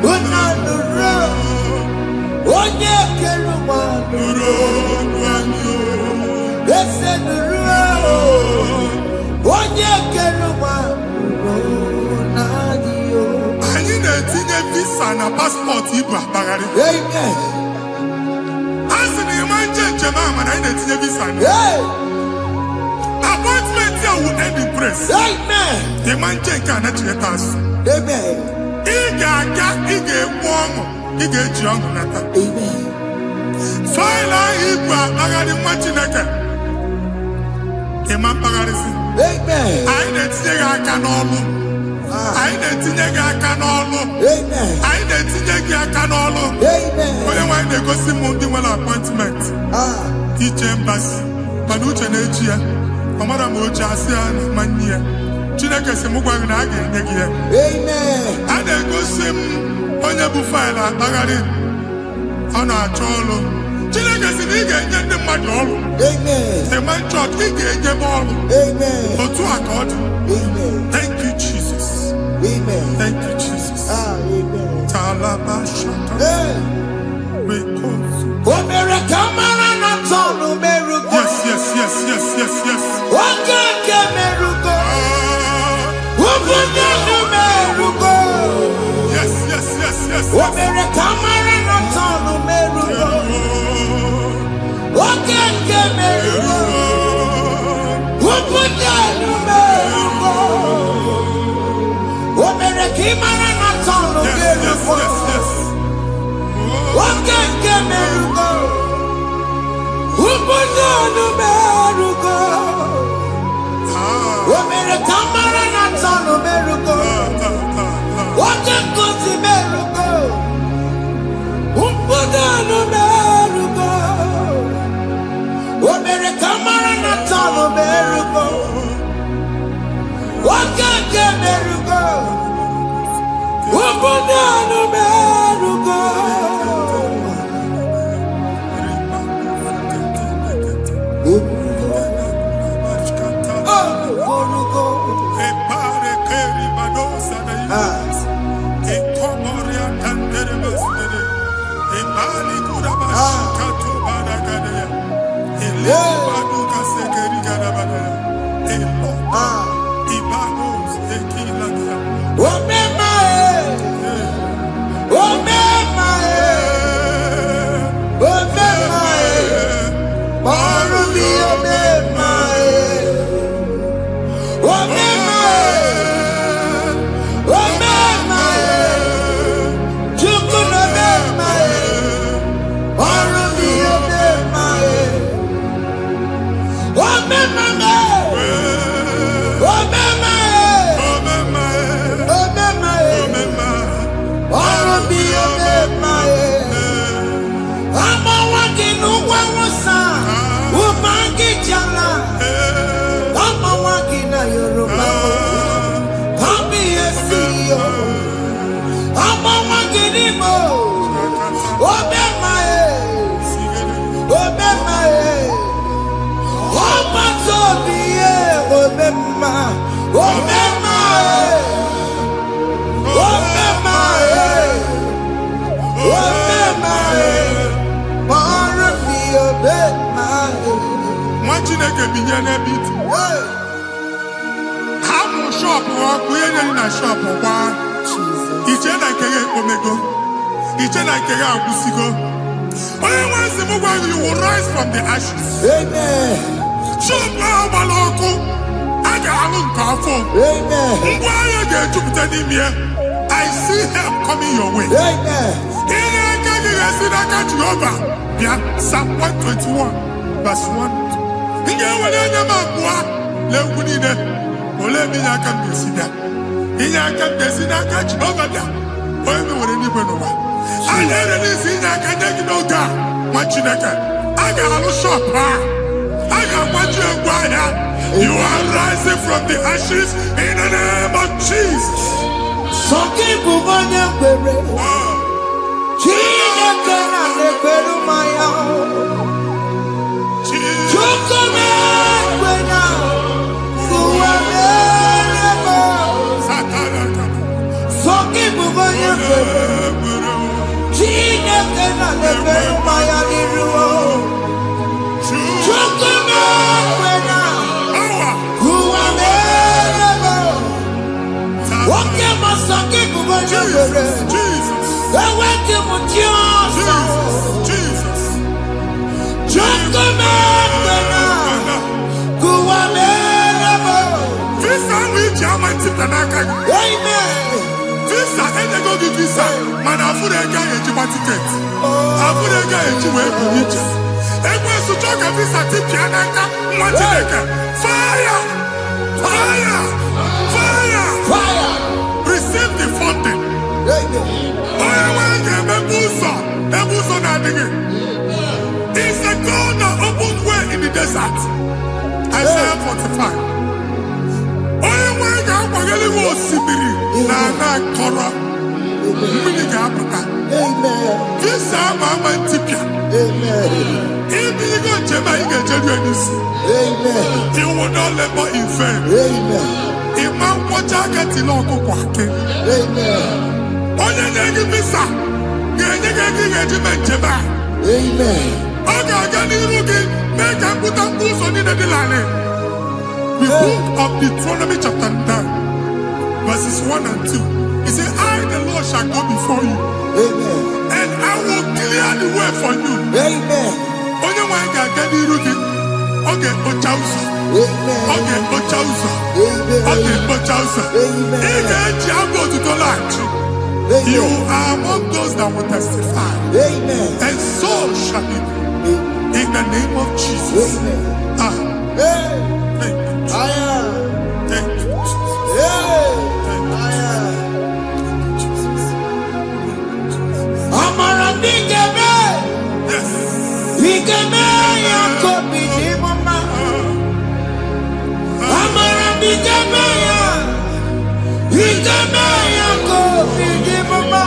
Unanuro. Onye keruwa nuro. Ese nuro. Onye keruwa nuro nadio. Anyị na-etinye visa na passport Igbo akpagharị. Amen. Asị na ịma njem ahụ na anyị na-etinye visa na. Appointment here will end in praise. Amen. Ịma nke a na-echeta asụ. Amen. Ị ga-aga, ị ga-ekwu ọṅụ, ị ga-eji ọṅụ nata. Amen. Faịlụ ahụ Igbo akpagharị nwa Chineke. Ịma mkpagharịsị. Amen. Anyị na-etinye gị aka n'ọlụ. Anyị na-etinye gị aka n'ọlụ. Amen. Anyị na-etinye gị aka n'ọlụ. Amen. Onye nwaanyị na-egosi m ndị nwere appointment ije mbasi mana uche na-eji ya ọ mara ma oche asị ya na nwanne ya. Chineke sị m gwa gị na a ga-enye gị ya. Amen. A na-egosi m onye bụ faịlụ akpagharị ọ na-achọ ọrụ. Chineke sị na ị ga-enye ndị mmadụ ọrụ. Amen. Ema chọọchị ị ga-enye m ọrụ. Amen. Otu a ka ọ dị. Amen. Thank you Jesus. Amen. Thank you Jesus. Amen. Talabashata. Hey. Rekosu. Omere kamara na tonu merugo. Yes, yes, yes, yes, yes, yes. Okeke merugo. Ogunye merugo. Yes, yes, yes, yes. Omere kamara na tonu merugo. Okeke merugo. Ogunye merugo. Omere kamara na tonu merugo. Okeke merugo. Ogunye merugo. Omere kamara na tonu merugo. Okeke merugo. Ogunye merugo. Omere kamara na tonu merugo. Okeke merugo. Ogunye merugo. Chineke binye n'ebe iti. Ha mụ shọpụ ọkụ ihe nyere na shọpụ gbaa. Iche na nke ya ekpomego. Iche na nke ya agwụsigo. Onye nwe nsị m gwa you will rise from the ashes. Amen. Shọpụ ahụ gbara ọkụ. A ga-alụ nke afọ. Amen. Ngwa ahịa ga-ejupụta n'ime ya. I see help coming your way. Amen. Ihe aka gị ga-esi n'aka Jehova bịa Psalm 121 verse 1. Ị ga-ewere anya m abụọ n'egwu niile. Olee ebe inye aka m ga-esi bịa? Inye aka m ga-esi n'aka Jehova bịa. Onye mewere n'igwe n'ụwa. A na-ere n'isi inye aka nye gị n'oge a nwa Chineke. A ga-alụ shọpụ a. A ga-agbaji egwu ahịa. You are rising from the ashes in the name of Jesus. Sọkị bụ onye kwere. Chineke na na-ekwere mmanya. Chukwu na-ekwe na ụwa na-ere m. Visa, and they go to visa. Man, I put a guy in my ticket. I put a guy in my ticket. And when you talk a visa, fire! Fire! Fire! Fire! Receive the funding. It's the God that opens way in the desert. Isaiah 45. You will not labor in vain. Imam Wajagati Loko Kwake. Onye negi visa. Genye regiment jeba. Oga gani rugi. Meka kuta kuso ni de dilane. The book of Deuteronomy chapter 9, verses 1 and 2. He said, I, the Lord, shall go before you. And I will clear the way for you. Onye wanga gani rugi. Okay, Ochausa. Okay, Ochausa. Okay, Ochausa. You are among those that will testify. And so shall it be. In the name of Jesus. Thank you, Jesus. Thank you, Jesus. Amara bigeme. Yes. Bigeme ya kobi ni mama. Amara bigeme ya. Bigeme ya kobi ni mama.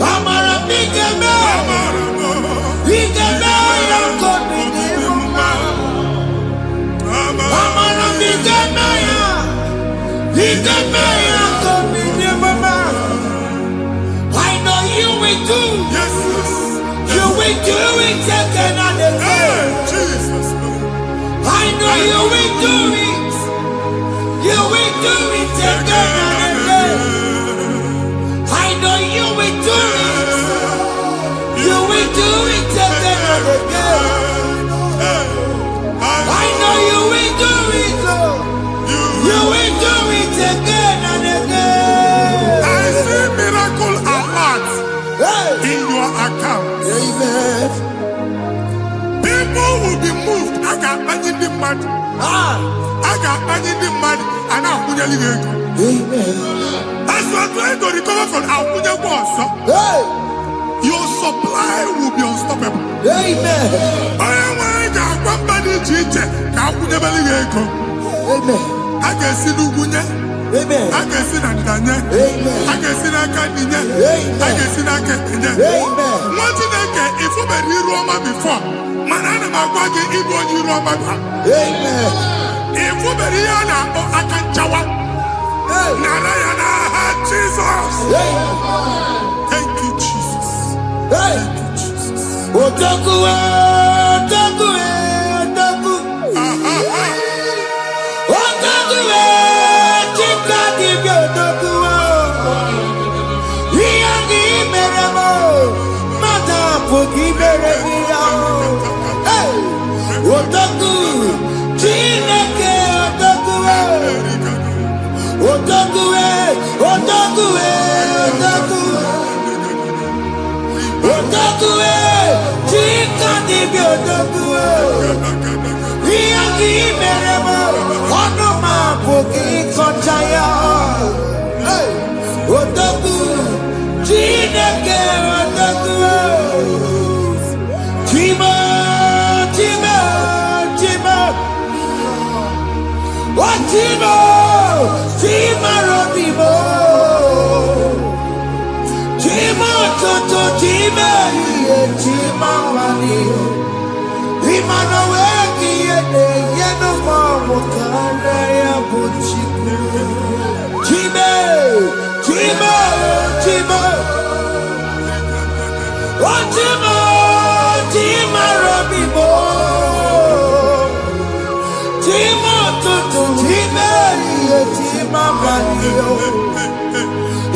Amara bigeme. Bigeme ya kobi ni mama. Amara bigeme ya. Bigeme ya kobi ni mama. I know you will do. Yes. You will do it again and again. Jesus. I know you will do it. You will do it again and again. I know you will do it. You will do it again and again. I know you will do it, Lord. You will do it again and again. I see miracle alert in your account. Amen. People will be moved. I got money the mad. I got money the mad. And I'm going to leave. Amen. As you are trying to recover from Abuja boss, your supply will be unstoppable. Amen. I got one body teacher. Abuja believe. Amen. I can see Lugunya. Amen. I can see Nandanya. Amen. I can see Nakaninya. Amen. I can see Nakaninya. Amen. One thing I can, if you were in Roma before, Manana Magwagi, Igbo, you Roma. Amen. If you were here, I can chawa. Narayana, Jesus. Thank you, Jesus. Thank you, Jesus. Otaku.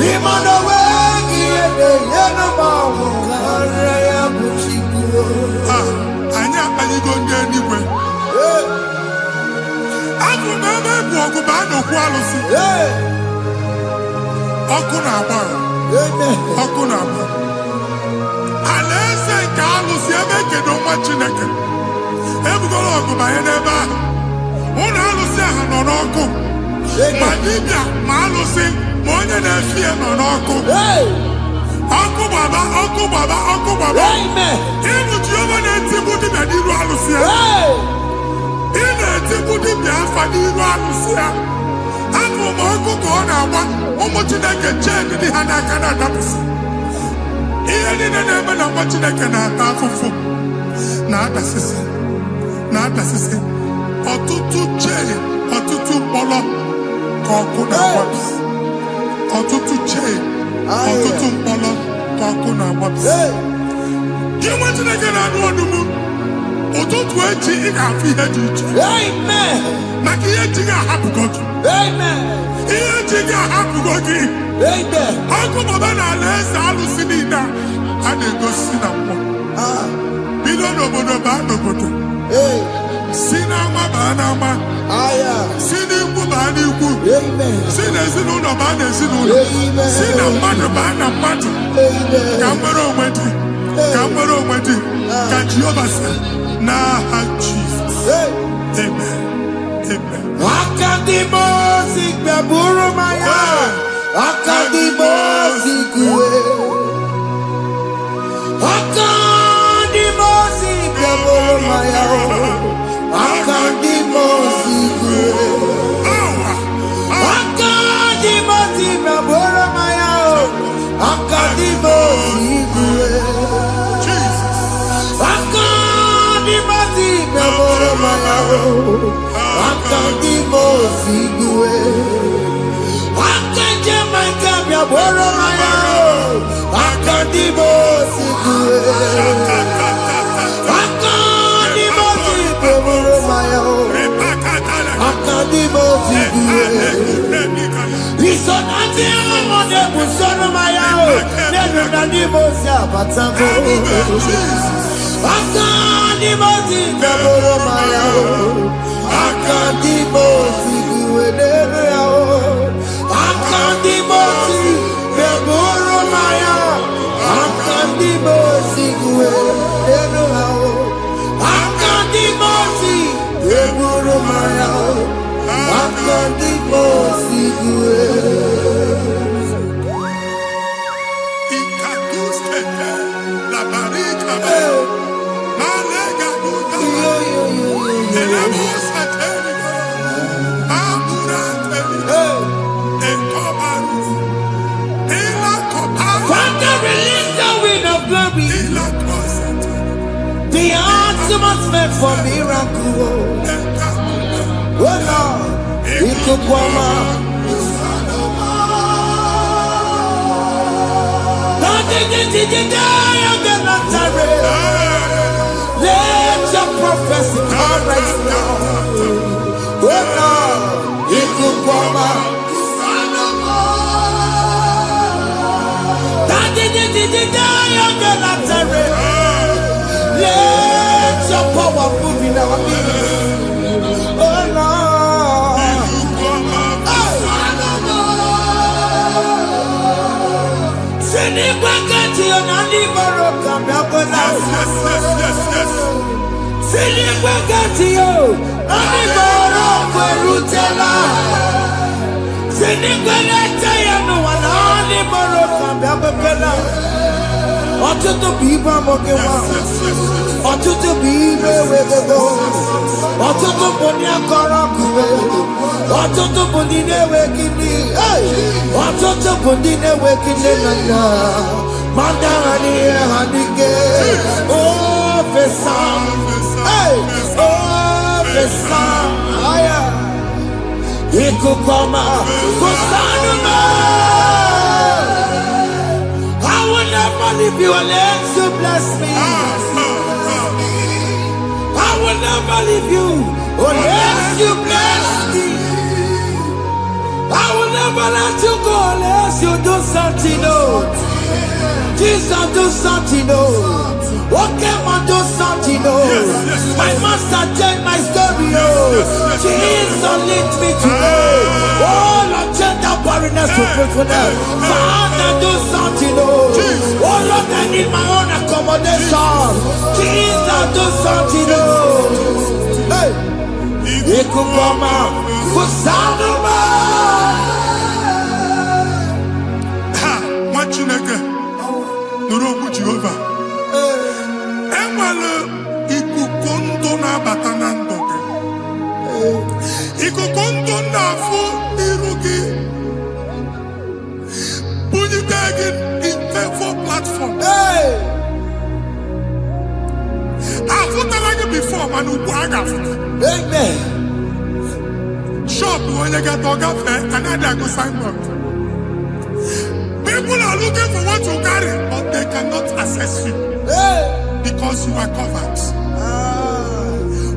Imano wegi ene yeno mawu kare ya buchikuo. Anya aligo ndenigwe. Abu meme buogu ba no kwalusi. Oku na agba. Oku na agba. Alese ka alusi ebe kedo nwa Chineke. Ebugolo ogu ba ye n'ebe ahụ. Ụlọ alụsị ahụ nọ n'ọkụ. Ma dibịa ma alụsị ma onye na-efi ya nọ n'ọkụ. Ọkụ gbaba, ọkụ gbaba, ọkụ gbaba. Ịbụ Jehova na-etigbu dibịa n'iru alụsị ya. Ị na-etigbu dibịa afa n'iru alụsị ya. Afọ ma ọkụ ka ọ na-agba ụmụ Chineke chee dị ha n'aka na-adapụsị. Ihe niile na-eme na nwa Chineke na-ata afụfụ na-adasịsị. Ọtụtụ chee, ọtụtụ mkpọrọ ka ọkụ na-agbapụsị. Ọtụtụ chee, ọtụtụ mkpọrọ ka ọkụ na-agbapụsị. Gị nwa Chineke na-anụ ọdụm, ụtụtụ echi ị ga-afụ ihe dị iche. Maka ihe ji ga-ahapụgo gị. Ihe ji ga-ahapụgo gị. Ọkụ baba n'ala eze alụsị niile a na-egosi na mmụọ. Bido n'obodo baa n'obodo. Si n'ama baa n'ama. Si n'ikwu baa n'ikwu. Si n'ezinụlọ baa n'ezinụlọ. Si na mmadụ baa na mmadụ. Ka nwere onwe dị. Ka nwere onwe dị. Ka Jehova sị n'aha Jizọs. Amen. Amen. Akadimosi gbaburu maya. Akadimosi kuwe. Akadimosi gbaburu maya. Akadimosi kuwe. Akadimosi gbaburu maya. Akadimosi kuwe. Akadimosi gbaburu maya. Akadimosi kuwe. Akadimosi gbaburu maya. Akadimosi kuwe. Akadimosi kuwe. Isonati amode busono maya o. Nenu nadimosi abatango. Akadimosi gbaburu maya o. Akadimosi kuwe nenu ya o. Akadimosi gbaburu maya. Akadimosi kuwe nenu ya o. Akadimosi gbaburu maya o. Akadimosi kuwe. Ikaduskete la barika. Malega buta. Elemosa telika. Amura telika. Ekobaru. Ila kobaru. Father, release the wind of glory. Ila kosete. The atmosphere for miracle. Oh Lord, Ikukwama. Let your prophecy come right now. Oh Lord, Ikukwama. Let your power move in our midst. Oh Lord. Sinigwagati onani baroka biakola. Sinigwagati yo ani baroka rutela. Sinigwagati yanu wanani baroka biakola. Ọtụtụ bụ ibe amụghị nwa. Ọtụtụ bụ ibe ewegego. Ọtụtụ bụ ndị akọrọ kụwe. Ọtụtụ bụ ndị na-enweghị nne. Ọtụtụ bụ ndị na-enweghị nne na nna. Ma ndị agha n'ihe ha n'ike. Ofesa. Ofesa. Ikuku ọma. Kusanụ m. I will never leave you unless you bless me. I will never leave you unless you bless me. I will never never let you go unless you do something, oh. Jesus, do something, oh. Okay, man, do something, oh. My master changed my story, oh. Jesus, lift me today. Oh, Lord, change that barrenness to fruitfulness. Father, do something, oh. Oh, Lord, I need my own accommodation. Jesus, do something, oh. Hey. Ikukoma, kusanuma. Ha, Machineke, Nurobu Jehovah. Enwale ikuku ndụ na-abata na ndụ gị. Ikuku ndụ na-afụ iru gị. Bunyite gị in favor platform. Afụtala gị before mana ugbu a ga-afụta. Amen. Shop when you get to another go signboard. People are looking for what you carry, but they cannot access you because you are covered.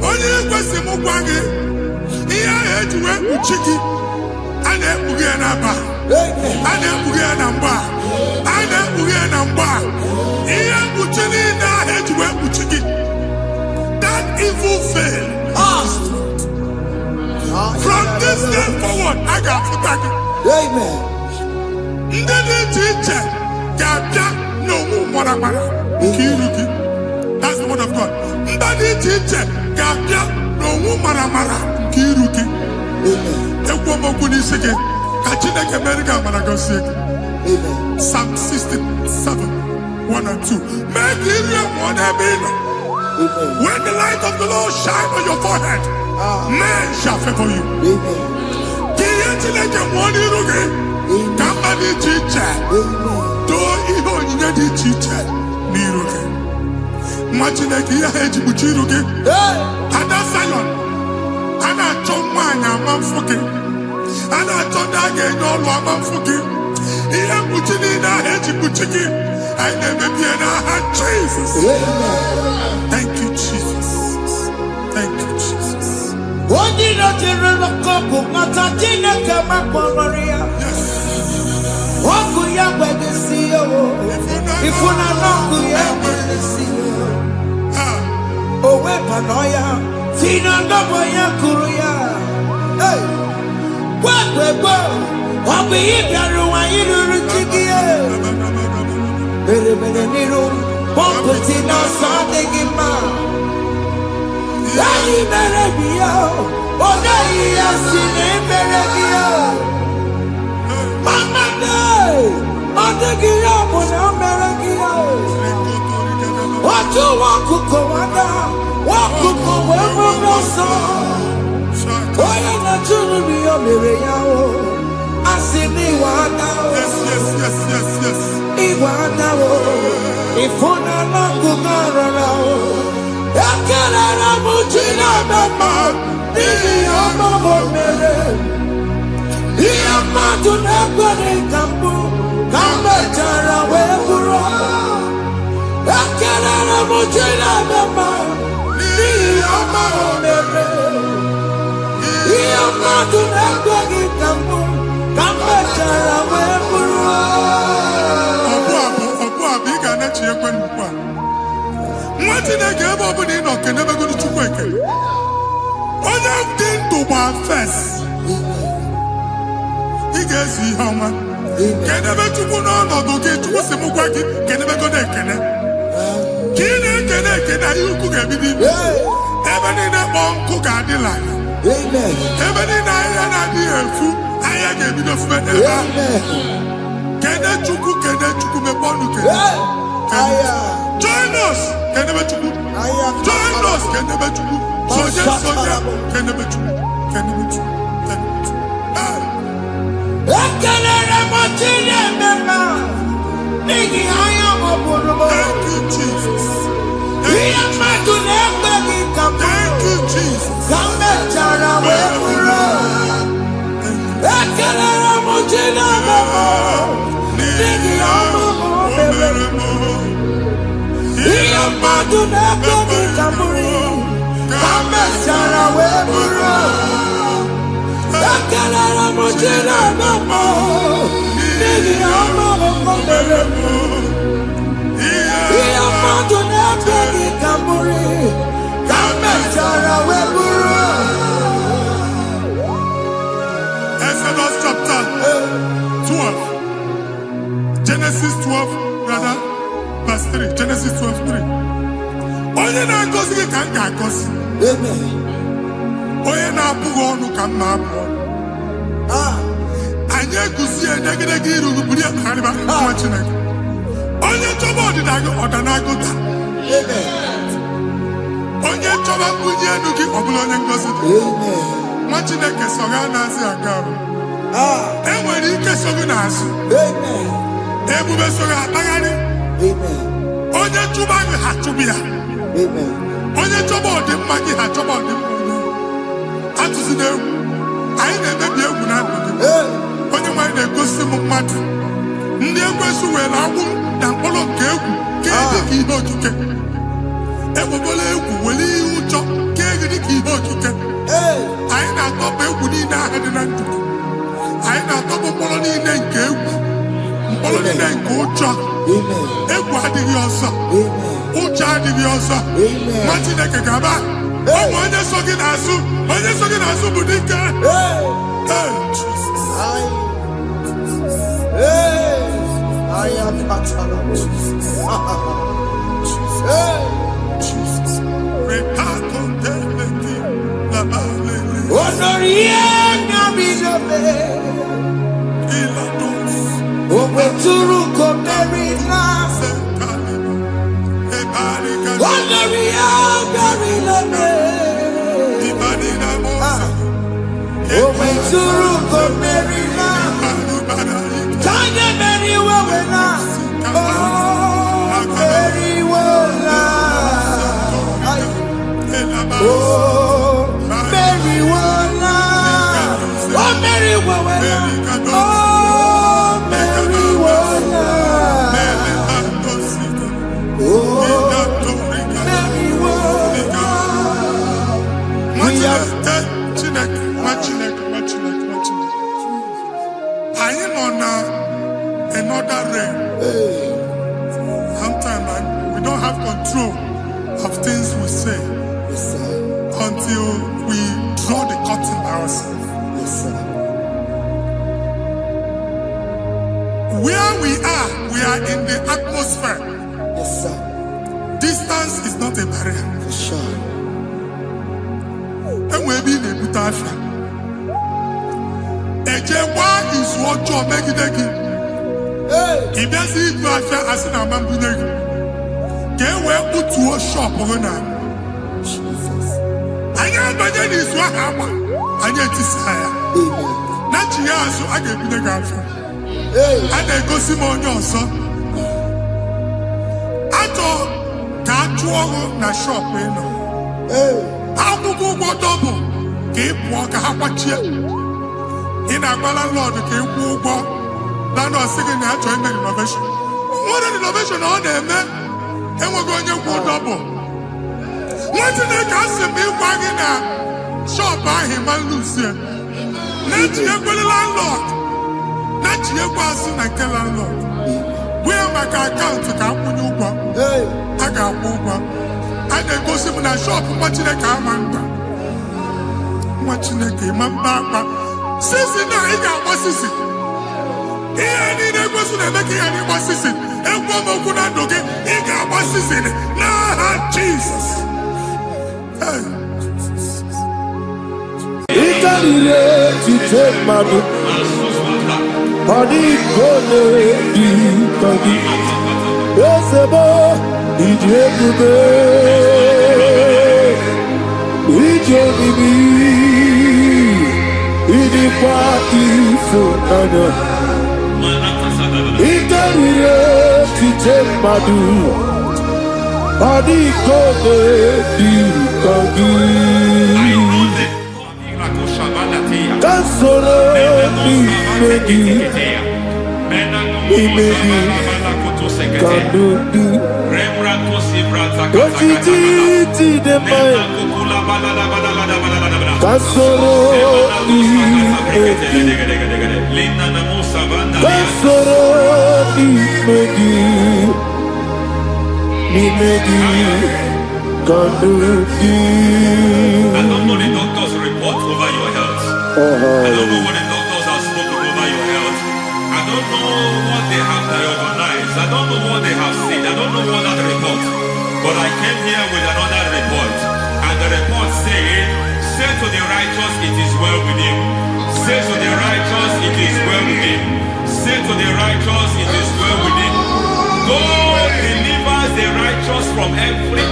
Only question mugwangi, iya ejuwe uchiki, ane uge namba, ane uge namba, ane uge namba, iya uchini na ejuwe uchiki. That evil veil. From this day forward, I got to back it. Amen. That's the word of God. Psalm 67, 1 and 2. When the light of the Lord shine on your forehead, men shall favor you. Jesus. Thank you, Jesus. Thank you, Jesus. Join us. Come Exodus chapter 12. Genesis 12, rather, verse 3. Genesis 12, 3. Onye na-agọzi gị ka m ga-agọzi. Onye na-abụghị ọnụ ka m na-abụ ọnụ. Anyị egusi edegedege iru buru ya karịba nwa Chineke. Onye chọba ọdịda gị ọdanagoda. Onye chọba mbunye elu gị ọ bụla onye ngọzi dị. Nwa Chineke so gị anaghịzi aga arụ. Enwere ike so gị n'azụ. Ebube so gị akpagharị. Onye chụba gị ha chụbi ya. Onye chọba ọdịmma gị ha chọba ọdịmma onye. Atụzina egwu. Anyị na-emebi egwu na ndụ gị. Onye nwanyị na-egosi m mmadụ. Ndị ekwensu were agwụ na mkpụrụ nke egwu kee dị ka ihe okike. Egbebola egwu were ihe ụjọ kee gị dị ka ihe okike. Anyị na-atọpụ egwu niile ahụ dị na ndụ. Anyị na-atọpụ mkpụrụ niile nke egwu. Mkpụrụ niile nke ụjọ. Egwu adịghị ọzọ. Ụjọ adịghị ọzọ. Nwa Chineke ga-aba. Ọ bụ onye so gị n'azụ. Onye so gị n'azụ bụ dike. I am Jesus. Jesus. Another realm. Sometimes we don't have control of things we say until we draw the curtain by ourselves. Where we are in the atmosphere. Distance is not a barrier. And maybe in a butafia. Ejekwa is what you're making. If there's a butafia as in a mambuneg, can we put to a shop over now? I am better is what happened. I get this higher. Not years, so I get the girlfriend. And they go see more young son. I thought that you na shop, you know. How to go double? Keep walk a half a chair. In a landlord, keep walk. Now, no second, I join the innovation. What an innovation on them, man. And we're going to go double. What's in the castle? Me wagging a shop by him and Lucia. Let you go to landlord. Let you go soon and tell landlord. We are my account to come with you. I got over. And they go see me in a shop watching the camera. Watching the game, Mamba. Sissy, now he got what sissy. Here, need a person making any what sissy. And woman could not do it. He got what sissy. Nah, Jesus. To take my book, body gonna be body. Yes, a boy, it's everywhere. It's everywhere. It's a party for another. It's to take my book, body gonna be body. Solo Kasoro Nimegi Kanduki. I don't know the doctor's report over your health. I don't know what the doctors have spoken over your health. I don't know what they have diagnosed. I don't know what they have said. I don't know what that report. But I came here with another report. And the report said, say to the righteous, it is well with him. Say to the righteous, it is well with him. Say to the righteous, it is well with him. God delivers the righteous from every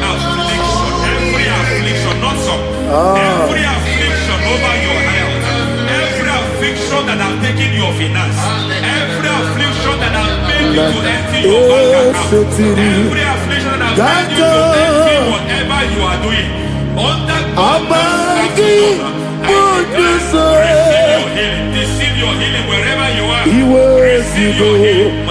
affliction, not some. Every affliction over your health, every affliction that has taken your finance, every affliction that has made you to empty your bank account, every affliction that has made you to empty whatever you are doing, under God's receive your healing wherever you are. Receive your healing.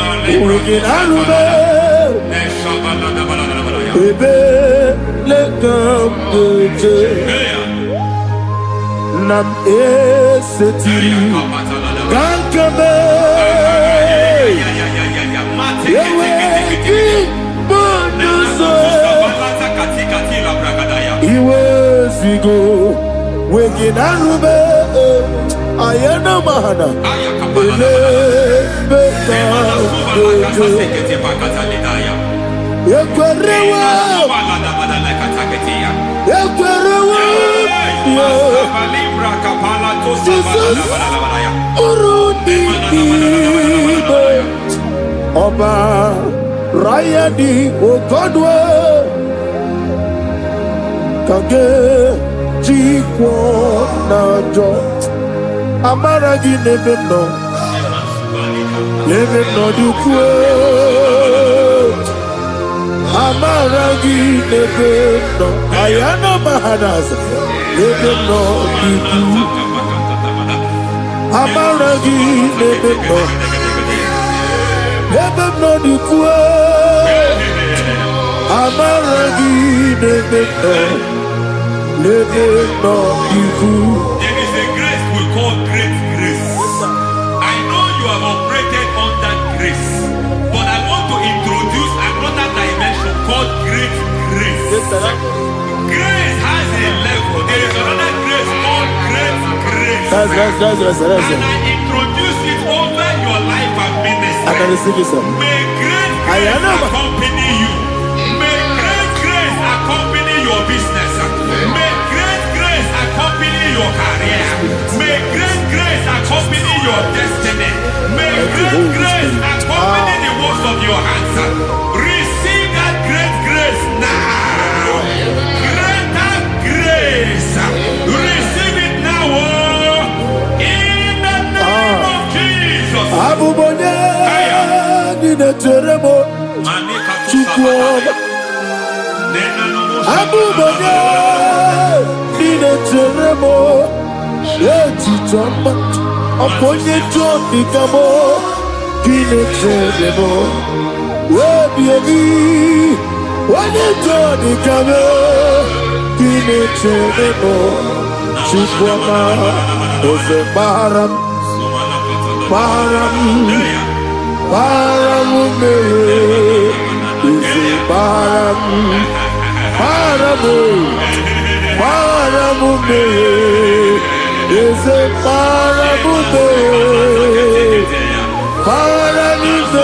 Nam esetiri Gankame Yeweki Bonuso Iwezigo Weginarube Ayana Mahana Ele Beka Yekwerewa Yekwerewa Jesus Urundibe Oba Rayadi Ogodwe Kage Jikwo Najo Amaragi Nebeno Nebeno Dukwe Amaragi Nebeno Ayana Mahanas Nebeno Dukwe Amaragi Nebeno Nebeno Dukwe Amaragi Nebeno Nebeno Dukwe. There is a grace we call great grace. I know you have operated on that grace, but I want to introduce another dimension called great grace. Grace has a level. There is another grace called great grace. That's and I introduce it over your life and ministry. May great grace accompany you. May great grace accompany your business. May great grace accompany your career. May great grace accompany your destiny. May great grace accompany the works of your hands. Receive that great grace now. Greater grace. Receive it now. In the name of Jesus. Abubone Nina Teremo Chukwoba Abubone Nina Teremo Yeti Chamba Aponye Chombi Kamo Kine Teremo Webi Wane Chombi Kamo Kine Teremo Chukwoba Ose Baram Baram Paramume Ise Paramume Paramume Ise Paramume Paramume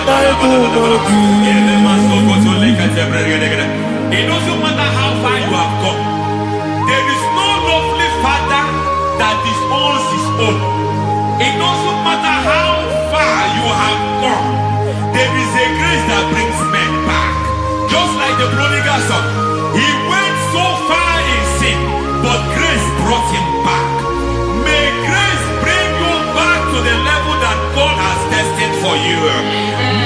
Naibumogi. It doesn't matter how far you have come. There is no lovely father that disowns his own. It doesn't matter how far you have gone. There is a grace that brings men back. Just like the prodigal son. He went so far in sin, but grace brought him back. May grace bring you back to the level that God has destined for you.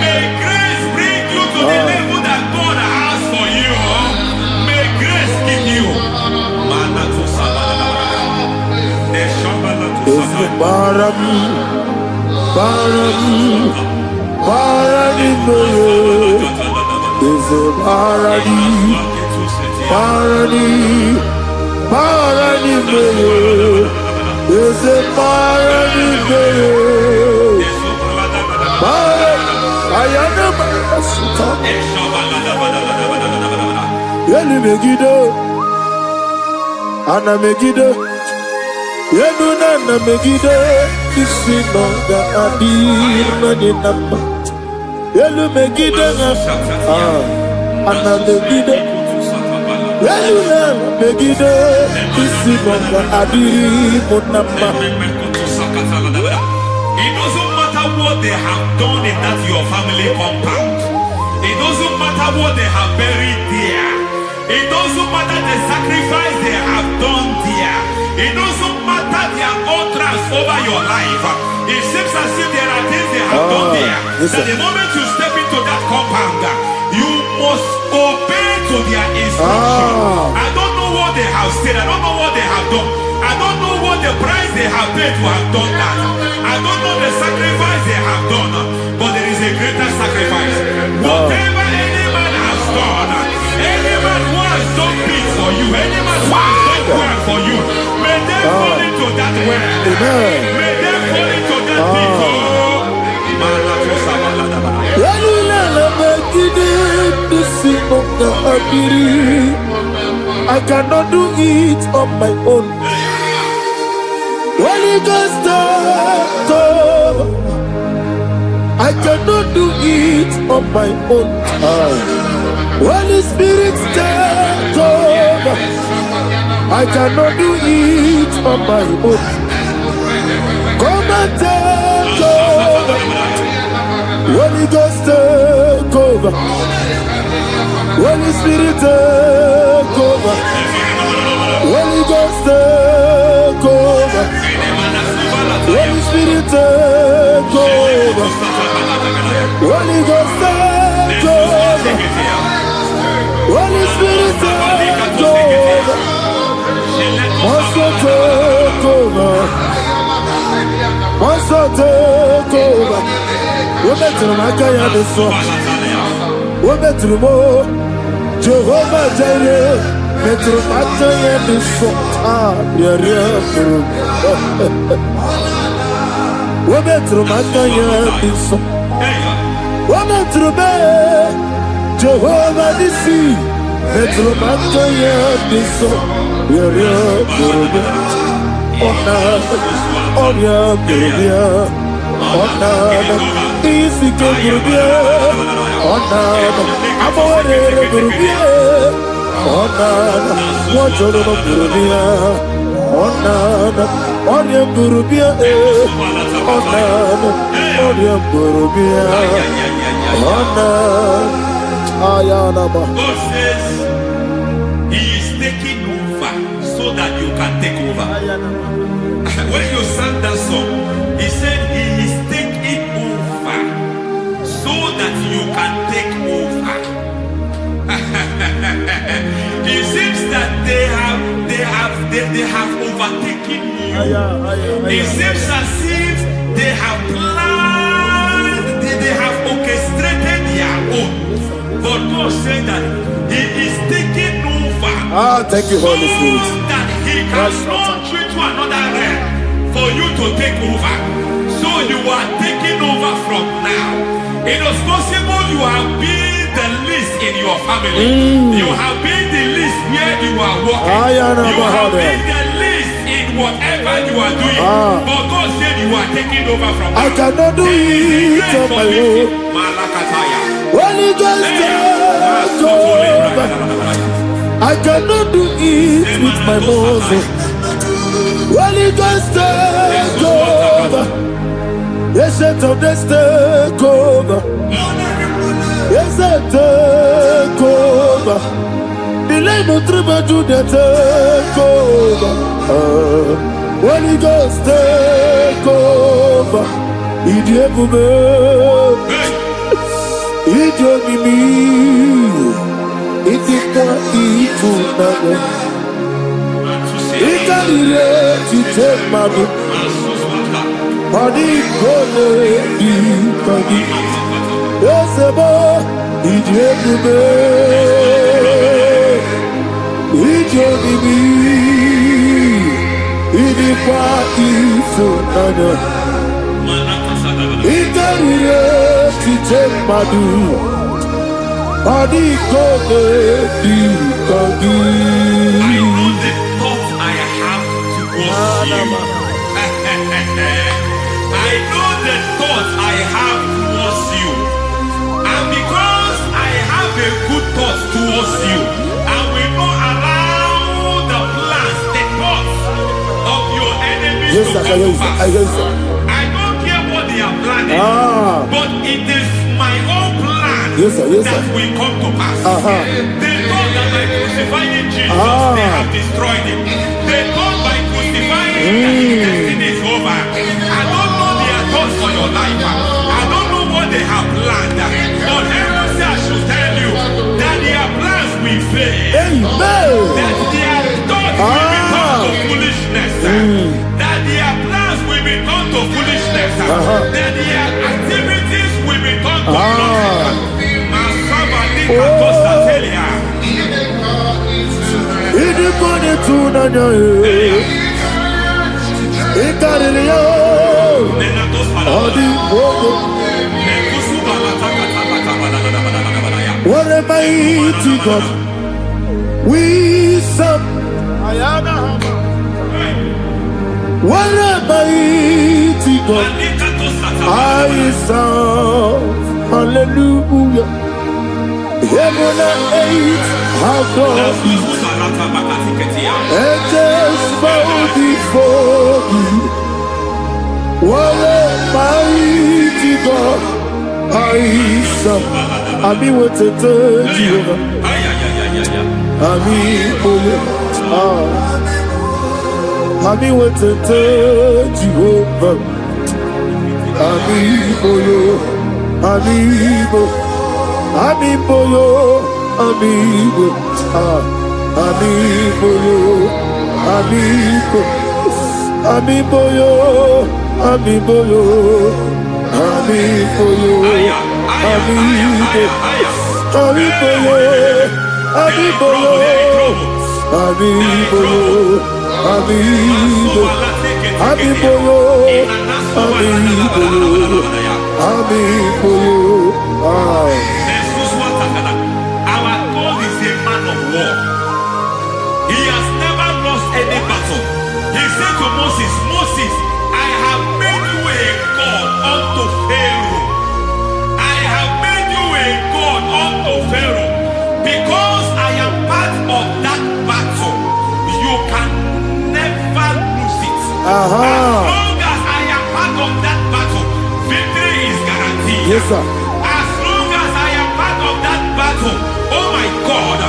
May grace bring you to the level that God has for you. May grace give you. Baram Paradi Is a Paradi Parani is a Yelu Megido, Anna Megido, Yeluna Megido, Isinonga Adi Maninama, Yelu Megido, Anna Megido, Yeluna Megido, Isinonga Adi Munama. It doesn't matter what they have done in that your family compound. It doesn't matter what they have buried there. It doesn't matter the sacrifice they have done there. It doesn't matter their utterance over your life. It seems as if there are things they have done there. That the moment you step into that compound, you must obey to their instruction. I don't know what they have said. I don't know what they have done. I don't know what the price they have paid to have done that. I don't know the sacrifice they have done. But there is a greater sacrifice. Whatever any man has done, any man who has done big for you, any man who has done well for you, may they fall into that well. May they fall into that pit. I cannot do it on my own. Holy Ghost, I cannot do it on my own. Holy Spirit, take over. I cannot do it on my own. Come and take over. Holy Ghost, take over. Holy Spirit, take over. Holy Ghost, take over. Holy Spirit, take over. Holy Ghost, take over. Holy Spirit, take over. Master, take over. Master, take over. We're better than I can do so. We're better than more. Jehovah Jireh, better than I can do so. We're better than I can do so. We're better than Jehovah Nissi, better than I can do so. Easy to Gurubia, Onana, Amore Gurubia, Onana, Wajolo Gurubia, Onana, Onion Gurubia, Onana, Onion Gurubia, Onana, Ayanaba. God says He is taking over so that you can take over. When you sang that song, He said He is taking over so that you can take over. It seems that they have overtaken you. It seems as if they have planned, they have orchestrated their own. But God said that He is taking over. Thank you, Holy Spirit. So that He can launch you to another realm for you to take over. So you are taking over from now. It is possible you have been the least in your family. You have been the least where you are working. You have been the least in whatever you are doing. But God said you are taking over from now. I cannot do it on my own. Holy Ghost, take over. I cannot do it with my muscle. Holy Ghost, take over. Yes, take over. Yes, take over. Delay no trouble to the take over. Holy Ghost, take over. Idikwa ifunanya Ikarire chiche madu Adikode dikagi I know the thoughts I have towards you. And because I have a good thought towards you, I will not allow the plans, the thoughts of your enemies to come to pass. I don't care what they are planning, but it is my own plan that will come to pass. They thought that by crucifying Jesus, they have destroyed him. They thought by crucifying that his destiny is over. I don't know their thoughts for your life. I don't know what they have planned. But heaven says I should tell you that their plans will fail. That their thoughts will be turned to foolishness. That their plans will be turned to foolishness. That their activities will be turned to nonsense. What a mighty God we serve. What a mighty God I serve. Hallelujah. Heaven and earth have done it. Angels bow before you. What a mighty God I serve. Ami wetete Jehovah. Ami boyo. Ami wetete Jehovah. Ami boyo. Ami boyo. Ami boyo. Ami boyo. Ami boyo. Ami boyo. Ami boyo. Ami boyo. Ami boyo. Our God is a man of war. He has never lost any battle. He said to Moses, Moses, I have made you a God unto Pharaoh. I have made you a God unto Pharaoh. Because I am part of that battle, you can never lose it. As long as I am part of that battle, victory is guaranteed. Yes, sir. As long as I am part of that battle, oh my God,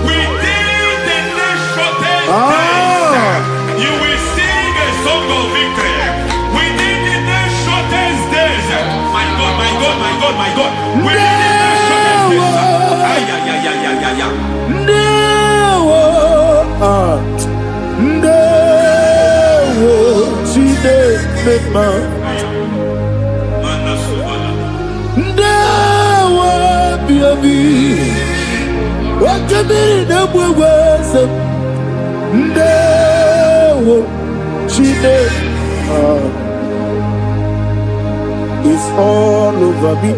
within the next shortest days, you will sing a song of victory. Within the next shortest days, my God, my God, my God, my God. Within the next shortest days, It's all over me.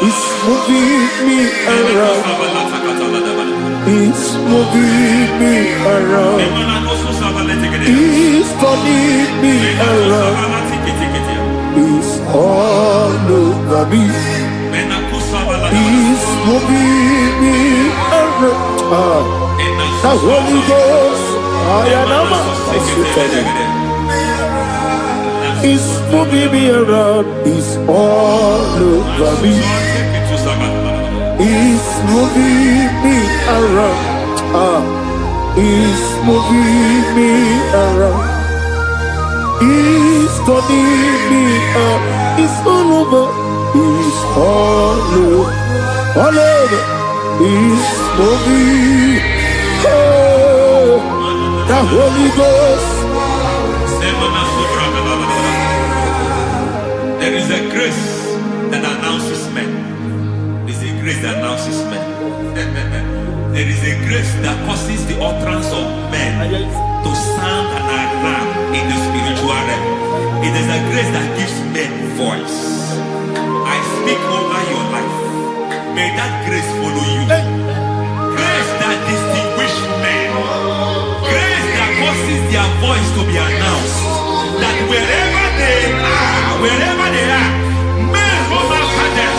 It's moving me around. It's moving me around. It's turning me around. It's all over me. It's moving me around. The Holy Ghost, it's moving me around. It's all over me. It's moving me around. It's moving me around. It's turning me up. It's all over. It's all over. All over. It's moving. Oh, the Holy Ghost. There is a grace that announces men. There is a grace that announces men. There is a grace that causes the utterance of men to sound an their voice to be announced. That wherever they are, men from after them,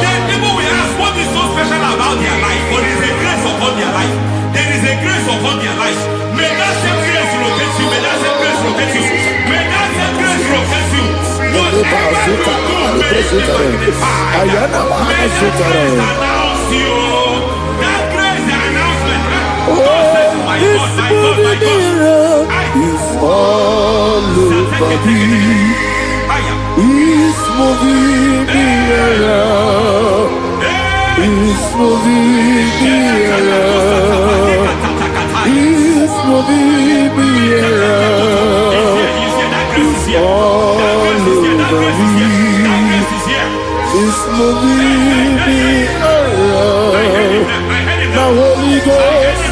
then people will ask what is so special about their life. But there is a grace upon their life. There is a grace upon their life. May that same grace locate you. May that same grace locate you. May that same grace locate you. Whatever you do, may it be magnified. May that grace announce you. That grace, the announcement. God says, my God, my God, my God. It's all over me. It's moving me around. It's moving me around. It's moving me around. It's all over me. It's moving me around. Now Holy Ghost.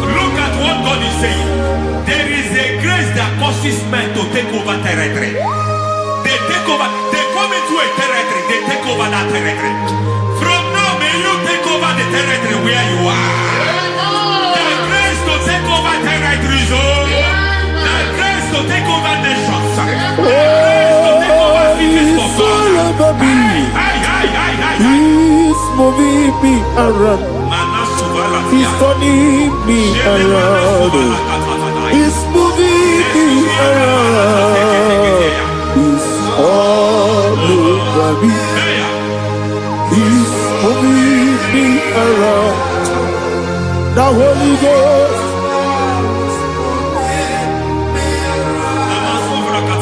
Look at what God is saying. There is a grace that causes men to take over territory. They take over, they come into a territory, they take over that territory. From now, may you take over the territory where you are. The grace to take over territories, the grace to take over nations. The grace to take over cities for God. He's moving me around. He's turning me around. He's moving me around. He's all over me. He's moving me around. The Holy Ghost.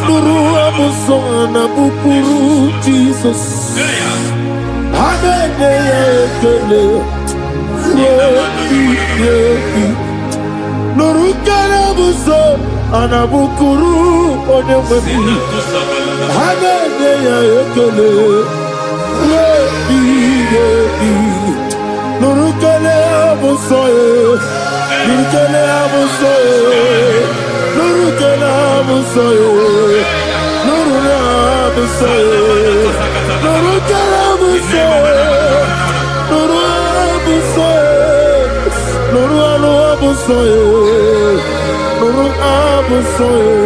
Nuru amusona bukuru Jesus. Amene ekele. Nurukana buso anabukuru onyemeni Hagene ya ekele Nurukana buso Nurukana buso Nurukana buso Nurukana buso Nurukana buso Nuru abusoye, Nuru abusoye,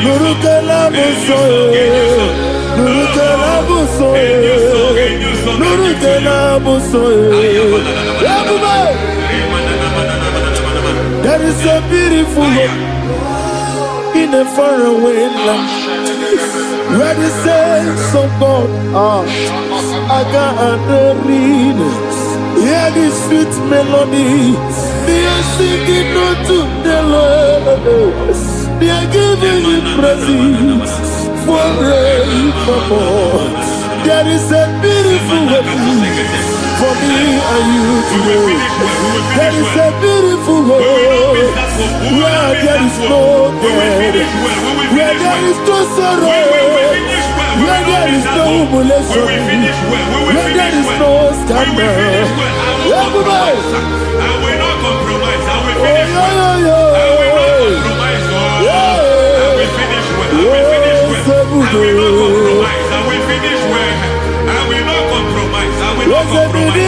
Nuru kelabusoye, Nuru kelabusoye, Nuru kelabusoye. There is a beautiful hope in a faraway land where the saints of God are. I got the reading. Hear the sweet melody. They are singing unto the Lord. They are giving you praise forevermore. There is a beautiful way for me and you today. There is a beautiful way where there is no death, where there is no sorrow, where there is no humiliation, where there is no scandal. I will not compromise. I will finish well. I will not compromise. I will finish well. I will finish well. I will not compromise. I will finish well. I will not compromise. I will not compromise.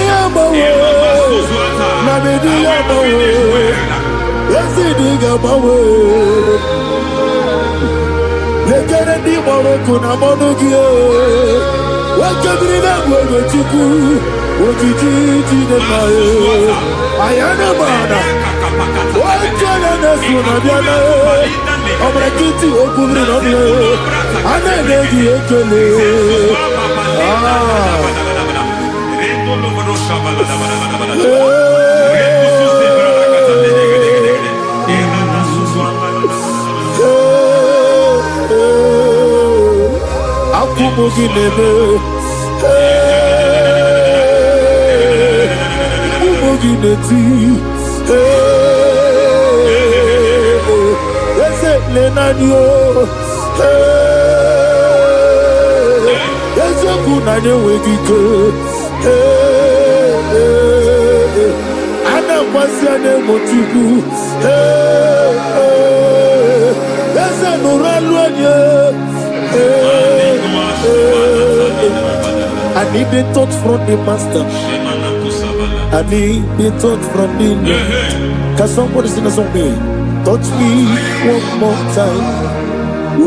I need the touch from the master. I need the touch from the Lord. Can somebody sing a song? Touch me one more time. Oh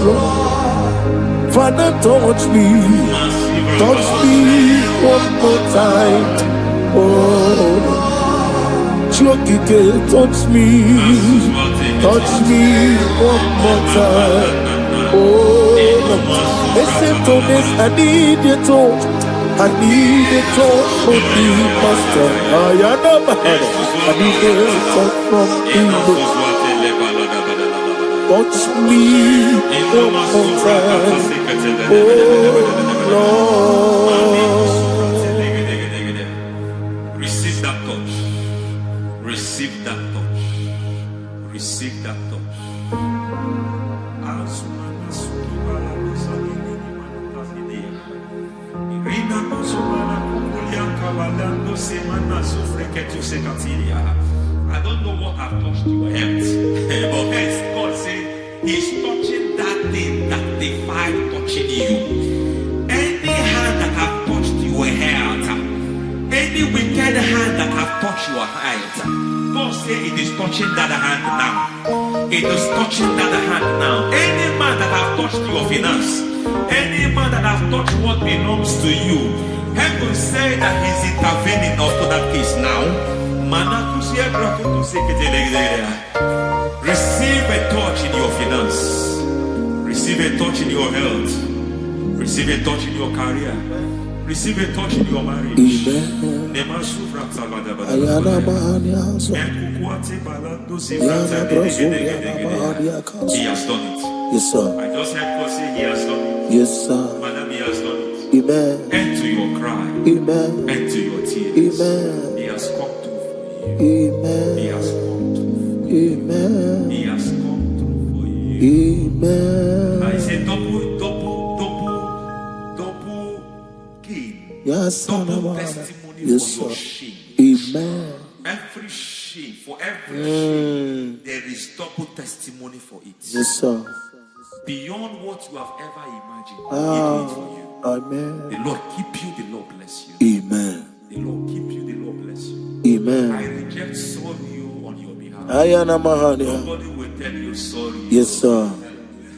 Lord. Father, touch me. Touch me one more time. Oh, Chokike, touch me. Touch me one more time. Oh, listen to this. I need your touch. I need a touch from the master. I need a touch from you. Touch me one more time. Oh Lord. Receive that touch. Receive that touch. Receive that touch. I don't know what I've touched your health, but hence God said He's touching that thing that defied touching you. Any hand that have touched your health, any wicked hand that have touched your health, God said it is touching that hand now. It is touching that hand now. Any man that have touched your finance, any man that have touched what belongs to you, heaven say that He's intervening after that case now. Receive a touch in your finance. Receive a touch in your health. Receive a touch in your career. Receive a touch in your marriage. Amen. He has done it. Yes, sir. I just heard God say He has done it. Yes, sir. Madam, He has done it. Amen. End to your cry. Amen. End to your tears. Amen. He has come through for you. Amen. He has come through for you. Amen. He has come through for you. Amen. I say double gain. Yes, Double sir. testimony Yes, for your sir. shame. Amen. Every shame, for every shame, there is double testimony for it. Yes, sir. Beyond what you have ever imagined, He do it for you. Amen. The Lord keep you, the Lord bless you. Amen. The Lord keep you, the Lord bless you. I Amen. reject sorrow on your behalf. Ayana Mahania. Nobody will tell you sorry. Yes, sir.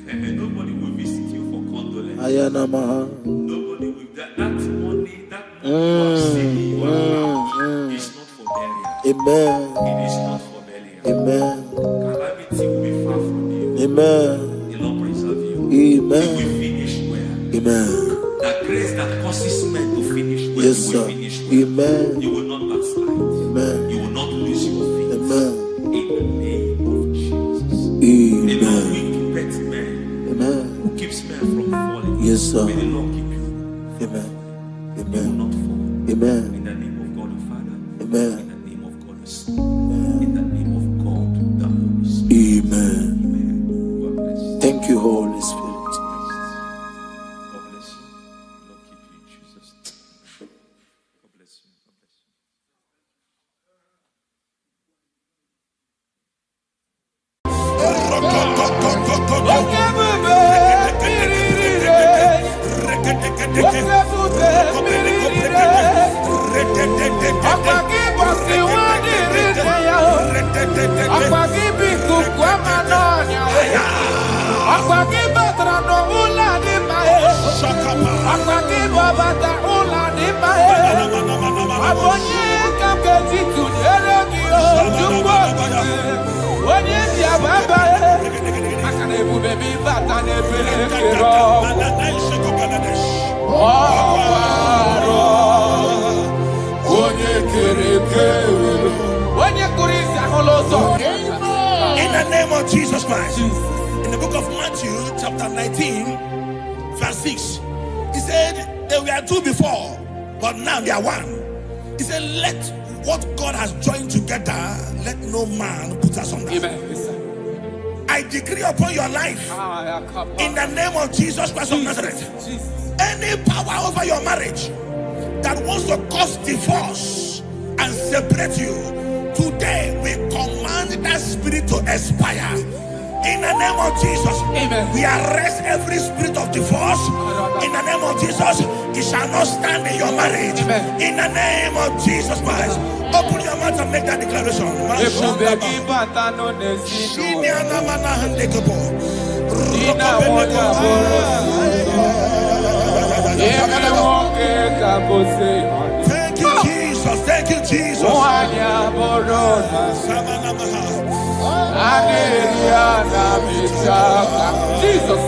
And nobody will visit you for condolence. Ayana Mahania. Nobody will that money you have saved you have is not for burial. Amen. It is not for burial. Amen. Calamity will be far from you. Amen. The Lord preserve you. Amen. You will finish well. Amen. That grace that causes men to finish well, Yes, you will sir. finish well. Amen. You will not backslide. Amen. You will not lose your faith. Amen. In the name of Jesus. The Lord Amen. will keep men Amen. who keeps men from falling. Yes, sir. May the Lord keep you. Amen. You will Amen. not fall. Amen. In the name of God the Father. Amen. In the name of God the Son. In the name of God the Holy Spirit. Amen. Amen. God bless you. Thank you, Holy Spirit. God bless you. Lord keep you in Jesus' name. God bless you. God bless you. In the name of Jesus Christ. In the book of Matthew, chapter 19, verse 6, he said, they were two before, but now they are one. He said, let what God has joined together, let no man put us on that. I decree upon your life, in the name of Jesus Christ of Nazareth, any power over your marriage that wants to cause divorce and separate you, today we command that spirit to expire. In the name of Jesus, amen. We arrest every spirit of divorce. In the name of Jesus, it shall not stand in your marriage. Amen. In the name of Jesus Christ, Open your mouth and make that declaration. Thank you, Jesus. Thank you, Jesus. Jesus.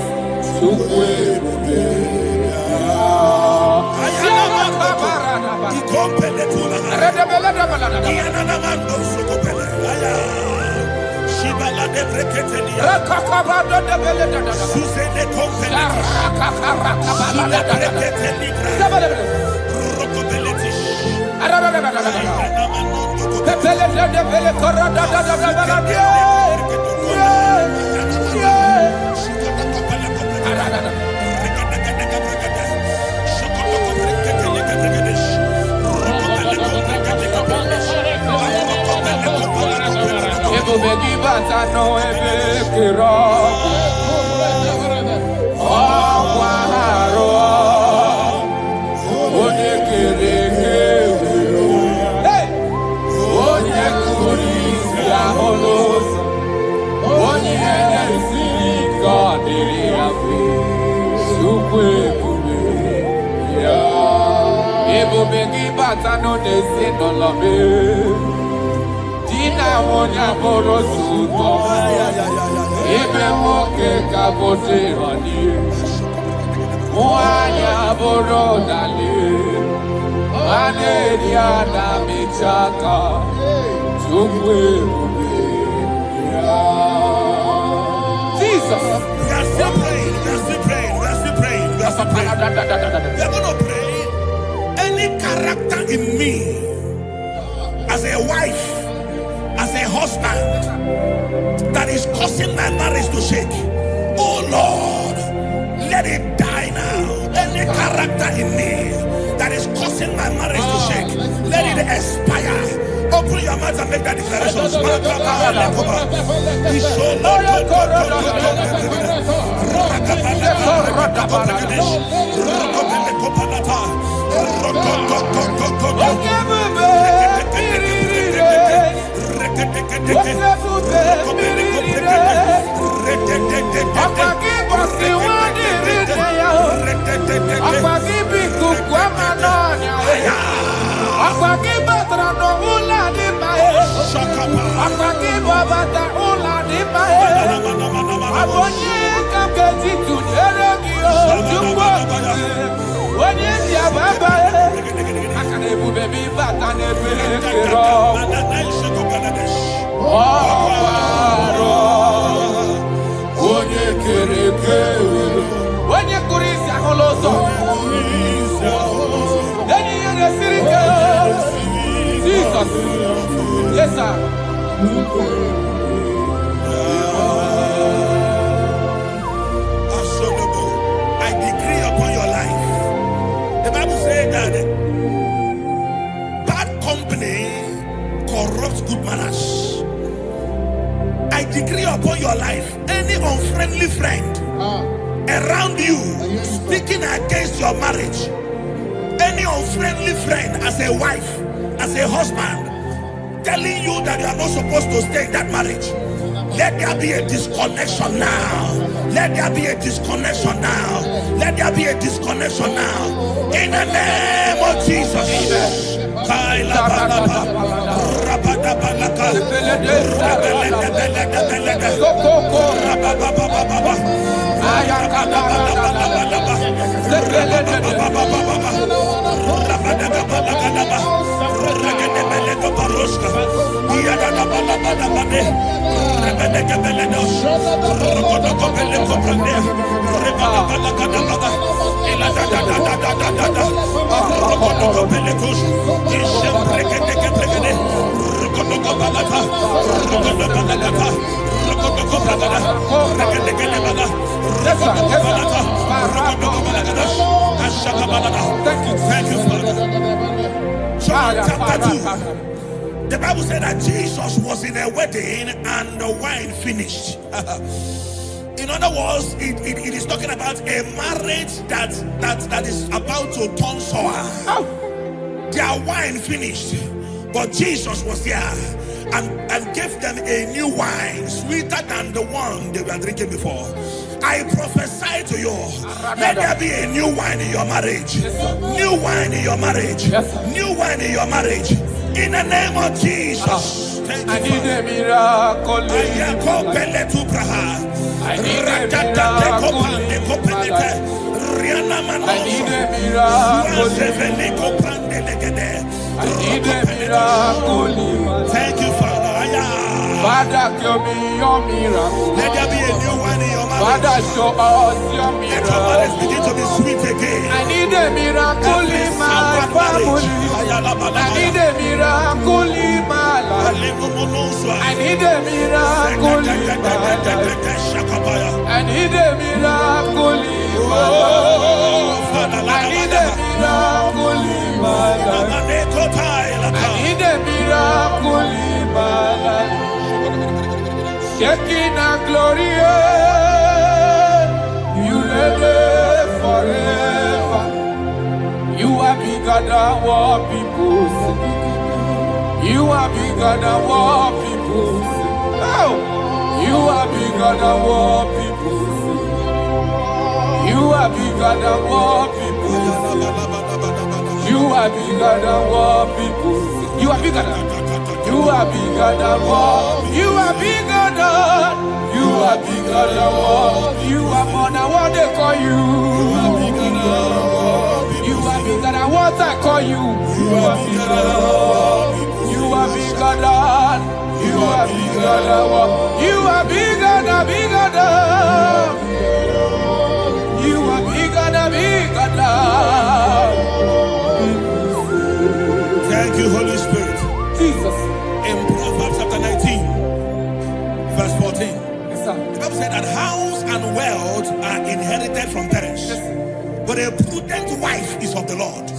Jesus. We are still praying. We are still praying. We are still praying. We are still praying. We are going to pray. Any character in me, as a wife, as a husband, that is causing my marriage to shake, oh Lord, let it die now. Any character in me that is causing my marriage to shake, let it expire. Open your mouth and make that declaration. Yes, sir. I decree upon your life. The Bible says that bad company corrupts good manners. I decree upon your life, any unfriendly friend around you speaking against your marriage, any unfriendly friend as a wife, as a husband, telling you that you are not supposed to stay in that marriage, let there be a disconnection now. Let there be a disconnection now. Let there be a disconnection now. In the name of Jesus. Thank you, Father. John chapter 2. The Bible said that Jesus was in a wedding and the wine finished. In other words, it is talking about a marriage that is about to turn sour. Their wine finished. But Jesus was there and gave them a new wine, sweeter than the one they were drinking before. I prophesy to you, let there be a new wine in your marriage. New wine in your marriage. New wine in your marriage. In the name of Jesus. I need a miracle. I need a miracle. Thank you, Father. Father, give me your miracle. Let there be a new wine in your marriage. Father, show us your miracle. Let your marriage begin to be sweet again. I need a miracle in my family. I need a miracle in my life. I need a miracle in my life. I need a miracle in my life. I need a miracle in my life. I need a miracle in my life. Shaking our glory, you live forever. You are bigger than what people say. You are bigger than what people say. Oh, you are bigger than what people say. You are bigger than what people say. You are bigger than what people say. You are bigger than. You are bigger than what. You are bigger than. You are bigger than what. You are more than what they call you. You are bigger than what. You are bigger than what I call you. You are bigger than what. You are bigger than. You are bigger than what. You are bigger than bigger than. You are bigger than bigger than. Thank you, Holy Spirit. Jesus. In Proverbs chapter 19, verse 14, Yes, sir. the Bible said that house and wealth are inherited from parents. But a prudent wife is of the Lord.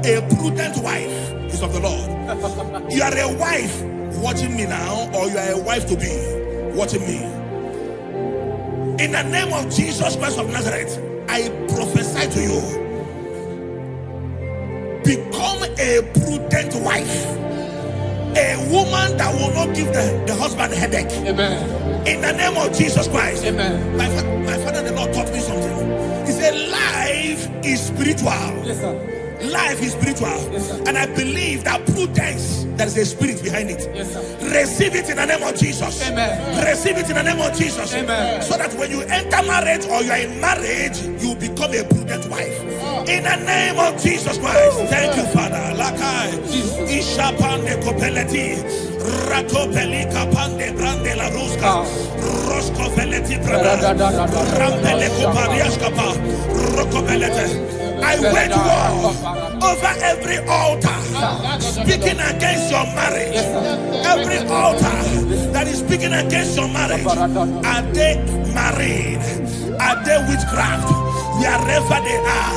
A prudent wife is of the Lord. You are a wife watching me now, or you are a wife to be watching me. In the name of Jesus Christ of Nazareth, I prophesy to you. Become a prudent wife. A woman that will not give the husband a headache. Amen. In the name of Jesus Christ. Amen. My father, the Lord taught me something. He said, life is spiritual. Yes, sir. Life is spiritual. Yes, sir. And I believe that prudence, there is a spirit behind it. Yes, sir. Receive it in the name of Jesus. Amen. Receive it in the name of Jesus. Amen. So that when you enter marriage or you are in marriage, you become a prudent wife. In the name of Jesus Christ. Thank you, Father. Lakai. Ishapande kopeleti. Ratopelika pande brande la ruska. Rosko veleti prada. Rampele kopariaskapa. Rokopelete. I wage war over every altar speaking against your marriage. Every altar that is speaking against your marriage. Are they married? Are they witchcraft? Wherever they are,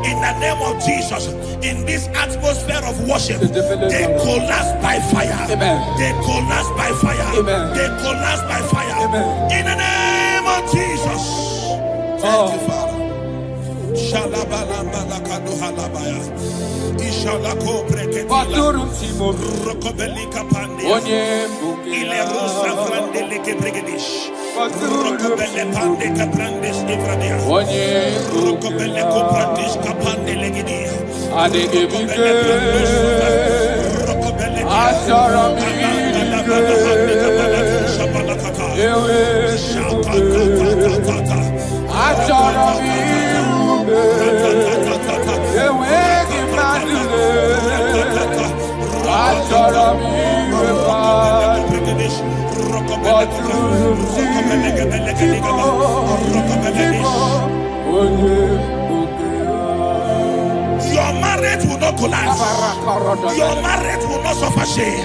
in the name of Jesus, in this atmosphere of worship, they collapse by fire. They collapse by fire. They collapse by fire. In the name of Jesus. Thank you, Father. Shalabalambala halabaya. Ishalako breketila. Rokobelika pande. Ile rusa frandele kebrigedish. Rokobele pande kaprandes ivradia. Rokobele koprandish kapande legidia. Adegibike. Rokobele Asharami. Your marriage will not collapse. Your marriage will not suffer shame.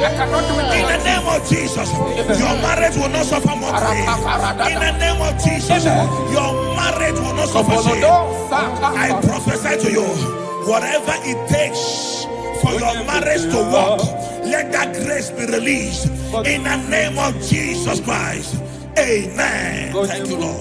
In the name of Jesus, your marriage will not suffer mockery. In the name of Jesus, your marriage will not suffer shame. I prophesy to you, whatever it takes for your marriage to work, let that grace be released. In the name of Jesus Christ. Amen. Thank you, Lord.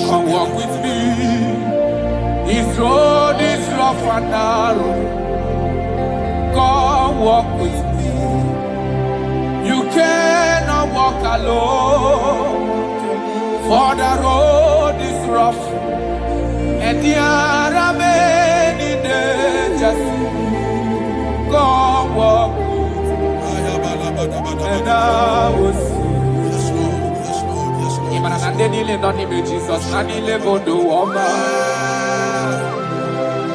Come walk with me. This road is rough and narrow. Come walk with me. You cannot walk alone. For the road is rough and there are many dangers. Come walk with me. And I will see. Nanile noni me Jesus, nanile bodo woma.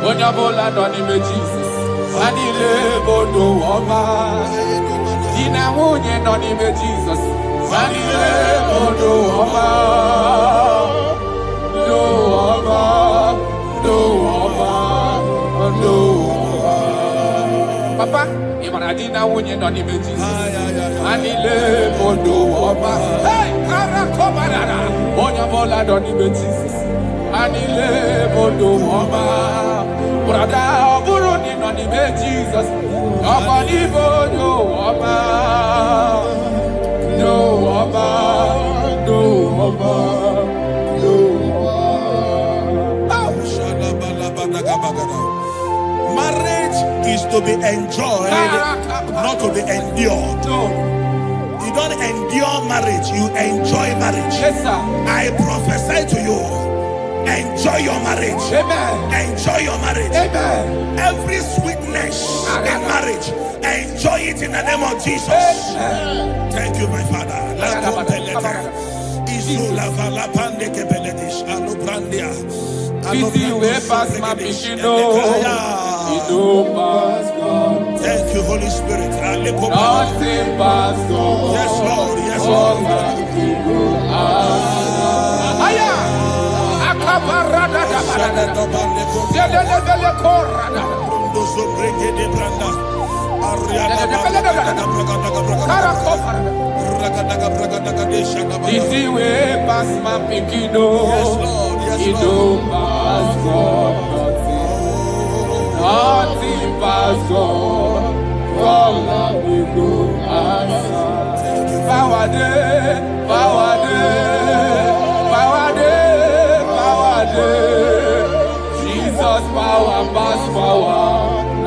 Onyabola noni me Jesus, nanile bodo woma. Dina munye noni me Jesus, nanile bodo woma. Do woma, do woma, do woma. Papa, imana dina munye noni me Jesus, nanile bodo woma. Hey! Onyabola doni be Jesus, anile bodo woma. Brada oburu ni doni be Jesus, okoni bodo woma. Do woma, do woma, do woma. Marriage is to be enjoyed, not to be endured. You don't endure marriage, you enjoy marriage. Yes, sir. I prophesy to you, enjoy your marriage. Amen. Enjoy your marriage. Amen. Every sweetness in marriage, enjoy it in the name of Jesus. Amen. Thank you, my Father. Thank you, Holy Spirit. Nothing pass God. Yes, Lord. Yes, Lord. Easy way past my pikido. Yes, Lord. Yes, It don't pass God. Nothing pass God. All of me go answer. Power day, power day, power day, power day. Jesus power pass power,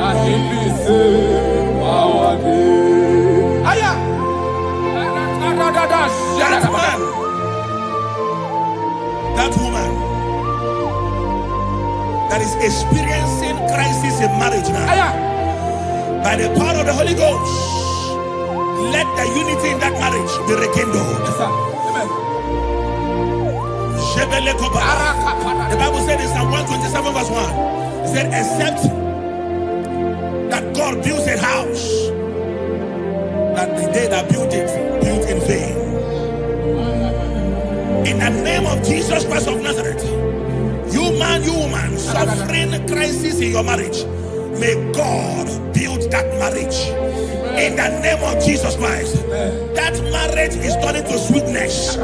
and He be say power day. Aya, That man, that woman that is experiencing crisis in marriage now. aya. By the power of the Holy Ghost, let the unity in that marriage be rekindled. Yes, sir. Amen. The Bible said in Psalm 127 verse 1, it said, except that God builds a house, that the day that built it, built in vain. In the name of Jesus Christ of Nazareth, you man, you woman, suffering crisis in your marriage, may God build that marriage. In the name of Jesus Christ, that marriage is turning to sweetness.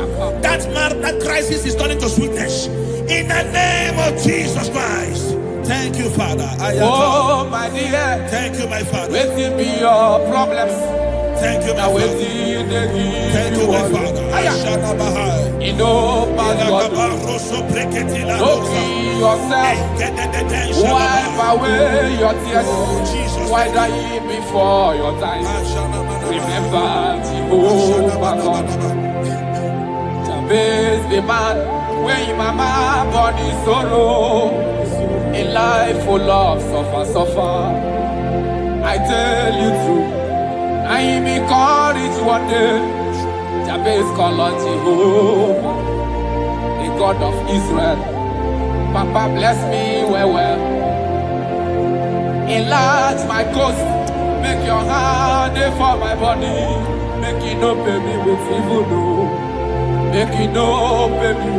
That crisis is turning to sweetness. In the name of Jesus Christ. Thank you, Father. Oh, my dear. Thank you, my Father. Waiting be your problems. Thank you, my Now Father. waiting they give Thank you, my Father. You know, pass God. Don't kill yourself. Wipe away your tears. Why die before your time? Remember Jehovah God. Jabez the man, when your mama born in sorrow, a life full of suffer. I tell you true, I am encouraged one day. Jabez called on Jehovah, the God of Israel. Papa bless me well. Enlarge my coast, make your hand for my body, make it no pay me with evil. make it no baby.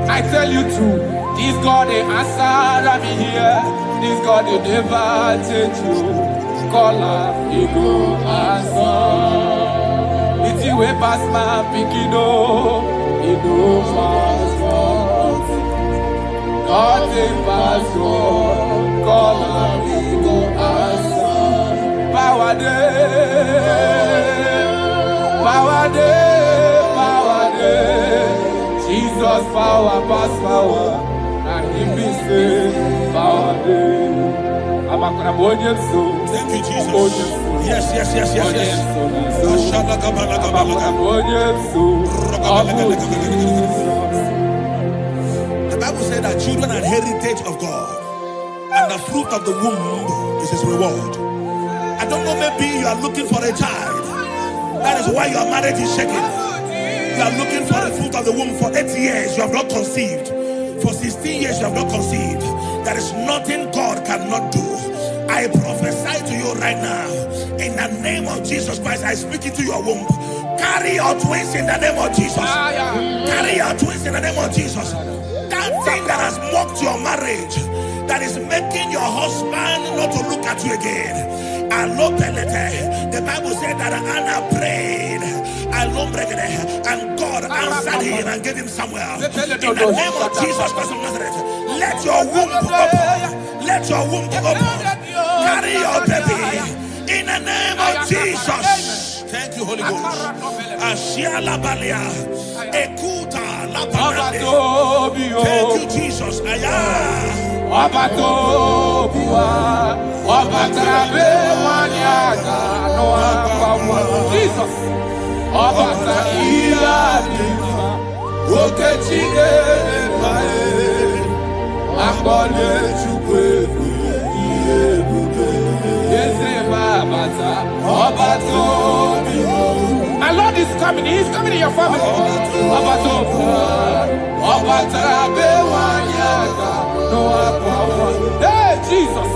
I tell you true, this God they answer me here. This God they never change you. Caller, he go answer. It's you way past my picking no, he go fast. God take pass go, caller, he go answer. Power day, power day, power day. Jesus power pass power, and he be say power day. Thank you, Jesus. Yes. The Bible said that children are heritage of God, and the fruit of the womb is his reward. I don't know, maybe you are looking for a child. That is why your marriage is shaking. You are looking for the fruit of the womb. For 8 years you have not conceived. For 16 years you have not conceived. There is nothing God cannot do. I prophesy to you right now, in the name of Jesus Christ. I speak into your womb. Carry your twins in the name of Jesus. Carry your twins in the name of Jesus. That thing that has mocked your marriage, that is making your husband not to look at you again. The Bible said that Anna prayed, and God answered him and gave him Samuel. In the name of Jesus Christ of Nazareth, let your womb be open. Let your womb be open. Carry your baby in the name of Jesus. Thank you, Holy Ghost. Ashiala Balia, Ekuta Labanade. Thank you, Jesus. Jesus. My Lord is coming. He is coming in your family. Hey, Jesus.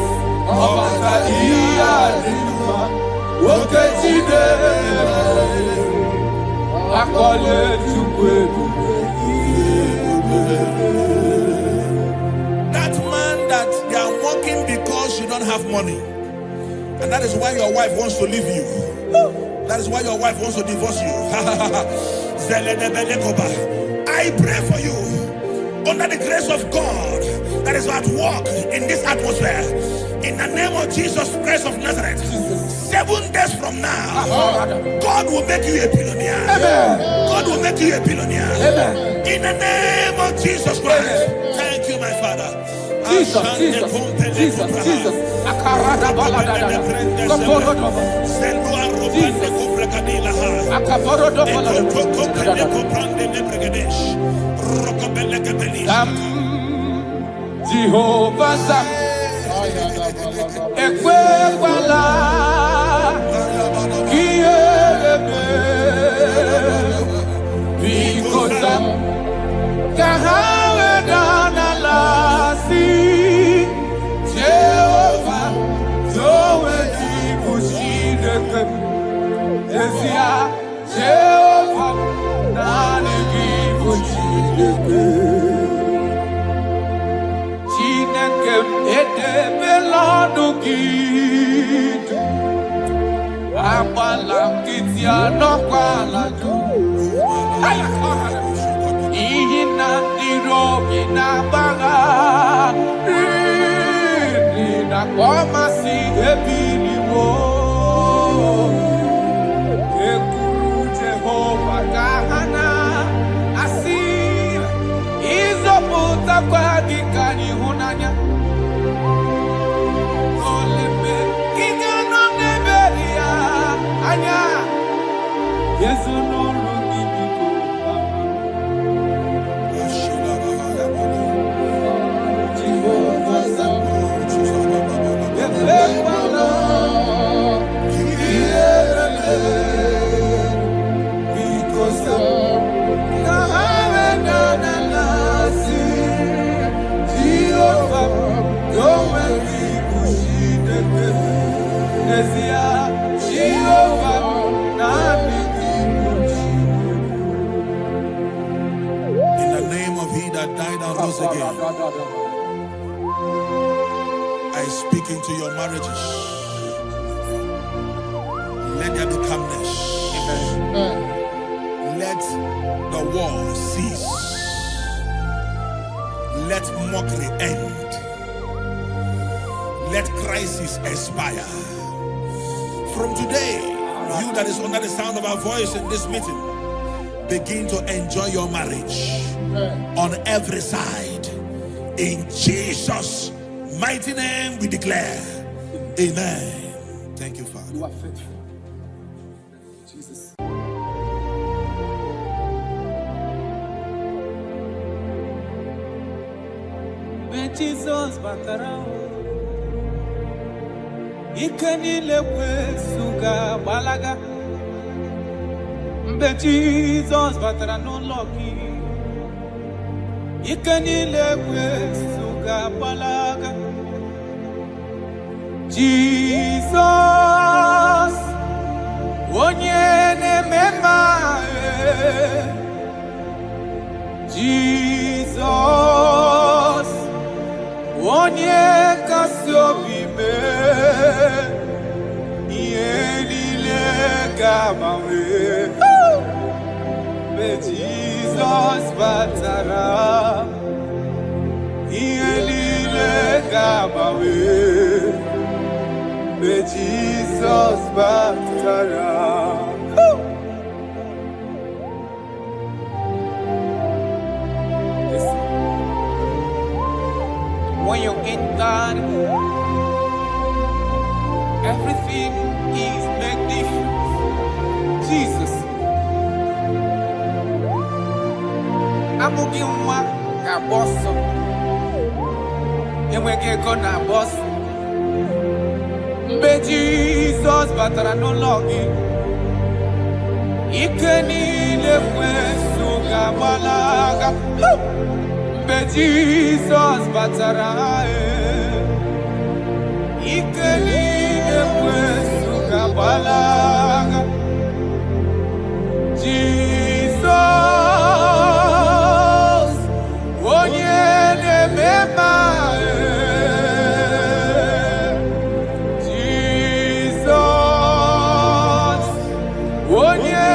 That man that they are working because you don't have money, and that is why your wife wants to leave you. That is why your wife wants to divorce you. I pray for you, under the grace of God that is at work in this atmosphere, in the name of Jesus Christ of Nazareth. 7 days from now, God will make you a billionaire. God will make you a billionaire. In the name of Jesus Christ. Thank you, my Father. Jesus. Jehovah Ekwewala Kiebe Bikosa Kahawe Danalasi Jehovah Zoe Dikushideke Ezia Jehovah Nani Dikushideke that died and rose again. I speak into your marriages. Let there be calmness. Let the war cease. Let mockery end. Let crisis expire. From today, you that is under the sound of our voice in this meeting, begin to enjoy your marriage on every side. In Jesus' mighty name we declare, amen. Thank you, Father. You are faithful. Jesus. When Jesus batara, ikanile kwesuga balaga. When Jesus batara no lucky, ikanile kwesuga balaga. Jesus, onyene mema. Jesus, onye kasiobi me, yenile gamawe. Be Jesus batara, yenile gamawe. Be Jesus batara. When you're in God, everything is magnificent. Jesus. I'm going to boss. And we get gonna boss. Be Jesus, but I no longer. Ikenile kwesuga balaga. Be Jesus, but I ikenile kwesuga balaga. Jesus, onyene mema. Jesus, onye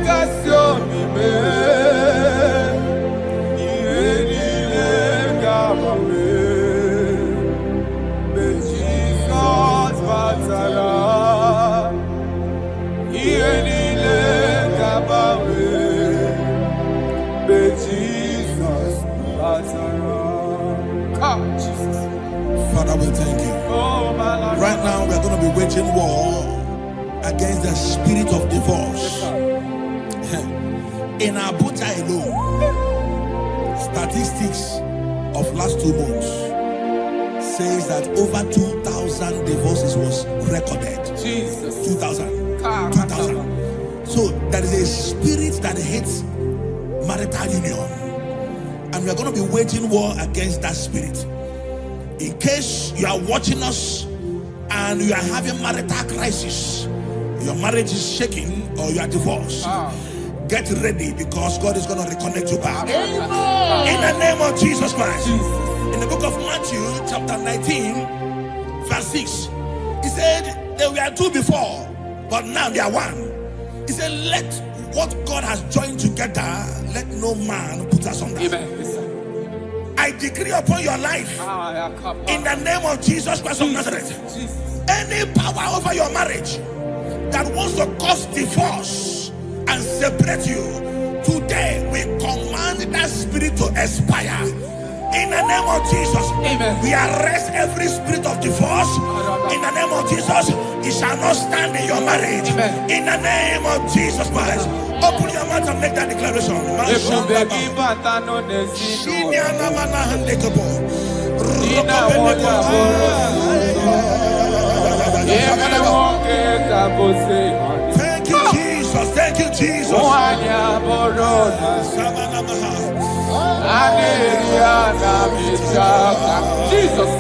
kasiomi me. Yenile gamawe. Be Jesus batara. Yenile gamawe. Be Jesus batara. Come, Jesus. Father, we thank you. Oh, my Lord. Right now, we are going to be waging war against the spirit of divorce. In Abuja alone, statistics of last 2 months says that over 2,000 divorces was recorded. Jesus. 2,000. 2,000. So there is a spirit that hates marital union. And we are going to be waging war against that spirit. In case you are watching us and you are having marital crisis, your marriage is shaking or you are divorced, get ready because God is going to reconnect you back. In the name of Jesus Christ. In the book of Matthew chapter 19 verse 6, he said there were 2 before, but now they are 1. He said, let what God has joined together, let no man put asunder. Amen. I decree upon your life, in the name of Jesus Christ of Nazareth, any power over your marriage that wants to cause divorce and separate you, today we command that spirit to expire. In the name of Jesus, Amen. We arrest every spirit of divorce. In the name of Jesus, it shall not stand in your marriage. Amen. In the name of Jesus Christ, open your mouth and make that declaration. Thank you, Jesus. Thank you, Jesus. Jesus.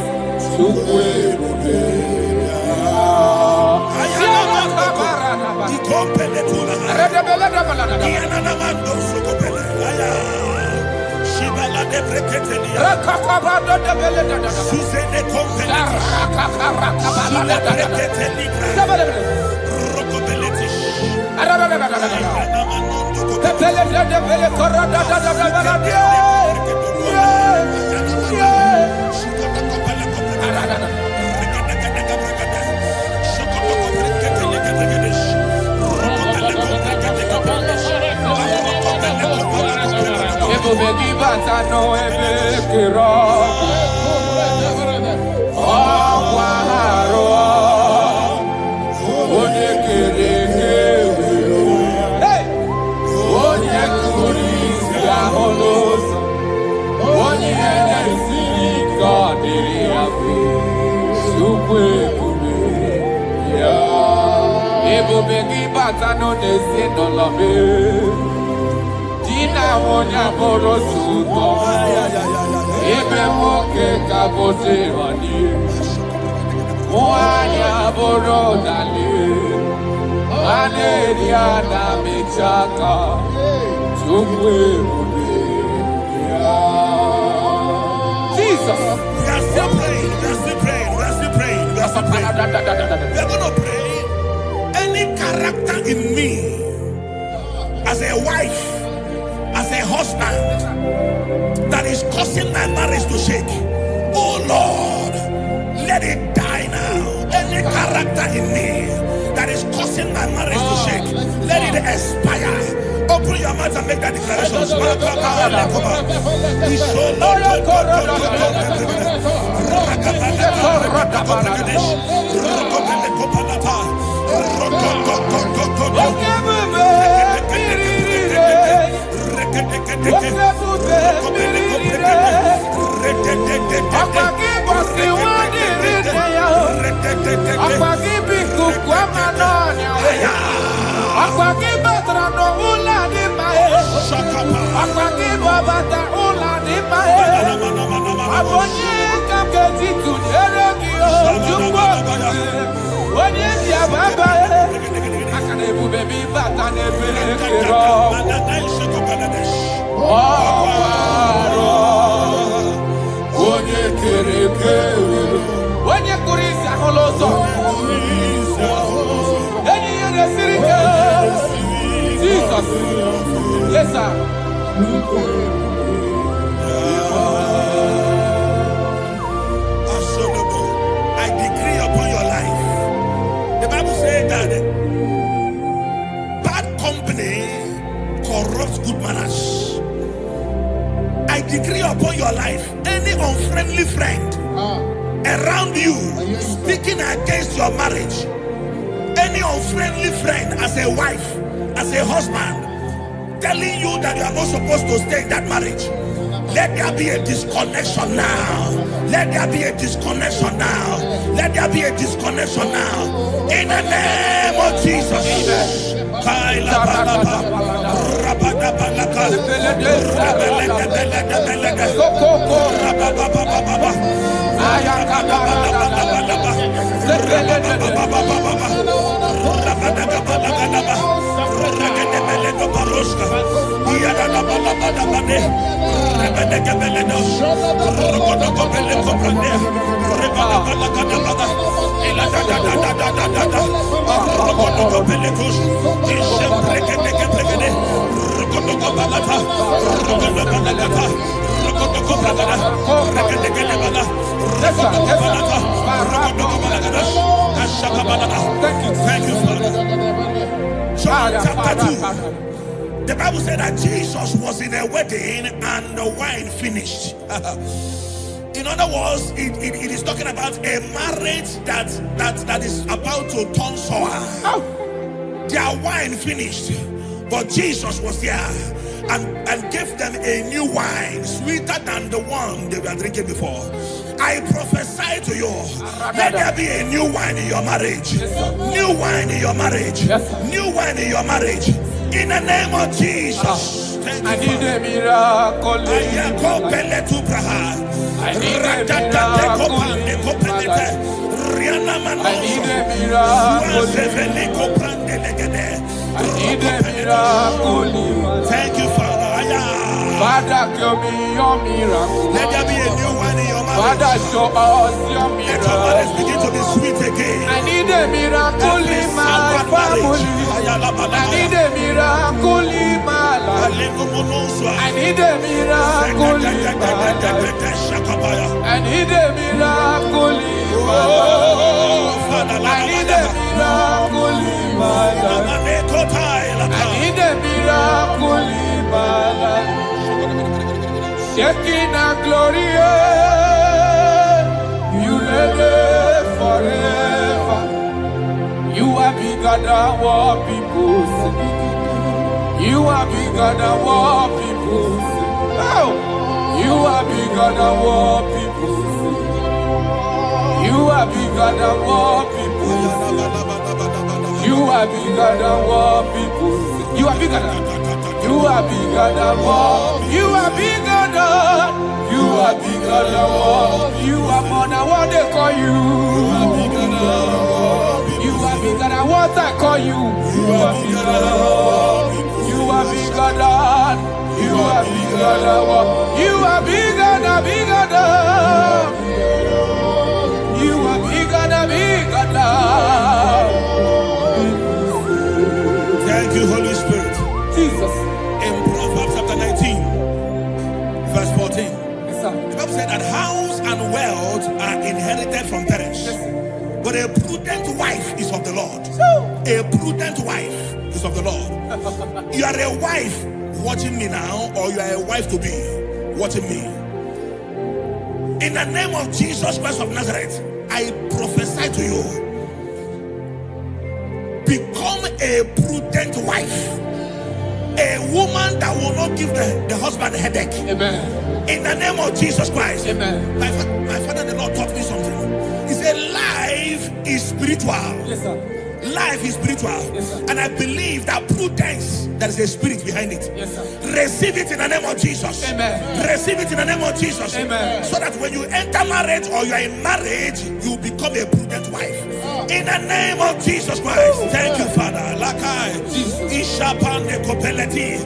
Jesus. We are still praying. We are still praying. We are still praying. We are still praying. We are going to pray. Any character in me, as a wife, as a husband, that is causing my marriage to shake, oh Lord, let it die now. Any character in me that is causing my marriage to shake, let it expire. Open your mouth and make that declaration. Yes, sir. I decree upon your life. The Bible says that bad company corrupts good manners. I decree upon your life, any unfriendly friend around you speaking against your marriage, any unfriendly friend as a wife, as a husband, telling you that you are not supposed to stay in that marriage, let there be a disconnection now. Let there be a disconnection now. Let there be a disconnection now. In the name of Jesus. Thank you, Father. John chapter 2. The Bible said that Jesus was in a wedding and the wine finished. In other words, it is talking about a marriage that is about to turn sour. Their wine finished, but Jesus was there and gave them a new wine, sweeter than the one they were drinking before. I prophesy to you, let there be a new wine in your marriage. New wine in your marriage. New wine in your marriage. In the name of Jesus. I need a miracle. I need a miracle. Thank you, Father. Father, show me your miracle. Let there be a new one in your marriage. Father, show us your Let your marriage miracle. begin to be sweet again. I need a miracle in my family. I need a miracle in my life. I need a miracle in my life. I need a miracle in my life. I need a miracle in my life. I need a miracle in my life. Shaking a glory, you live forever. You are bigger than what people say. You are bigger than what people say. Oh, you are bigger than what people say. You are bigger than what people say. You are bigger than what people say. You are bigger than. You are bigger than what. You are bigger than. You are bigger than what. You are more than what they call you. You are bigger than what. You are bigger than what I call you. You are bigger than what. You are bigger than. You are bigger than what. You are bigger than bigger than. You are bigger than bigger than. Thank you, Holy Spirit. Jesus. In Proverbs chapter 19, verse 14, Yes, sir. the Bible said that house and wealth are inherited from parents, but a prudent wife is of the Lord. A prudent wife is of the Lord. You are a wife watching me now, or you are a wife to be watching me. In the name of Jesus Christ of Nazareth, I prophesy to you, become a prudent wife. A woman that will not give the husband a headache. Amen. In the name of Jesus Christ. Amen. My father, the Lord, taught me something. He said, life is spiritual. Yes, sir. Life is spiritual. Yes, sir. And I believe that prudence, there is a spirit behind it. Yes, sir. Receive it in the name of Jesus. Amen. Receive it in the name of Jesus. Amen. So that when you enter marriage or you are in marriage, you become a prudent wife. In the name of Jesus Christ. Thank you, Father. Lakai. Ishapande kopeleti.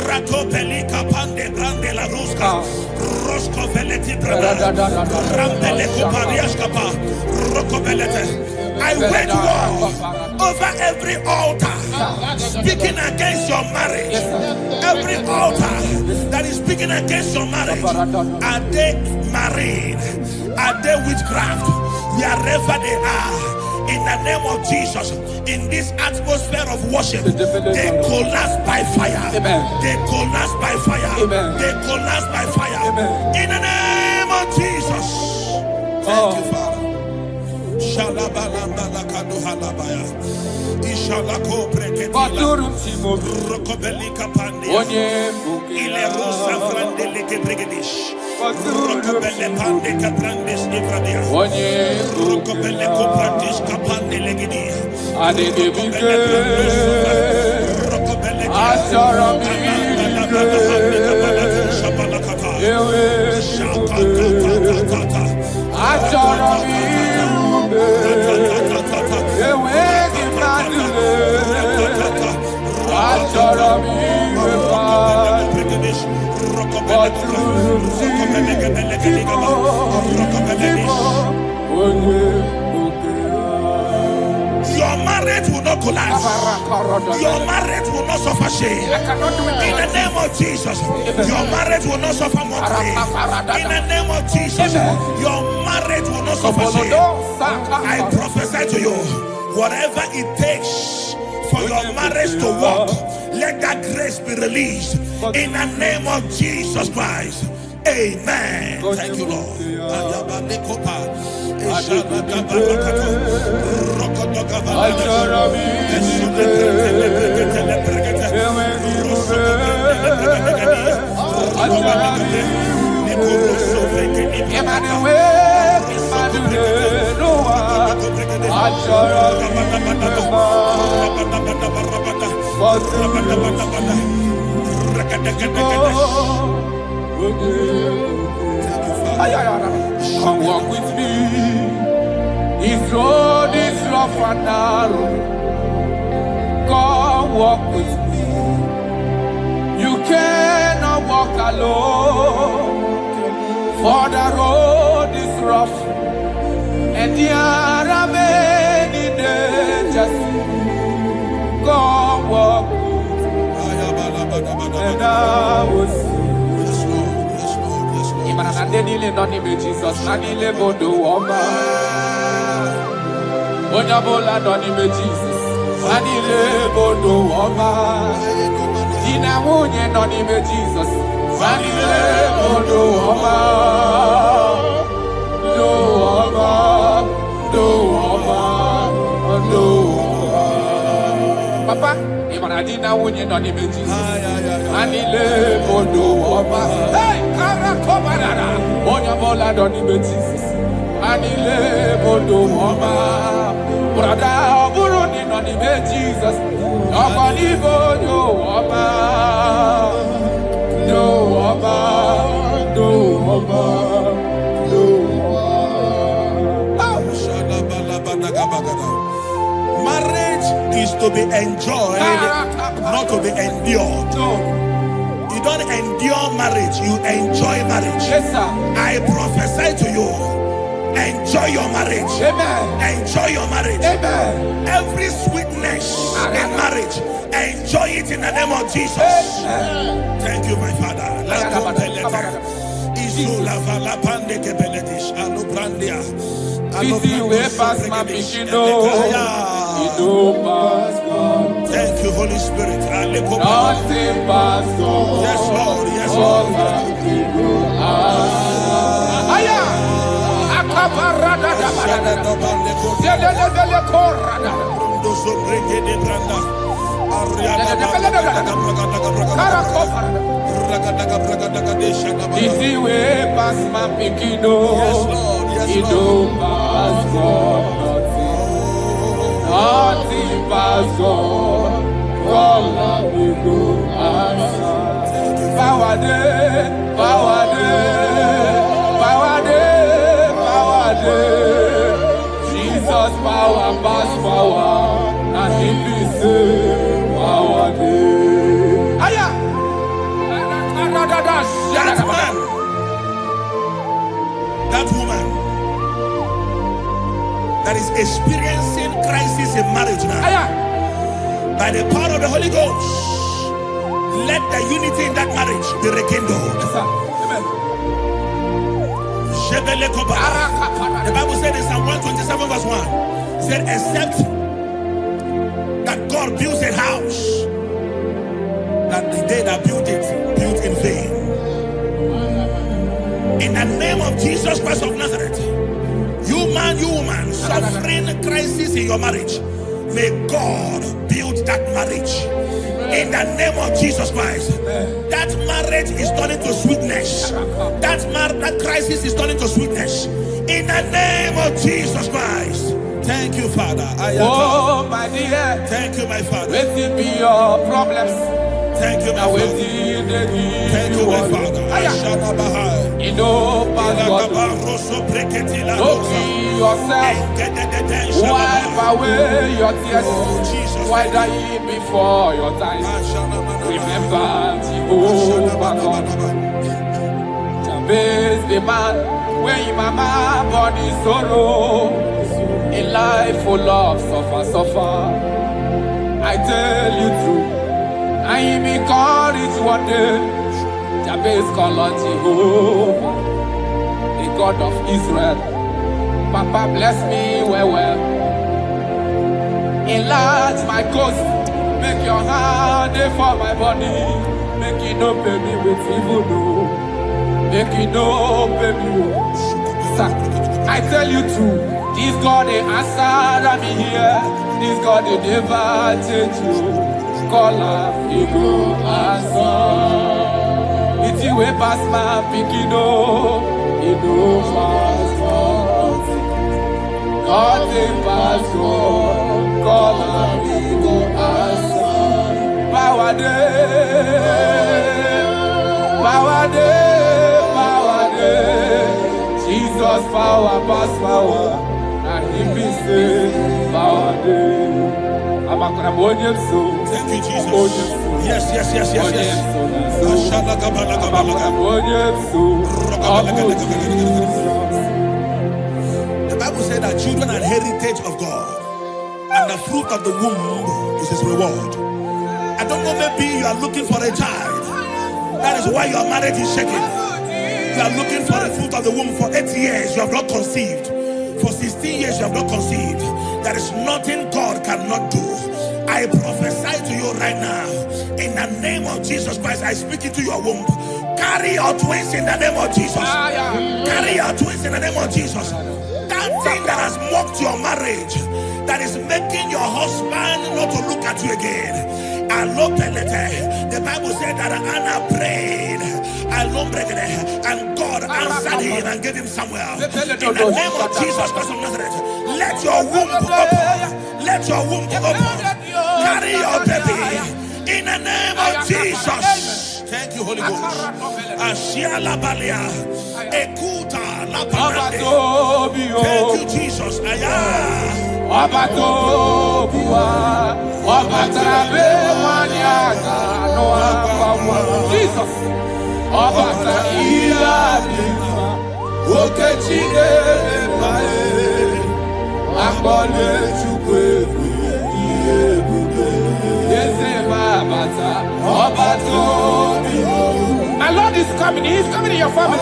Ratopeli kapande grande la ruska. Rosko veleti brada. Rampele koparias kapa. Rokobelete. I wage war over every altar speaking against your marriage. Every altar that is speaking against your marriage. Are they married? Are they witchcraft? Wherever they are, in the name of Jesus, in this atmosphere of worship, they collapse by fire. They collapse by fire. They collapse by fire. In the name of Jesus. Thank you, Father. Ishalako breketila Rokobelika pandia Ile rusa frandelike bregedish Rokobele pande kaprandis ifradia Rokobele koprandish kapande legidia Rokobele Rokobele Your marriage will not collapse. Your marriage will not suffer shame. In the name of Jesus, your marriage will not suffer mockery. In the name of Jesus, your marriage will not suffer shame. I prophesy to you, whatever it takes for your marriage to work, let that grace be released. In the name of Jesus Christ. Amen. Thank you, Lord. Come walk with me. This road is rough and narrow. Come walk with me. You cannot walk alone. For the road is rough, and there are many dangers. Come walk, and I will see. Jesus, Nanile Bodo Woma. Onyabola Donime Jesus, Nanile Bodo Woma. Ina Munye Donime Jesus, Nanile Bodo Woma. Do Woma, Do Woma, Do Woma. Papa, Imanadina Munye Donime Jesus, Nanile Bodo Woma. Hey, Karakobarara. Onyabola Donime Jesus, Anile Bodo Woma. Brother Oburoni Donime Jesus, Nobody Bodo Woma. Do Woma, Do Woma, Do Shadabalabadagabagada. Marriage is to be enjoyed, not to be endured. You don't endure marriage, you enjoy marriage. Yes, sir. I prophesy to you, enjoy your marriage. Amen. Enjoy your marriage. Amen. Every sweetness in marriage, enjoy it in the name of Jesus. Amen. Thank you, my Father. Thank you, Holy Spirit. Nothing but God. Yes, Lord. Yes, Lord. Easy way past my pikino. Yes, Lord. Yes, You Lord. don't pass God. Nothing pass God. All of you go answer. Power day, power day, power day, power day. Jesus power pass power, and He be say power day. Aya. That man, that woman that is experiencing crisis in marriage now, Aya. by the power of the Holy Ghost, let the unity in that marriage be rekindled. Yes, sir. Amen. The Bible said in Psalm 127 verse 1, it said, except that God builds a house, that the day that built it, built in vain. In the name of Jesus Christ of Nazareth, you man, you woman, suffering crisis in your marriage, may God build that marriage. In the name of Jesus Christ, that marriage is turning to sweetness. That crisis is turning to sweetness. In the name of Jesus Christ. Thank you, Father. Oh, my dear. Thank you, my Father. Let it be your problems. Thank you, my Now, Father. Thank you, my Father. You know, Pastor, don't be yourself. Wipe away your tears. Why die before your time? Remember, Jehovah God. Jabez the man, when your mama body sorrow, a life full of suffer. I tell you true, I am encouraged one day. Jabez call on Jehovah, the God of Israel. Papa bless me well. Enlarge my coast, make your hand for my body. Make it no pay me with evil, no. Make it no pay me. Sir, I tell you true, this God they answer me here. This God they never change you. Call him, he go answer. It's you way past my pikino, he no pass God. Nothing pass God. Call him, he go answer. Power day, power day, power day. Jesus power pass power, and he be say power day. Thank you, Jesus. Yes. The Bible said that children are heritage of God, and the fruit of the womb is his reward. I don't know, maybe you are looking for a child. That is why your marriage is shaking. You are looking for the fruit of the womb. For 8 years you have not conceived. For 16 years you have not conceived. There is nothing God cannot do. I prophesy to you right now, in the name of Jesus Christ. I speak into your womb. Carry your twins in the name of Jesus. Carry your twins in the name of Jesus. That thing that has mocked your marriage, that is making your husband not to look at you again. The Bible said that Anna prayed, and God answered him and gave him Samuel. In the name of Jesus Christ of Nazareth, let your womb open. Let your womb open. Carry your baby in the name of Jesus. Thank you, Holy Ghost. Ashiala Balia, Ekuta La Thank you, Jesus. Jesus. My Lord is coming. He is coming in your family.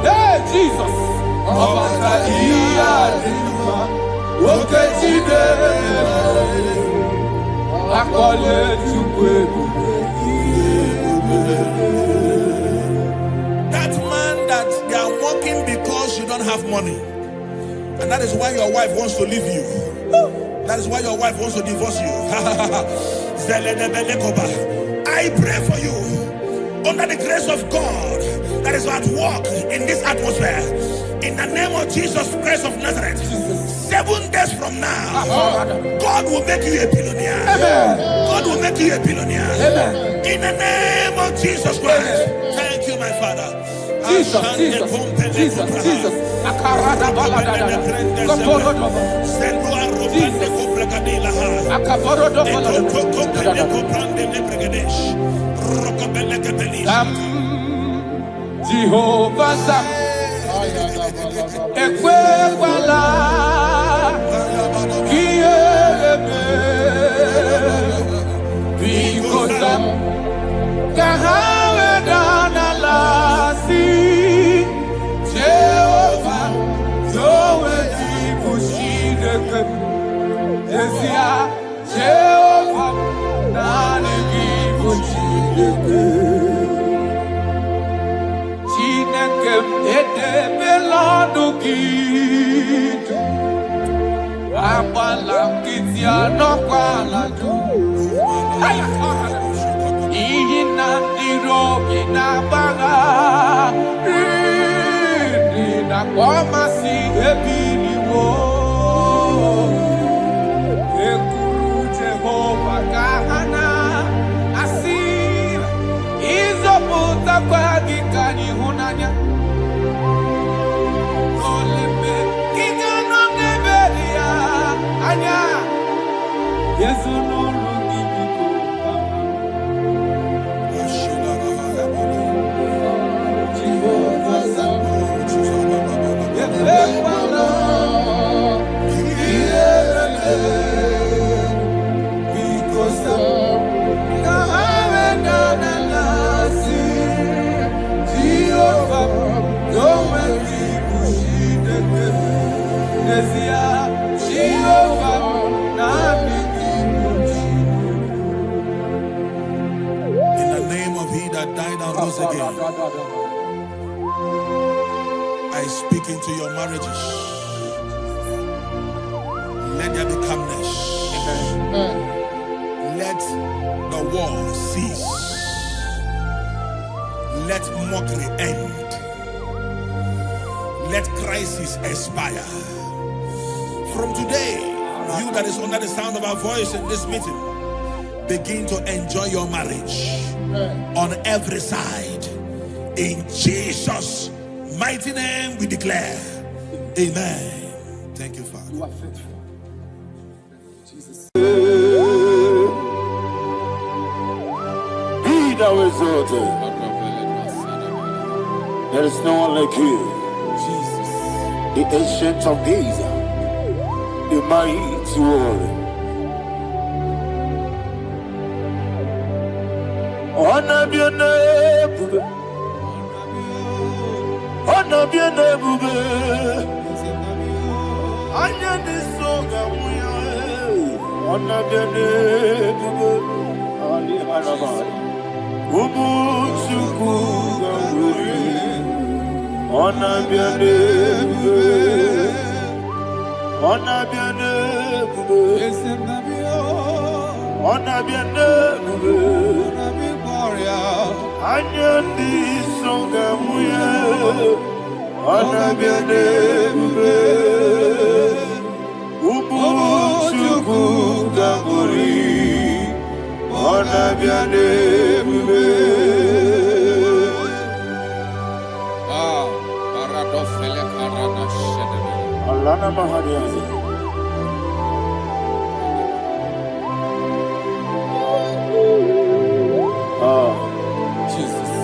Hey, Jesus. That man that they are working because you don't have money, and that is why your wife wants to leave you. That is why your wife wants to divorce you. I pray for you, under the grace of God that is at work in this atmosphere, in the name of Jesus Christ of Nazareth. 7 days from now, God will make you a billionaire. God will make you a billionaire. In the name of Jesus Christ. Thank you, my Father. Jesus. Jehovah Sam, Ekwebala, Kielebe, Bikosam, Kahawe Danalasi, Jehovah, Yowe Dibushideke, Esia, Jehovah, Nani Dibushideke. I speak into your marriages. Let there be calmness. Let the war cease. Let mockery end. Let crisis expire. From today, you that is under the sound of our voice in this meeting, begin to enjoy your marriage on every side. In Jesus' mighty name we declare. Amen. Thank you, Father. You are faithful. Jesus. Be thou exalted. There is no one like you. Jesus. The ancient of days, the mighty warrior. Honor be your name, honor be your name. Anya ni soga muya, honor be your name. Ali Arabari, Ubu Chukuga Muri, honor be your name, honor be your name, honor be your name. Anya ni soga muya, honor be your name. Ubu Chukuga Muri, honor be your name. Paradofele karana shedebe. Alana Mahariazi. Jesus.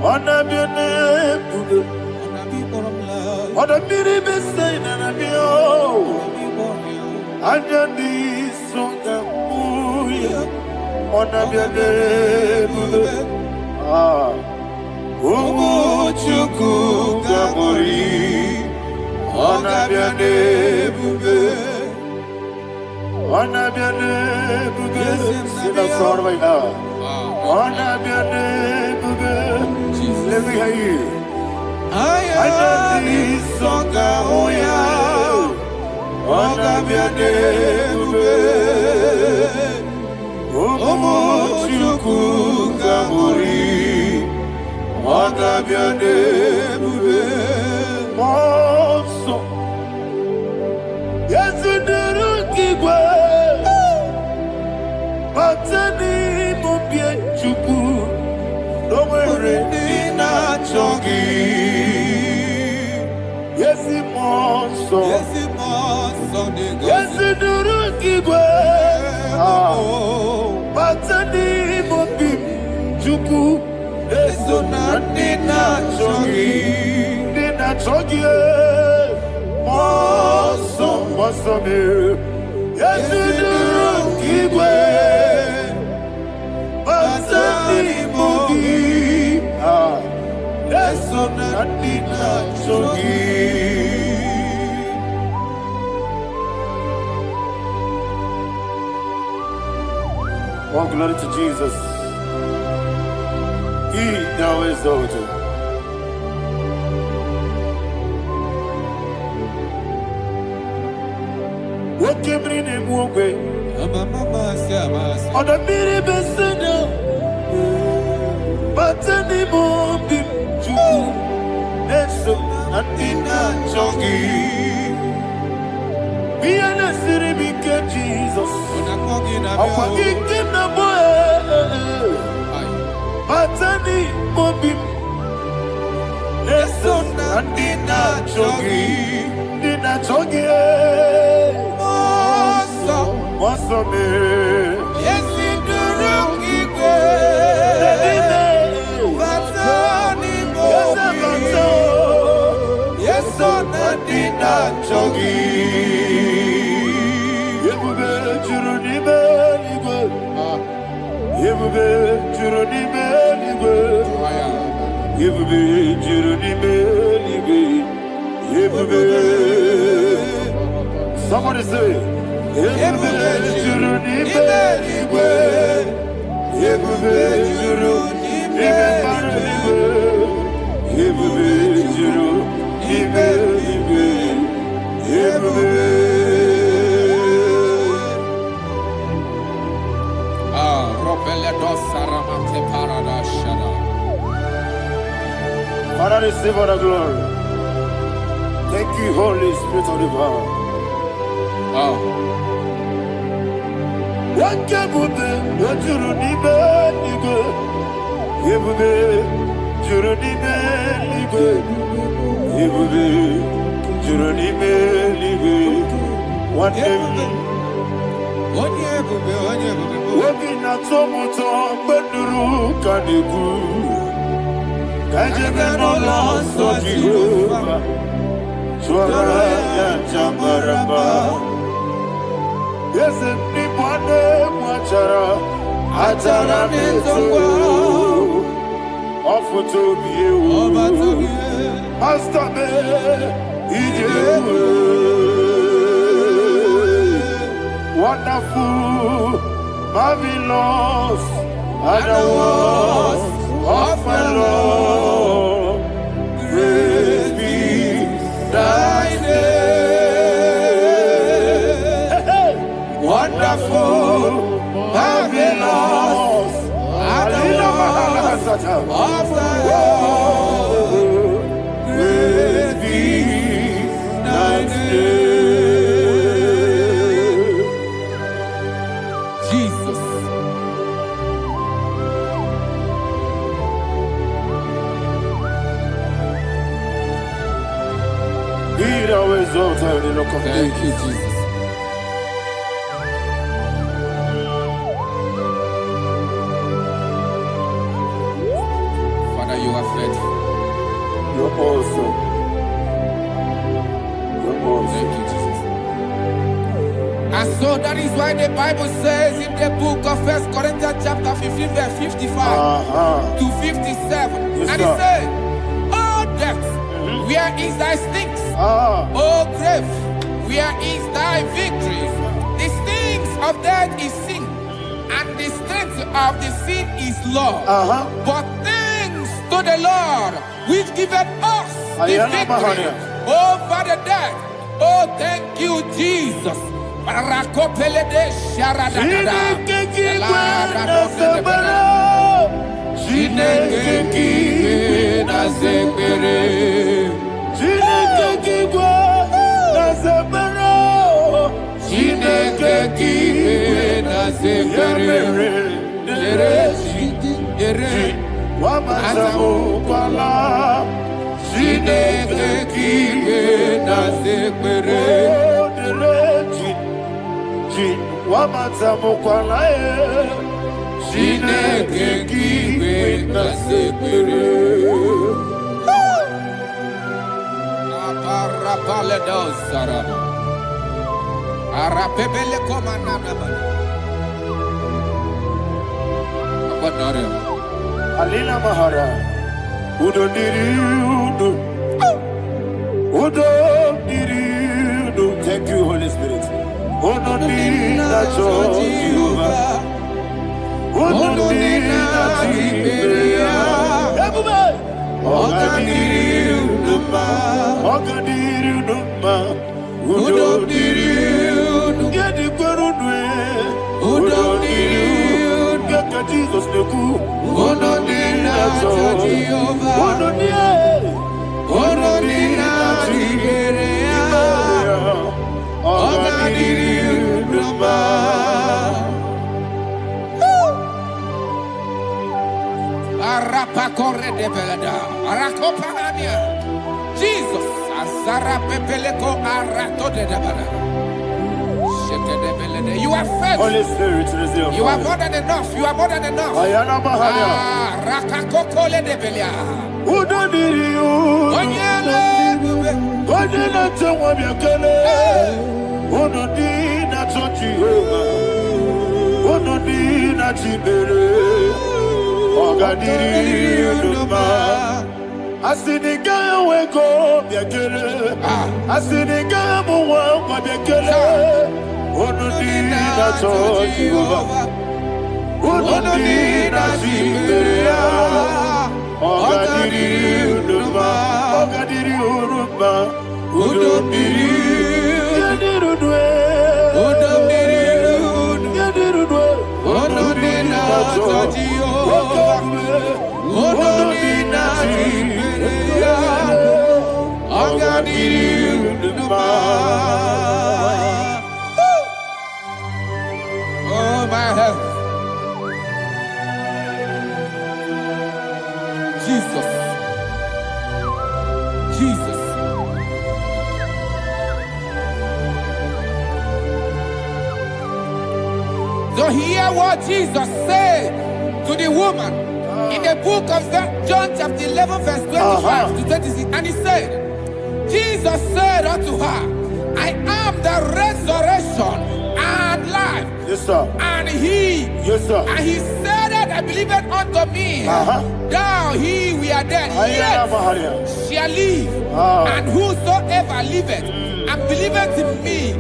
Honor be your name. Honor be the best thing and I be all. Anya ni soga muya, honor be your name. Umu Chukuga Muri, honor be your name. Honor be your name. Sing a song right now. Honor be your name. Let me hear you. Anya ni soga muya, honor be your name. Umu Chukuga Muri, honor be your name. Monso, yes in the Rukigwe, Batani Mubie Chuku, no worry Nina Chogi. Yes in Monso, yes in the Rukigwe, Batani Mubie Chuku. Eso na Nina Chogi, Nina Chogi, Moso me, Yesu Nurukigwe, Basani Mogi, Eso na Nina Chogi. Oh, glory to Jesus. He thou exalted. What came in him away? On the miri besena, but any more be true. Eso Nina Chogi. Be an city because Jesus. I'm forgetting the boy. Batani Mobim Leson and Nina Chogi Moso me Yes, in the Rukigwe, Batani Mobi, Yes, on Nina Chogi Yebube Juruni Beligwe Yebube Juruni Beligwe Yebube Juruni Beligwe Yebube. Somebody say Yebube Juruni Beligwe Yebube Juruni Beligwe Yebube Juruni Beligwe Yebube. Father, receive all the glory. Thank you, Holy Spirit of divine. What can we do? What you need, Jurunime libe, ebube, jurunime libe, wandemi. Obi na tomuto beduru kaniku, kajebe no loso Jehovah, swara ya jambaraba. Yese ni bwane mwachara, atara netongo. Ofutobiye o, Astabe, Ijewe. Wonderful, marvelous, are the words of my Lord. Praise be thy name. Wonderful, marvelous, are the words of my Lord. Praise be thy name. Thank you, Jesus. Father, you are faithful. You're awesome. You're awesome. Thank you, Jesus. And so that is why the Bible says in the book of 1 Corinthians chapter 15, verse 55 to 57. Yes, and it sir. says, "Oh death, where is thy sting? Oh grave, where is thy victory? The stings of death is sin, and the strength of the sin is law. But thanks to the Lord, which giveth us the victory over the death." Oh, thank you, Jesus. Alina Mahara, Udo Diriudo, Udo Diriudo. Thank you, Holy Spirit. Udo Diriudo, Jehovah. Udo Diriudo, Oga Diriudo, Oga Diriudo, Udo Diriudo, Gedi Gwerudwe, Udo Diriudo, Gaka Jesus Neku, Udo Diriudo, Udo Diriudo, Udo Diriudo, Oga Diriudo, Arapa corre de belada, arakopa ania. Jesus, azara pepeleko arato de dabada. Sheke de belede. You are faithful. Holy Spirit, reserve. You are more than enough. You are more than enough. Ayana Mahania. Rakakokole de belia. Udo Diriudo, Onyele bube. Udo Diriudo, Udo Diriudo, Udo Diriudo, Oga Diriudo, Asiniga weko biakele, Asiniga muwa biakele, Udo Diriudo, Udo Diriudo, Oga Diriudo, Oga Diriudo, Udo Diriudo, Udo Diriudo, Udo Oh, my health. Jesus. to hear what Jesus said to the woman in the book of John chapter 11 verse 25 to 26. And he said, Jesus said unto her, I am the resurrection and life. Yes, sir. And he, Yes, sir. and he said that I believe it unto me. Thou he we are dead, yet shall live. And whosoever liveth and believeth in me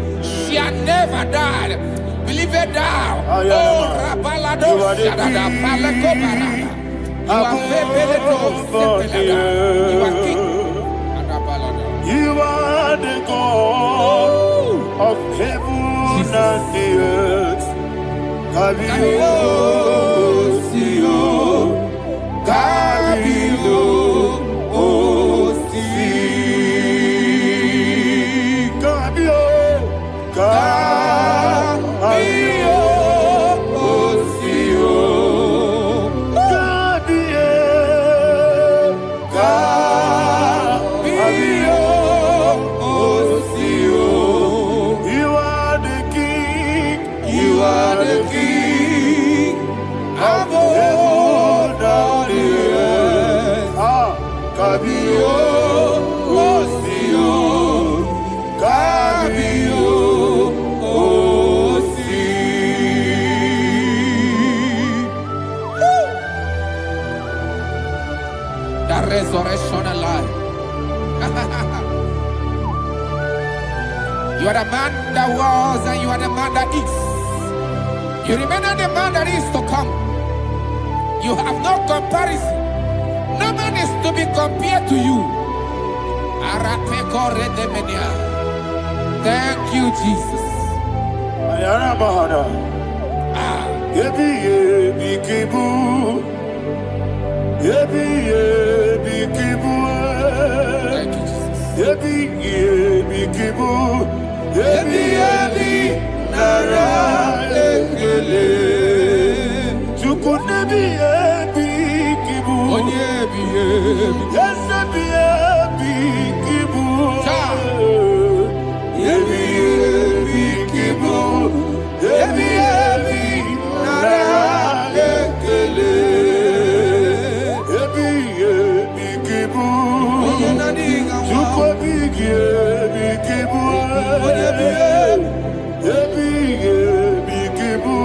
shall never die. Believe it thou. Oh, Rabalado, Shadada, Palakobarada. You are You are king. You are the God of heaven and the earth. Kabio, Sio, Kabio, Osi, Kabio, Kabio, Osio, Kabio, Kabio, Osio. You are the king. You are the king of heaven and the earth. Kabio, Osio, Kabio, Osi. The resurrection and life. You are the man that was and you are the man that is. You remember the man that is to come. You have no comparison. No man is to be compared to you. Thank you, Jesus. Ayana Mahana. Yebi yebi kibu. Yebi yebi kibu. Thank you, Jesus. Yebi yebi kibu. Yebi yebi nara ekele. Chuku nebi yebi kibu. Onyebi yebi. Yes yebi yebi kibu. Yebi yebi kibu. Yebi yebi nara ekele. Yebi yebi kibu. Chuku bigi yebi kibu. Yebi yebi kibu.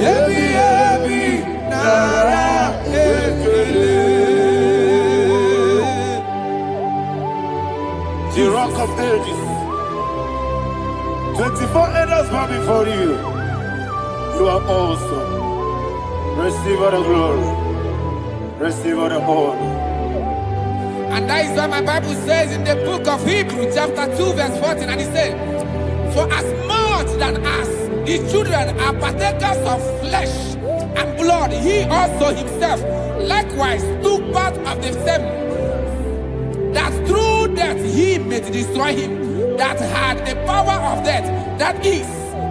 Yebi yebi nara ekele. The rock of ages. 24 elders bow before you. You are awesome. Receive all the glory. Receive all the honor. And that is what my Bible says in the book of Hebrews chapter 2 verse 14. And it said, for as much that as the children are partakers of flesh and blood, he also himself likewise took part of the same, that through death he may destroy him that had the power of death, that is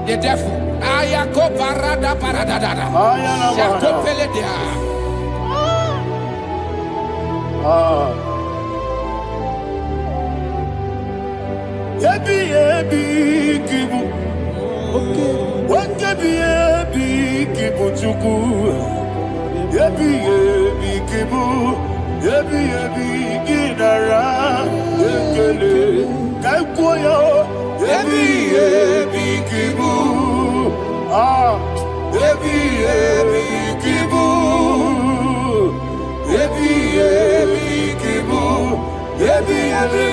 the devil. Ayako parada paradadada. Shako peledea. Yebi yebi kibu. Yebi yebi kibu chuku. Yebi yebi kibu. Yebi yebi ginara ekele. Kaikoyo. Yebi yebi kibu. Yebi yebi kibu. Yebi yebi kibu. Yebi yebi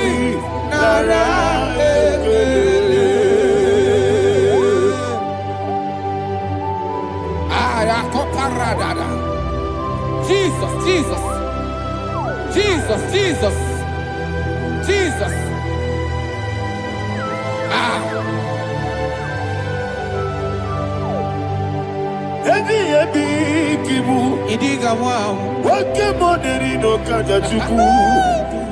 nara ekele. Jesus, Jesus, Jesus, Jesus, Jesus. Yebi yebi kibu. Idiga wow. Wake moderi no kaja chuku.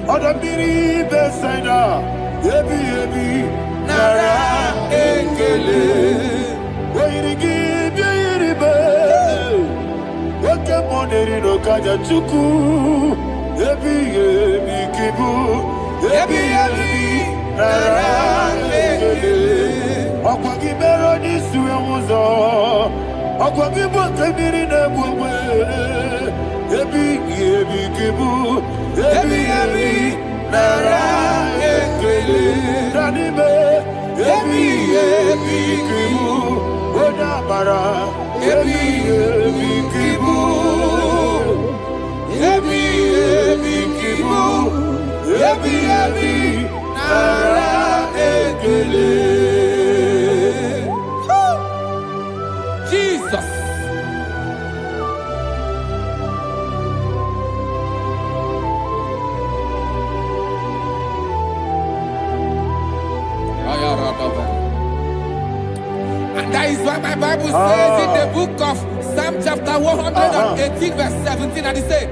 Odambiri besaida. Yebi yebi nara ekele. Wairigi biiribe. Wake moderi no kaja chuku. Yebi yebi kibu. Yebi yebi nara ekele. Okwagi bero ni suwe muzo. Akwagibo temiri na bwewe. Ebi kibu. Ebi nara ekele. Danime. Ebi kibu. Odabara. Ebi kibu. Ebi kibu. Ebi nara ekele. Jesus. And that is why my Bible says in the book of Psalm chapter 118 verse 17, and it says,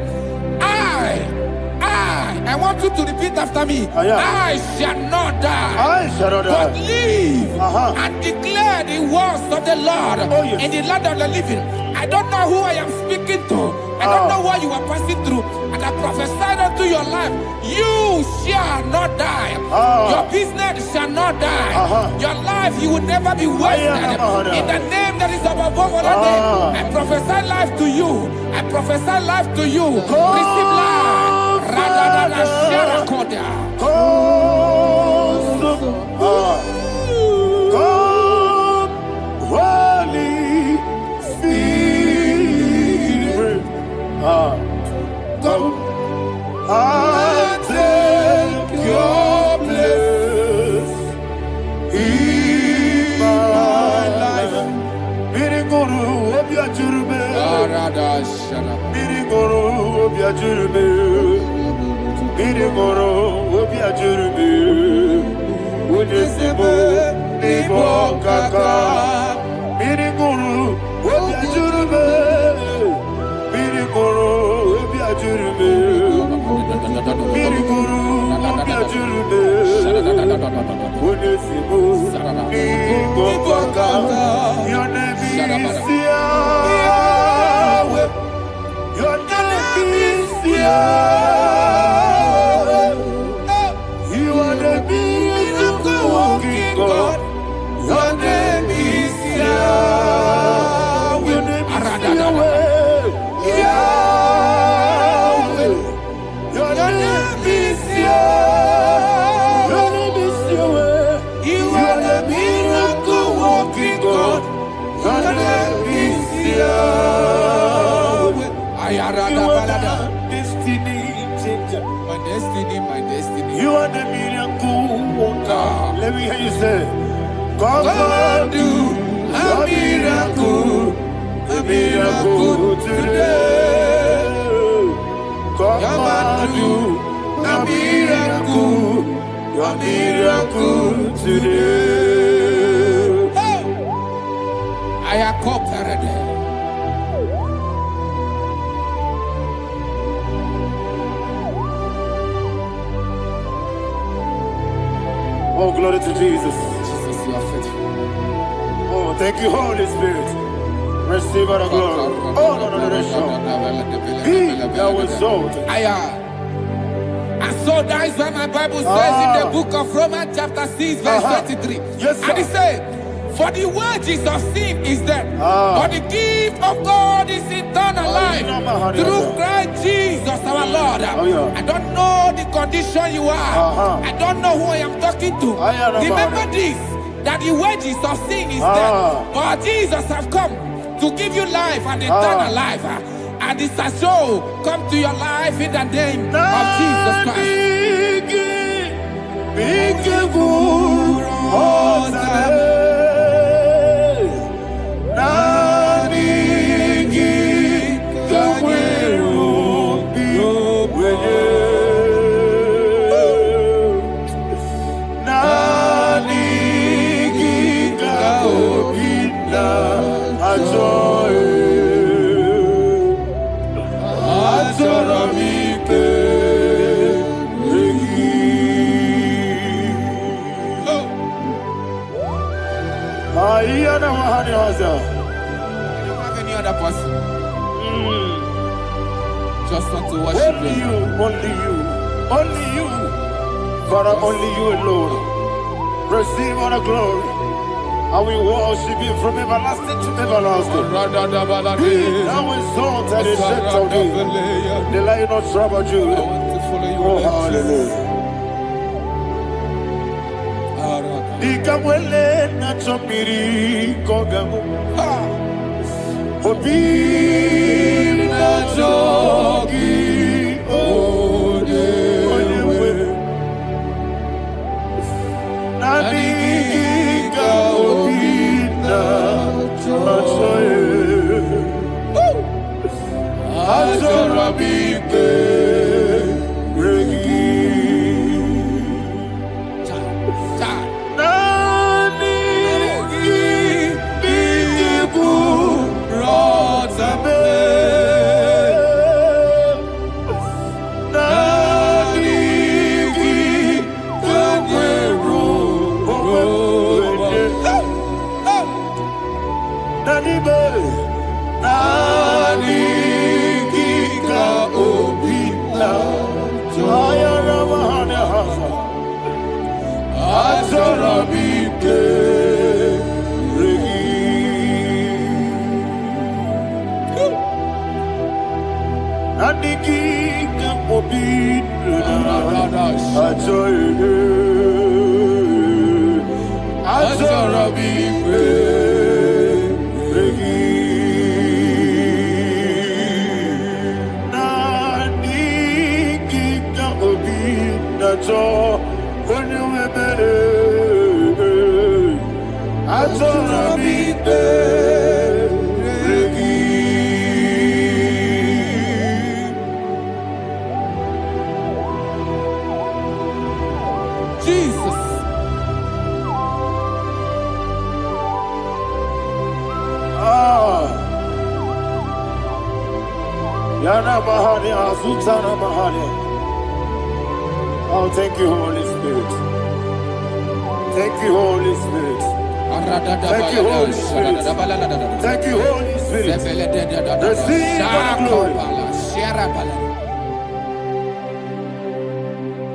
I want you to repeat after me. I shall not die, but live and declare the words of the Lord in the land of the living. I don't know who I am speaking to. I don't know what you are passing through. And I prophesied unto your life, you shall not die. Your business shall not die. Your life, you will never be wasted. In the name that is above all other name, I prophesy life to you. I prophesy life to you. Receive life. Radadada Sharakoda. Holy Spirit, come and take your place in my life. Miriguru obiajurube, miriguru obiajurube, miriguru obiajurube. Unisimo nibo kaka, miriguru obiajurube, miriguru obiajurube, miriguru obiajurube. Unisimo nibo kaka. Your name is Yahweh. Your name is Yahweh. You are the miracle working God. Your name is Yahweh. Your name is Yahweh. Yahweh. Your name is Yahweh. Your name is Yahweh. You are the miracle working God. Your name is Yahweh. You are the destiny changer. My destiny. You are the miracle worker. Let me hear you say, come and do a miracle today. Come and do a miracle today. I am cooperative. Oh, glory to Jesus. Jesus, you are faithful. Oh, thank you, Holy Spirit. Receive our glory. Oh, no, He that was exalted. And so that is why my Bible says in the book of Romans chapter 6 verse 23. Yes, sir. And it says, for the wages of sin is death, but the gift of God is eternal life through Christ Jesus our Lord. I don't know the condition you are. I don't know who I am talking to. Remember this, that the wages of sin is death, but Jesus has come to give you life and eternal life. And this has so come to your life in the name of Jesus Christ. I don't have any other person. Just want to worship only you. Only you. Father, only you alone. Receive all the glory. I will worship you from everlasting to everlasting. Be thou exalted and set on thee. The Lion of Tribe of Judah. Oh, hallelujah. Ikamwele na chomiri kogamu. Obi na jogi ode. Nadiga obi na choye. Azorabike regi. Oh, thank you, Holy Spirit. Thank you, Holy Spirit. Thank you, Holy Spirit. Thank you, Holy Spirit. Receive the glory.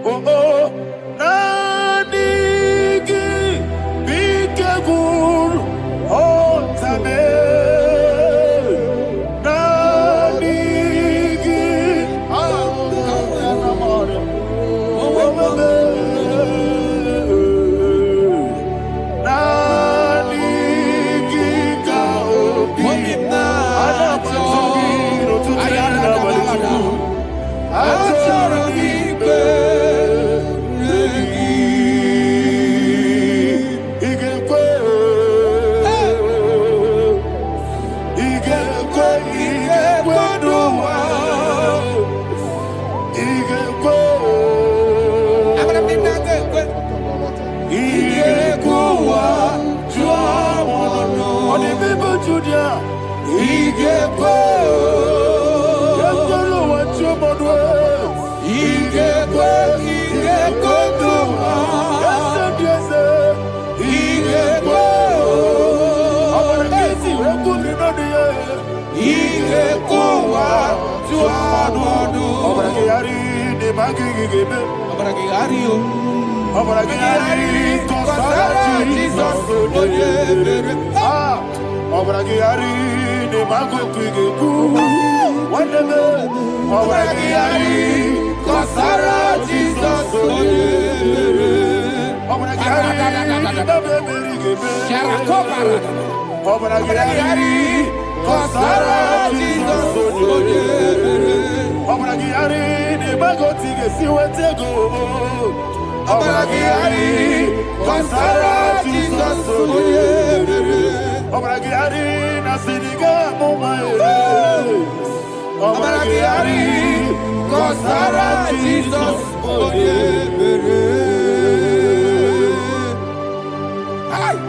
Oh, oh, Nadigi, be careful, oh, Tame.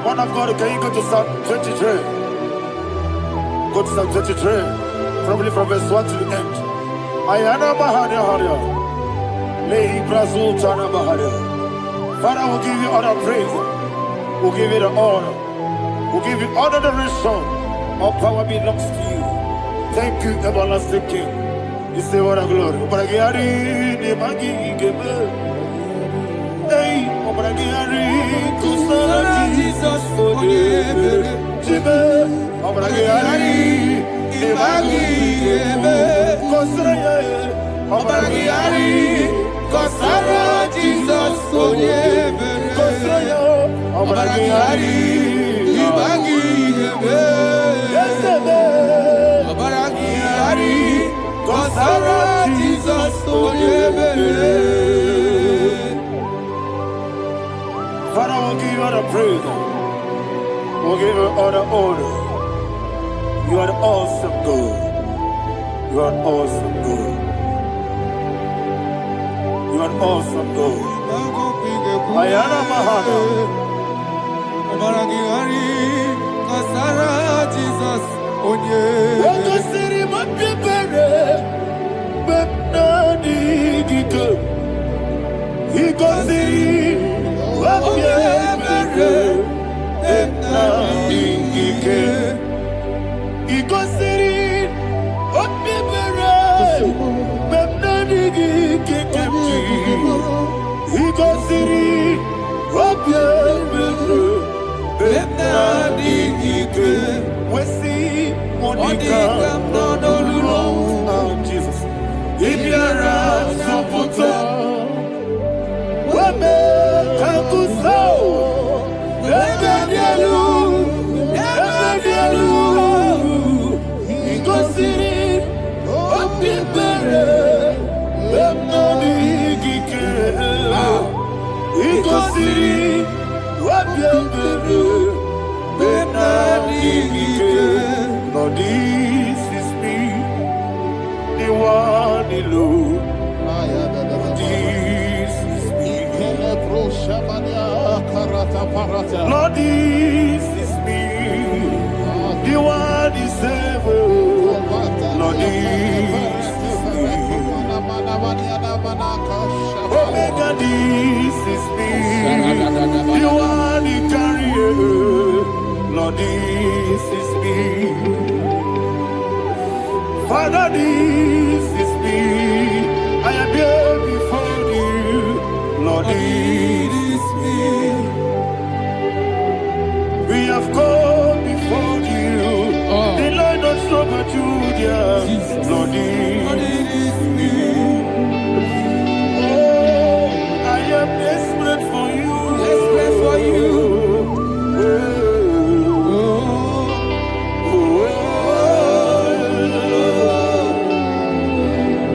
Man of God, can you go to Psalm 23? Go to Psalm 23, probably from verse 1 to the end. Ayana Bahania Haria. Lay Brazil Chana Bahania. Father, we'll give you all the praise. We'll give you the honor. We'll give you all the adoration. All power belongs to you. Thank you, everlasting King. You say what a glory. Obragiari, Nemagi, Gebe. Hey, Obragiari, Kusara, Jesus, for you. Jesus, Father, we'll give you all the praise. We'll give you all the honor. You are the awesome God. You are an awesome God. You are an awesome God. Ayana Mahana. Jesus, Waka siri mapipere. Bepnani giko. Iko siri mapipere. Bepnani gike. Iko siri mapipere. Bepnani gike kemji. Iko siri mapipere. Bepnani gike. Wesi Monica. Oh, Jesus. Ibiara Sopoto. Wame Kakuso. Ebedielu. Ebedielu. Igosiri. Opibere. Bemnani Gike. Igosiri. Opibere. Bemnani Gike. Lord, this is me. The one alone. This is me. Lord, this is me. The one is ever. Lord, this is me. Omega, this is me. The one he carries. Lord, this is me. Father, this is me. I am here before you. Lord, this is me. We have come before you. The Lord of Super Judah. Lord, this is me. Oh, I am desperate for you. Desperate for you.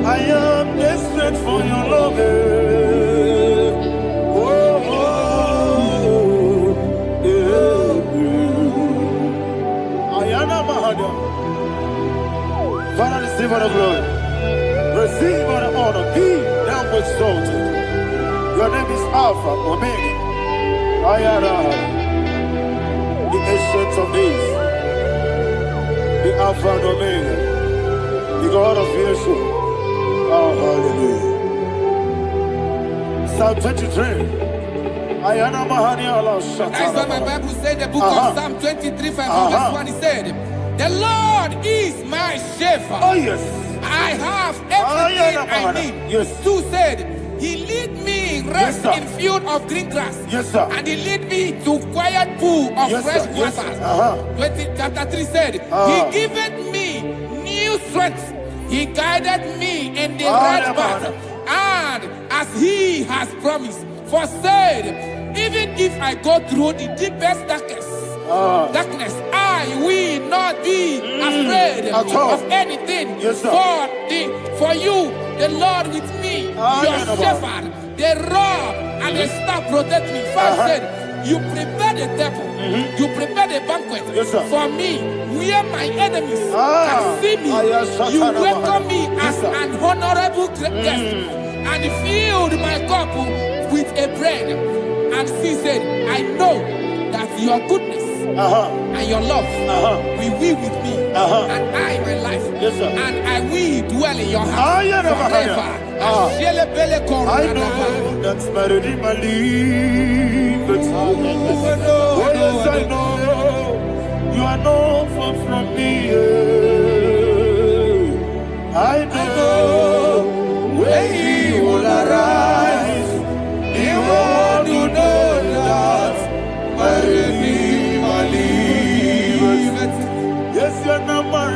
I am desperate for your love. Ayana Mahada. Father, receive all the glory. Receive all the honor. Be thou exalted. Your name is Alpha, Omega. Ayana. The ancient of days. The Alpha and Omega. The God of Yeshua. Oh, hallelujah. Psalm 23. Ayana Mahani Allah Shata. That's what my Bible said, the book of Psalm 23, 5, verse 1, it said, the Lord is my shepherd. Oh, yes. I have everything I need. Yes. 2 said, he lead me rest Yes, in field of green grass. Yes, sir. And he lead me to quiet pool of Yes, fresh sir. Yes, waters. sir. Chapter 3 said, he giveth me new strength. He guided me in the right path. And as he has promised, for said, even if I go through the deepest darkness, I will not be afraid of anything. Yes, sir. For you, the Lord with me, your shepherd, the rod and the staff protect me. First said, you prepare the table, you prepare the banquet for me, where my enemies can see me. You welcome me as an honorable guest, and filled my cup with a bread. And she said, I know that your goodness and your love will be with me, and I, my life, and I will dwell in your house forever. I know that's better than my life. Oh, yes, I know you are not far from me. I know when he will arise, he will do that. Yes, you're not my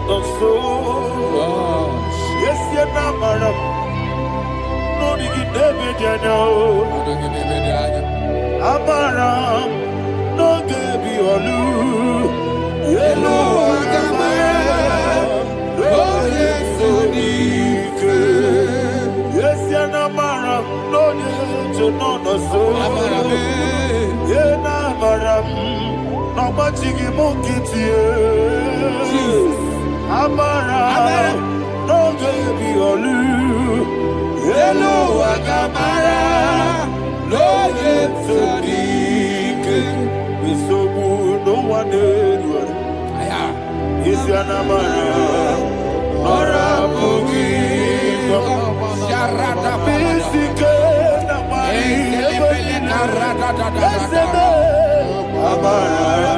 no so. Yes, you're not madam. No, you get David, you know. Amaram, no, give you a loo. Yellow, oh, yes, so deep. Yes, you're not madam. No, you know, no so. Yeah, not madam. No, much you get you. Amara, no baby olu. Hello, Agamara, no yet so deep. We so good, no one did. Is your Amara, or a boogie? Sharada, basic, Amara,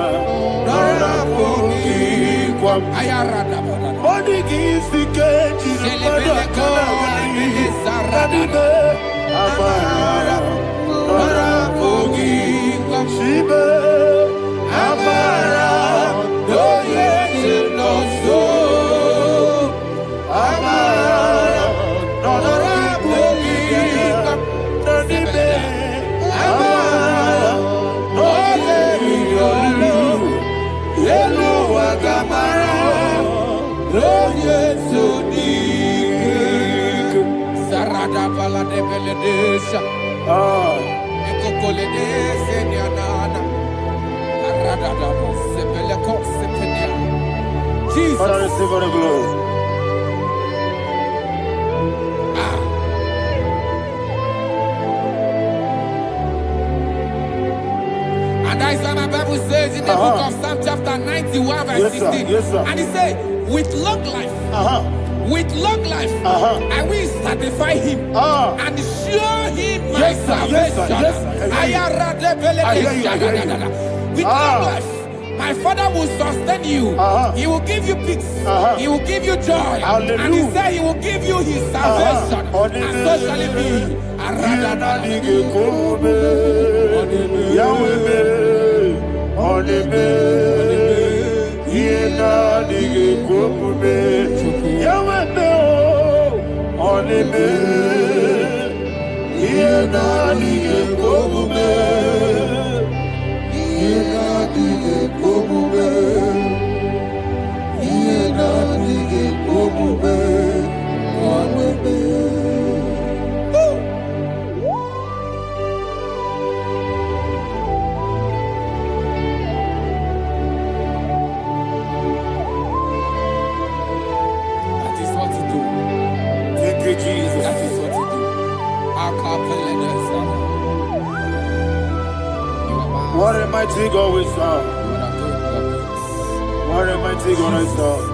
or a boogie. Body gives the cage in the Amara, Shiba, Amara, no yet no so. Amara, no Amara, no Hello, Agamara. Sarada bala de beledesha. Ekokole de senyanana. Arada da sepele ko sepenya. Jesus. Father, receive all the glory. And that is what my Bible says in the book of Psalm chapter 91 verse 16. Yes, sir. And he said, with long life, with long life, I will satisfy him and show him my salvation. With long life, my Father will sustain you. He will give you peace. He will give you joy. Hallelujah. And he said he will give you his salvation. And so shall it be. Jesus. That is what you do. What a mighty God we serve. What a mighty God I serve.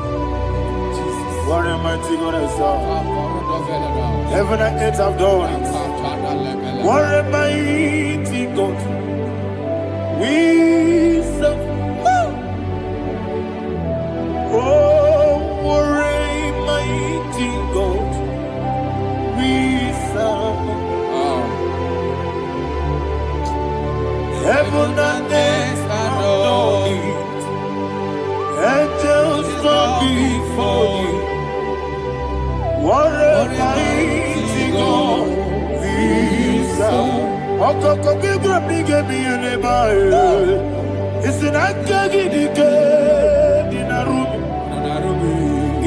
What a mighty God I serve. Heaven and earth have done it. What a mighty God we serve. Oh, what a mighty God we serve. Heaven and earth adore it. Angels bow before you. What a mighty God we serve. Okoko Gabriel gave me a name. It's an akagi dinarubi.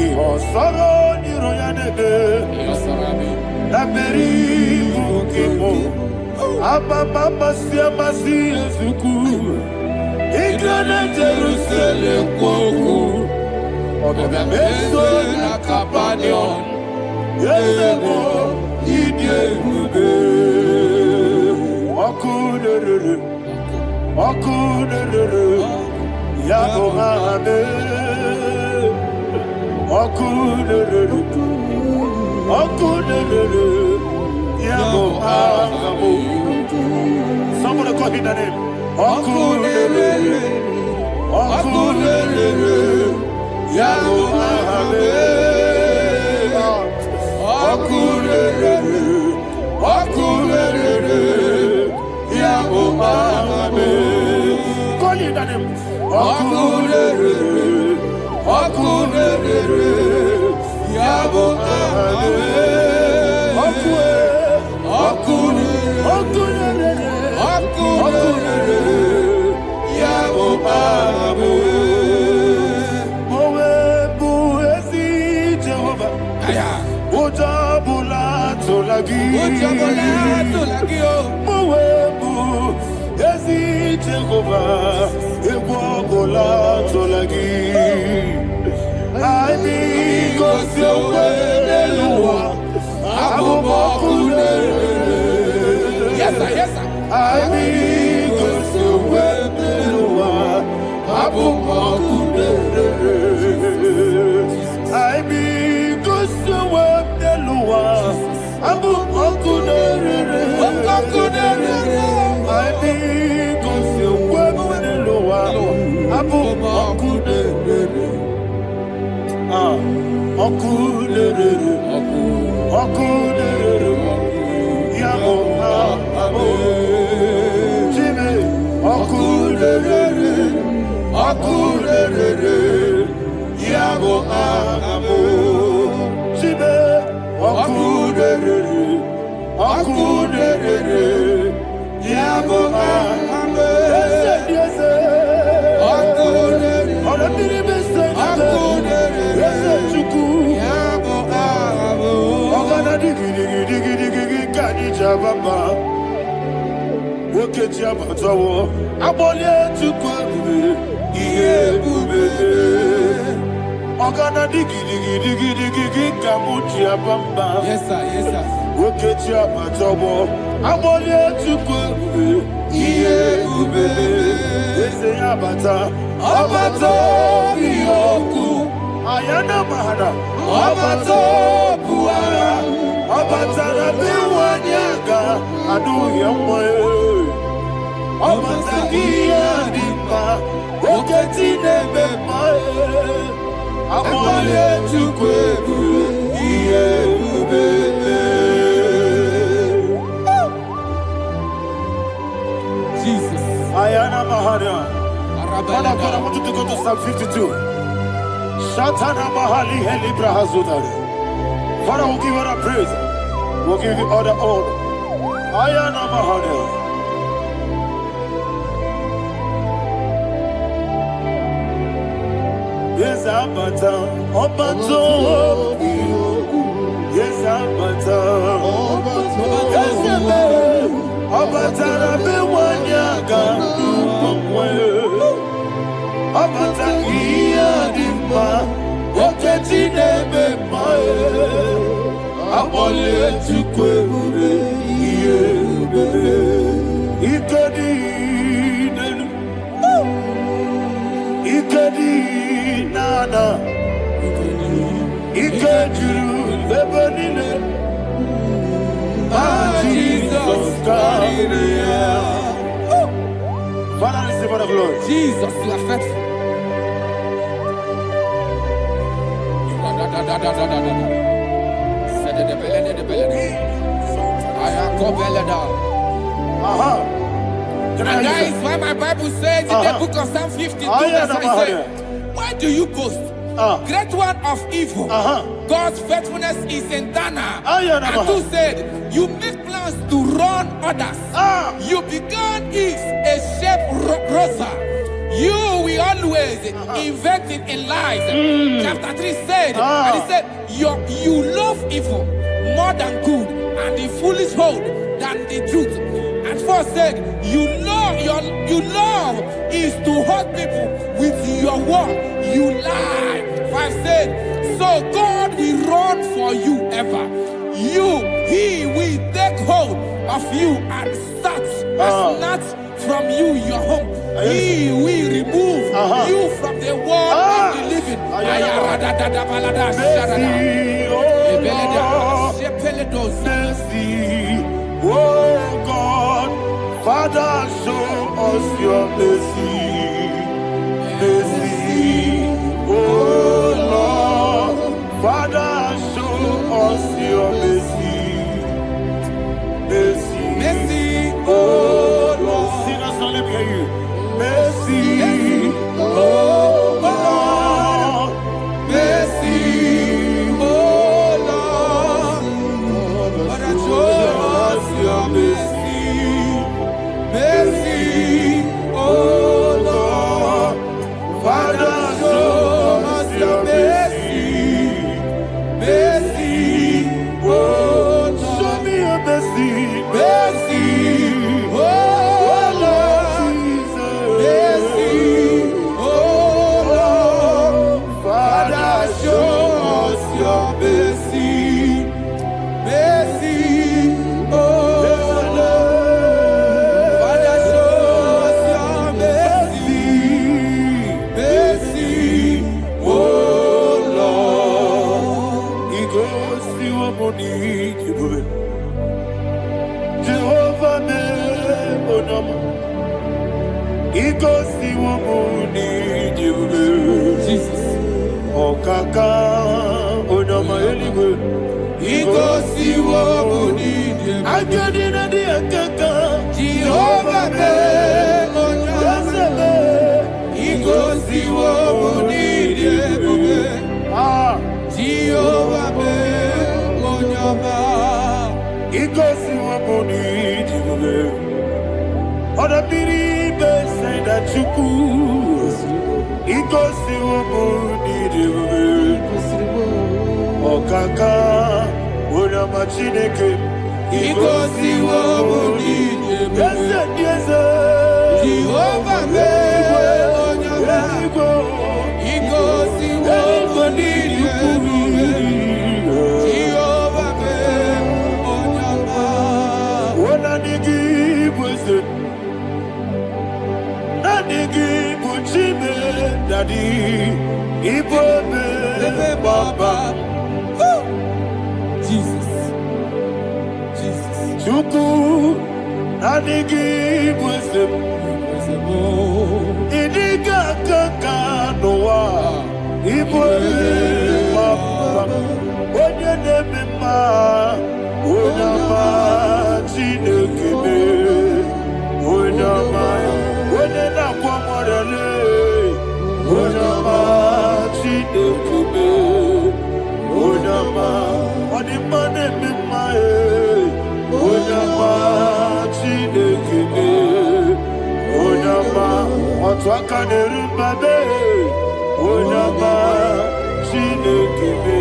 Iho soro ni royanebe. Naberi bukipo. Ababa siama siyezuku. Igrana Jerusalem kwoku. Oga meso na kapanion. Yesebo idiebuge. Okunere. Yabo hame. Okunere. Yabo hame. Somebody call him the name. Okunere. Yabo hame. Okunere. Yabo hame. Call him the name. Okunere. Okunere, Yabo Abe. Yes, sir. Yes, sir. Yes, sir. Yes, sir. Ayana mahana, abato buara, abatara biwanyaga, adu yamwe, abatagia dimba, oketi nebe mae, amole tukwebu, iye ubebe. Jesus. Ayana mahana. Father, I want you to go to Psalm 52. Shatana Mahali Heli Brahazudari. Father, we'll give you the praise. We'll give you all the honor. Ayana Mahali. Yes, Abata. Obato. Yes, Abata. Yes, Abata. Rabe Wanyaga. Abata iya dimba, oketi nebe mae, abole tukwebu iye ubebe, ikedi nana, ikediru bebenine, Jesus God. Father, receive all the glory. Jesus, you are faithful. And that is why my Bible says in the book of Psalm 52, verse 5, why do you boast? Great one of evil. God's faithfulness is eternal. And two said, you make plans to run others. You began is a shape rosa. You will always inventing in lies. Chapter 3 said, and he said, you love evil more than good, and the foolish hold than the truth. And 4 said, you love is to hurt people with your word. You lie. 5 said, so God will run for you ever. He will take hold of you and snatch from you your home. He will remove you from the world of the living. Oh God, Father, show us your mercy. Oh Lord, Father, show us your mercy. Oh Lord, sinners don't let me hear you. Oh Lord, si wabuni jiwe. Jesus. Okaka onama eligwe. Igosi wabuni jiwe. Ajadina di akaka. Jehovah be onyame. Igosi wabuni jiwe. Jehovah be onyame. Igosi wabuni jiwe. Oda biri be say that you could. Igosi wabuni jiwe. Okaka onama chineke. Igosi wabuni jiwe. Yes, Jehovah be onyame. Igosi wabuni jiwe. Jehovah be onyame. Wona nigi bwese na nigi buchime dadi ibobe baba Jesus. Jesus. chuku na nigi bwese idiga kaka noa ibobe baba onye nebe ma onyama chinekebe onyama onye na-akwa mmadụ onyama chinekebe onyama ọdịmma na-eme mma onyama chinekebe onyama otu aka na-eru mbabe onyama chinekebe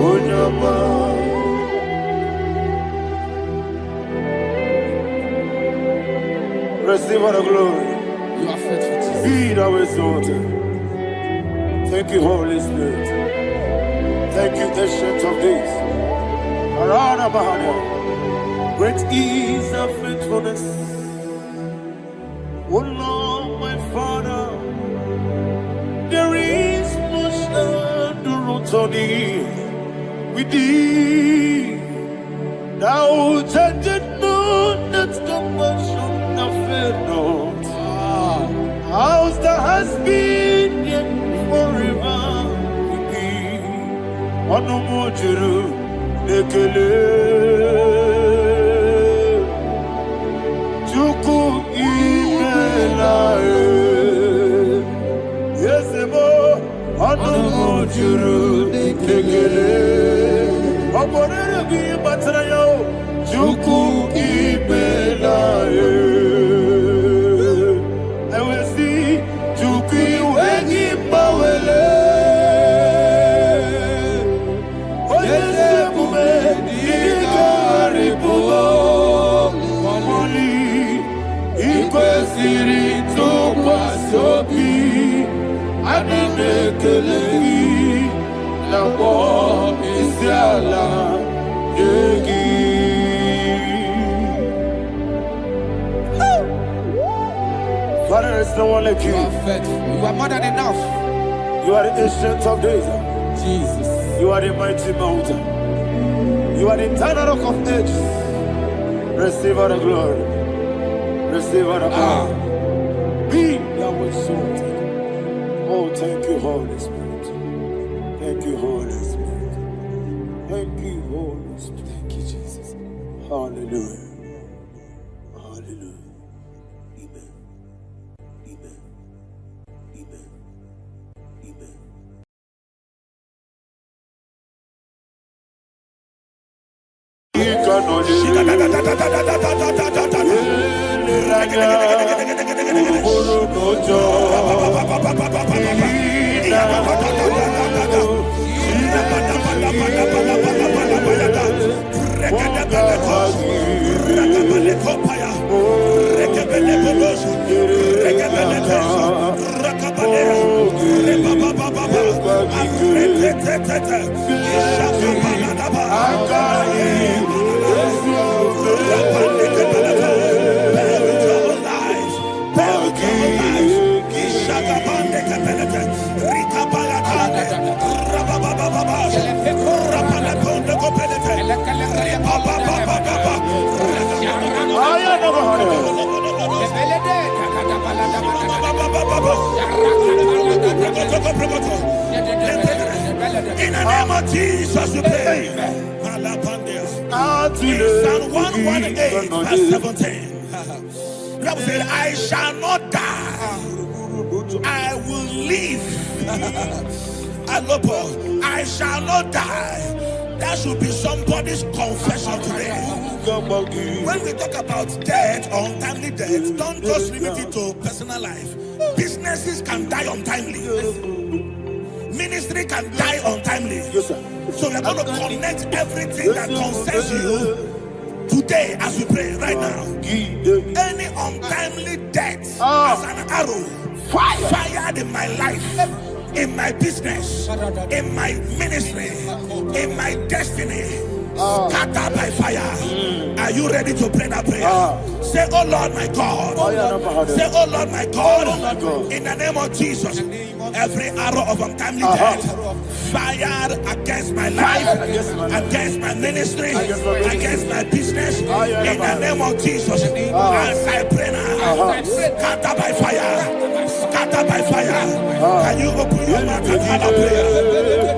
onyama. Receive all the glory. You are faithful, Jesus. Be thou exalted. Thank you, Holy Spirit. Thank you, Ancient of Days. Arana Bahana. Great is thy faithfulness. O Lord, my Father, there is much endurance on thee. With thee, thou changest not that compassion of faith not. How's the has been yet forever with thee? Onomojuru ekele Chukwu imela Yesebo onomojuru ekele Oborere gị batara ya Chukwu imela ewesi Chukwu iwe gị gbawele onye sebume ịgarịbụgo mọli ikwesịrị ntụkwasị obi anyị na-ekele gị na mkpọ isi ala nye gị. Father, there is no one like You you. are faithful. You are more than enough. You are the ancient of days. Jesus. You are the mighty mountain. You are the eternal rock of ages. Receive all the glory. Receive all the power. Be thou exalted. Oh, thank you, Holy Spirit. Thank you, Holy Spirit. Thank you, Holy Spirit. Thank you, Jesus. Hallelujah. Hallelujah. Amen. Amen. Amen. Amen. In the name of Jesus, we pray. In Psalm 118, verse 17. The Bible said, I shall not die, I will live. I shall not die. That should be somebody's confession today. When we talk about death or untimely death, don't just limit it to personal life. Businesses can die untimely. Ministry can die untimely. So we're going to connect everything that concerns you today as we pray right now. Any untimely death as an arrow fired in my life, in my business, in my ministry, in my destiny, scattered by fire. Are you ready to pray that prayer? Say, oh Lord my God. Say, oh Lord my God. In the name of Jesus, every arrow of untimely death fired against my life, against my ministry, against my business, in the name of Jesus, as I pray now, scattered by fire, scattered by fire. Can you open your mouth and have a prayer?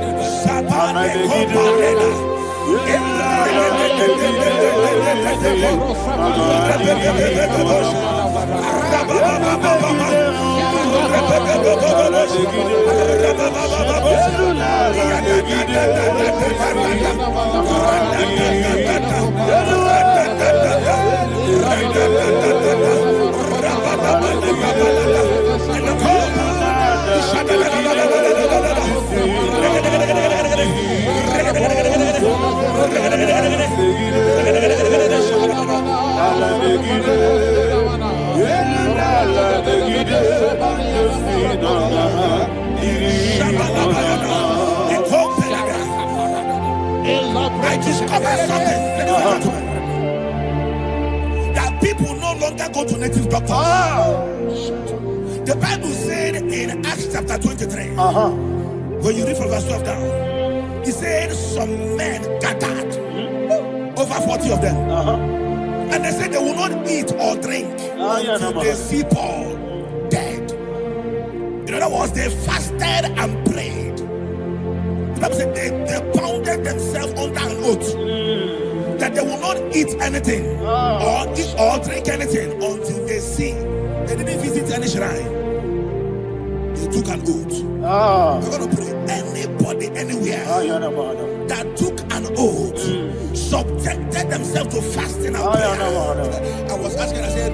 I discovered something that people no longer go to native doctors. The Bible said in Acts chapter 23, when you read from verse 12 down, it said some men gathered, over 40 of them, and they said they will not eat or drink until they see Paul dead. In other words, they fasted and prayed. The Bible said they bounded themselves under an oath that they will not eat anything or drink anything until they see. They didn't visit any shrine. They took an oath. We're going to pray. Anybody, anywhere that took an oath, subjected themselves to fasting and prayer. I was asking, I said,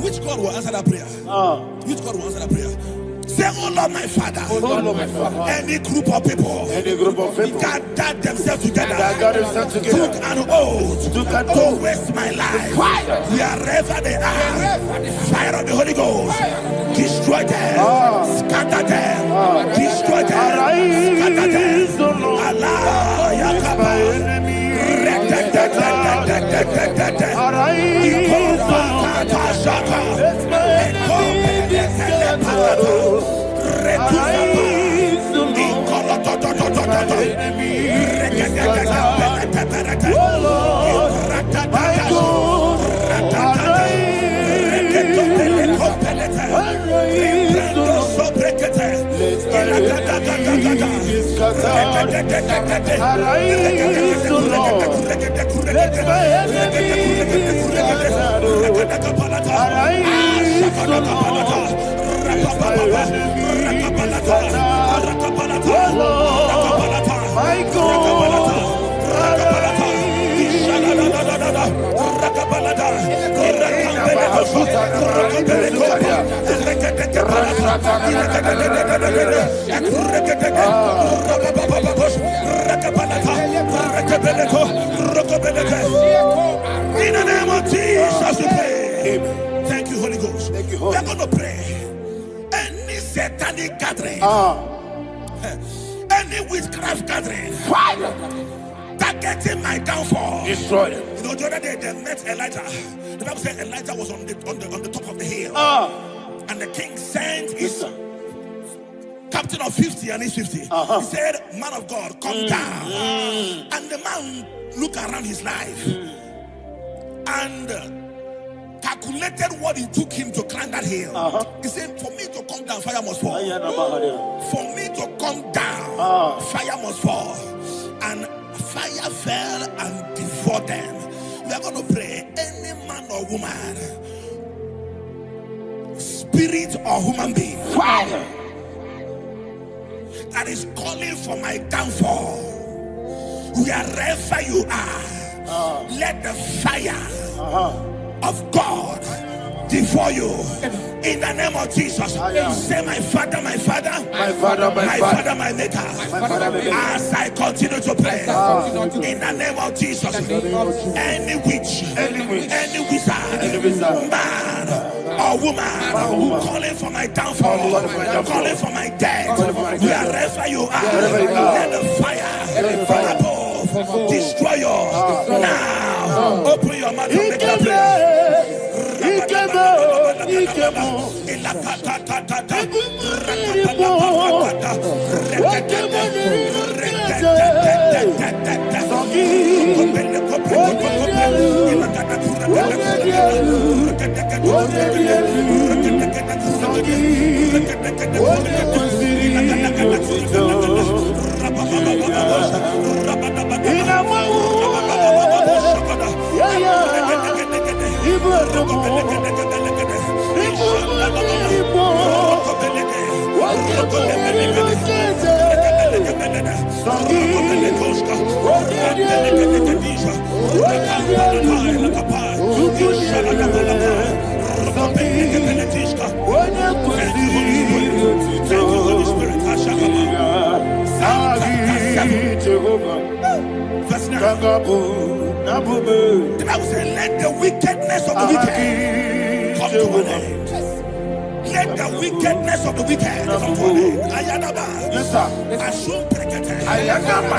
which God will answer that prayer? Which God will answer that prayer? Say, oh Lord my Father, any group of people gathered themselves together, took an oath to waste my life. Wherever they are, fire of the Holy Ghost, destroy them, scatter them, destroy them, scatter them. Allah, Yakaba, In the name of Jesus, we pray. Thank you, Holy Ghost. We're going to pray. Any satanic gathering, any witchcraft gathering, targeting my downfall, destroy them. You know, the other day they met Elijah. The Bible said Elijah was on the top of the hill, and the king sent his captain of 50 and his 50. He said, man of God, come down. And the man looked around his life and calculated what it took him to climb that hill. He said, for me to come down down, fire must fall. For me to come down, fire must fall. And fire fell and devoured them. We are going to pray. Any man or woman, spirit or human being, fire, that is calling for my downfall, wherever you are, let the fire of God devour you in the name of Jesus. Say, my father, my father, my father, my father, my maker. As I continue to pray in the name of Jesus, any witch, any wizard, man or woman calling for my downfall, calling for my death, wherever you are, let the fire from above destroy you now. Open your mouth and make a prayer. The Bible says, let the wickedness of the wicked come to an end. Let the wickedness of the wicked come to an end. Ayadaba. Yes, sir. Assume prekete. Ayadaba.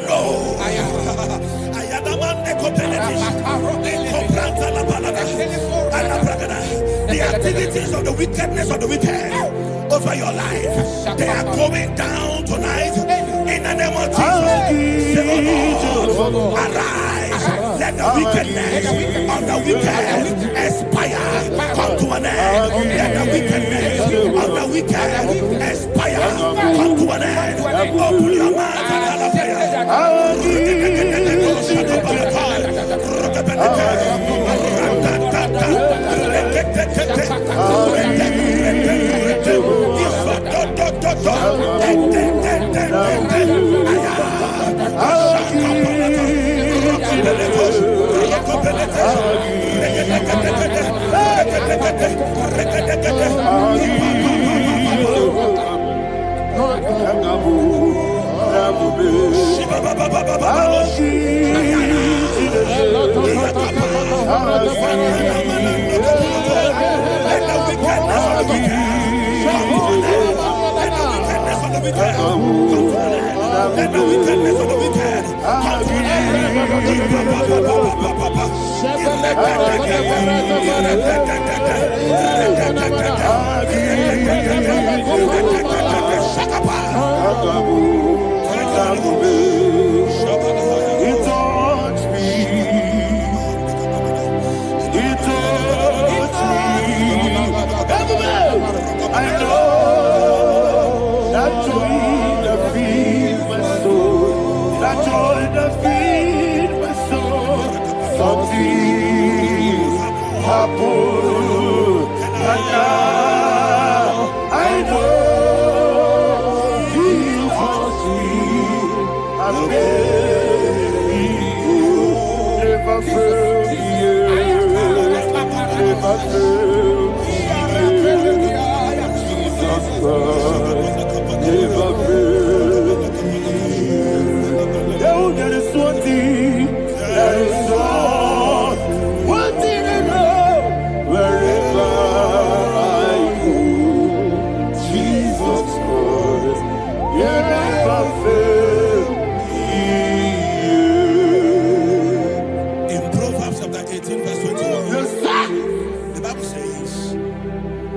No. Ayadaba nekopeletis. Nekopranta la palada. Alabragada. The activities of the wickedness of the wicked over your life, they are going down tonight in the name of Jesus. Say, oh Lord, arise. Let the wickedness of the wicked expire, come to an end. Let the wickedness of the wicked expire, come to an end. Open your mouth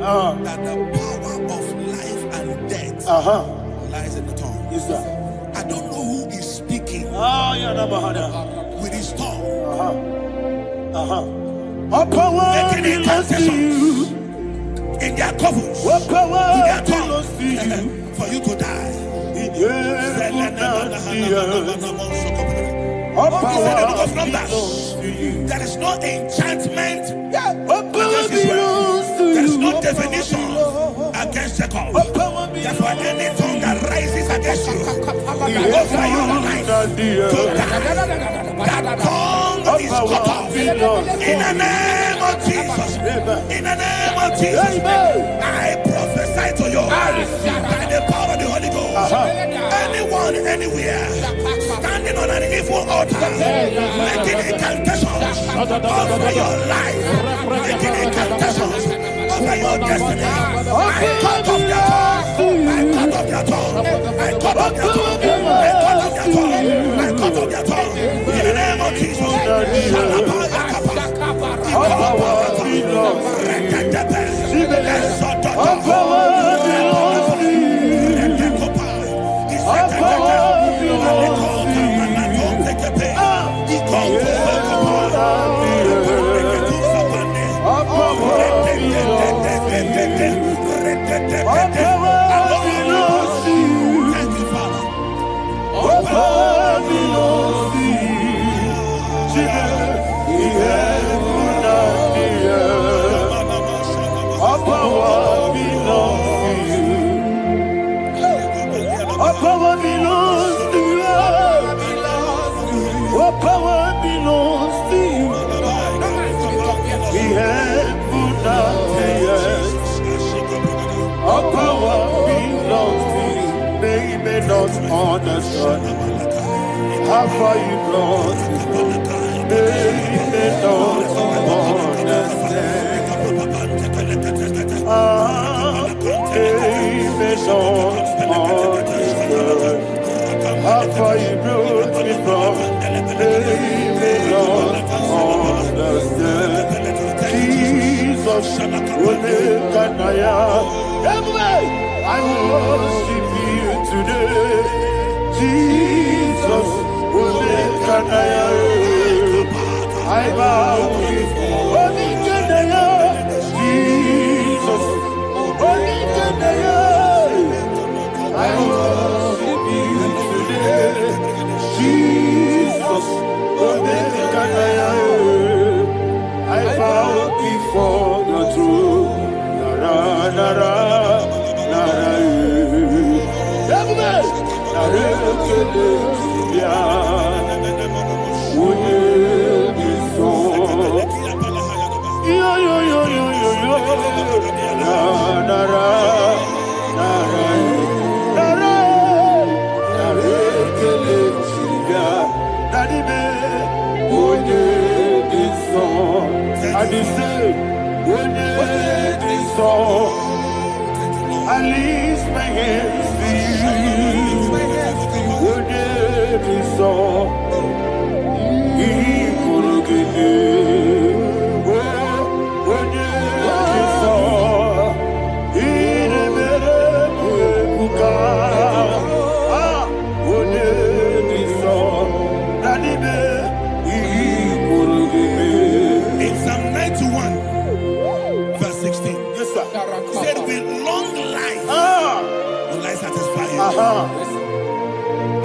and that the power of life and death lies in the tongue. Yes, sir. I don't know who is speaking with his tongue. Making incantations in their covens, What in power their belongs to you? tongue, for you to die. In heaven and the earth. All He said in the book power of Numbers, belongs to you. there is no enchantment All power against Israel. belongs to There is you. no divination against Jacob. All power Therefore, belongs any tongue that rises against you in over your heaven life, and the to earth. die. That tongue All is cut power off. belongs to In the you. name of Jesus. In the name of Jesus. Amen. I prophesy to you by the power of the Holy Ghost. Anyone, anywhere, standing on an evil altar, making incantations over your life, making incantations over your destiny. I cut off their tongue. I cut off their tongue. I cut off their tongue. I cut off their tongue. I cut off their tongue. In the name of Jesus. All power belongs to you. All power belongs to you. All power belongs to you. All power belongs to you. All power belongs to you. Thank you, Father. All power belongs to you. In heaven and the earth. All power belongs to you. All power belongs to you. All power belongs to you. In heaven and the earth. All power belongs to you. They may not understand how far you brought me. They may not understand. They may not understand how far you brought me from. They may not understand. Jesus, will make an I worship you today. Jesus, will make an I bow before Jesus, I worship you today. Jesus, will make an I bow before the throne. Nara, nara, nara, I lift my hands to you. Would you be so? He could give you. Would you be so? He never would would you be so? Daddy, he could give you. In Psalm 91, verse 16. Yes, sir. Said with long life will I satisfy you.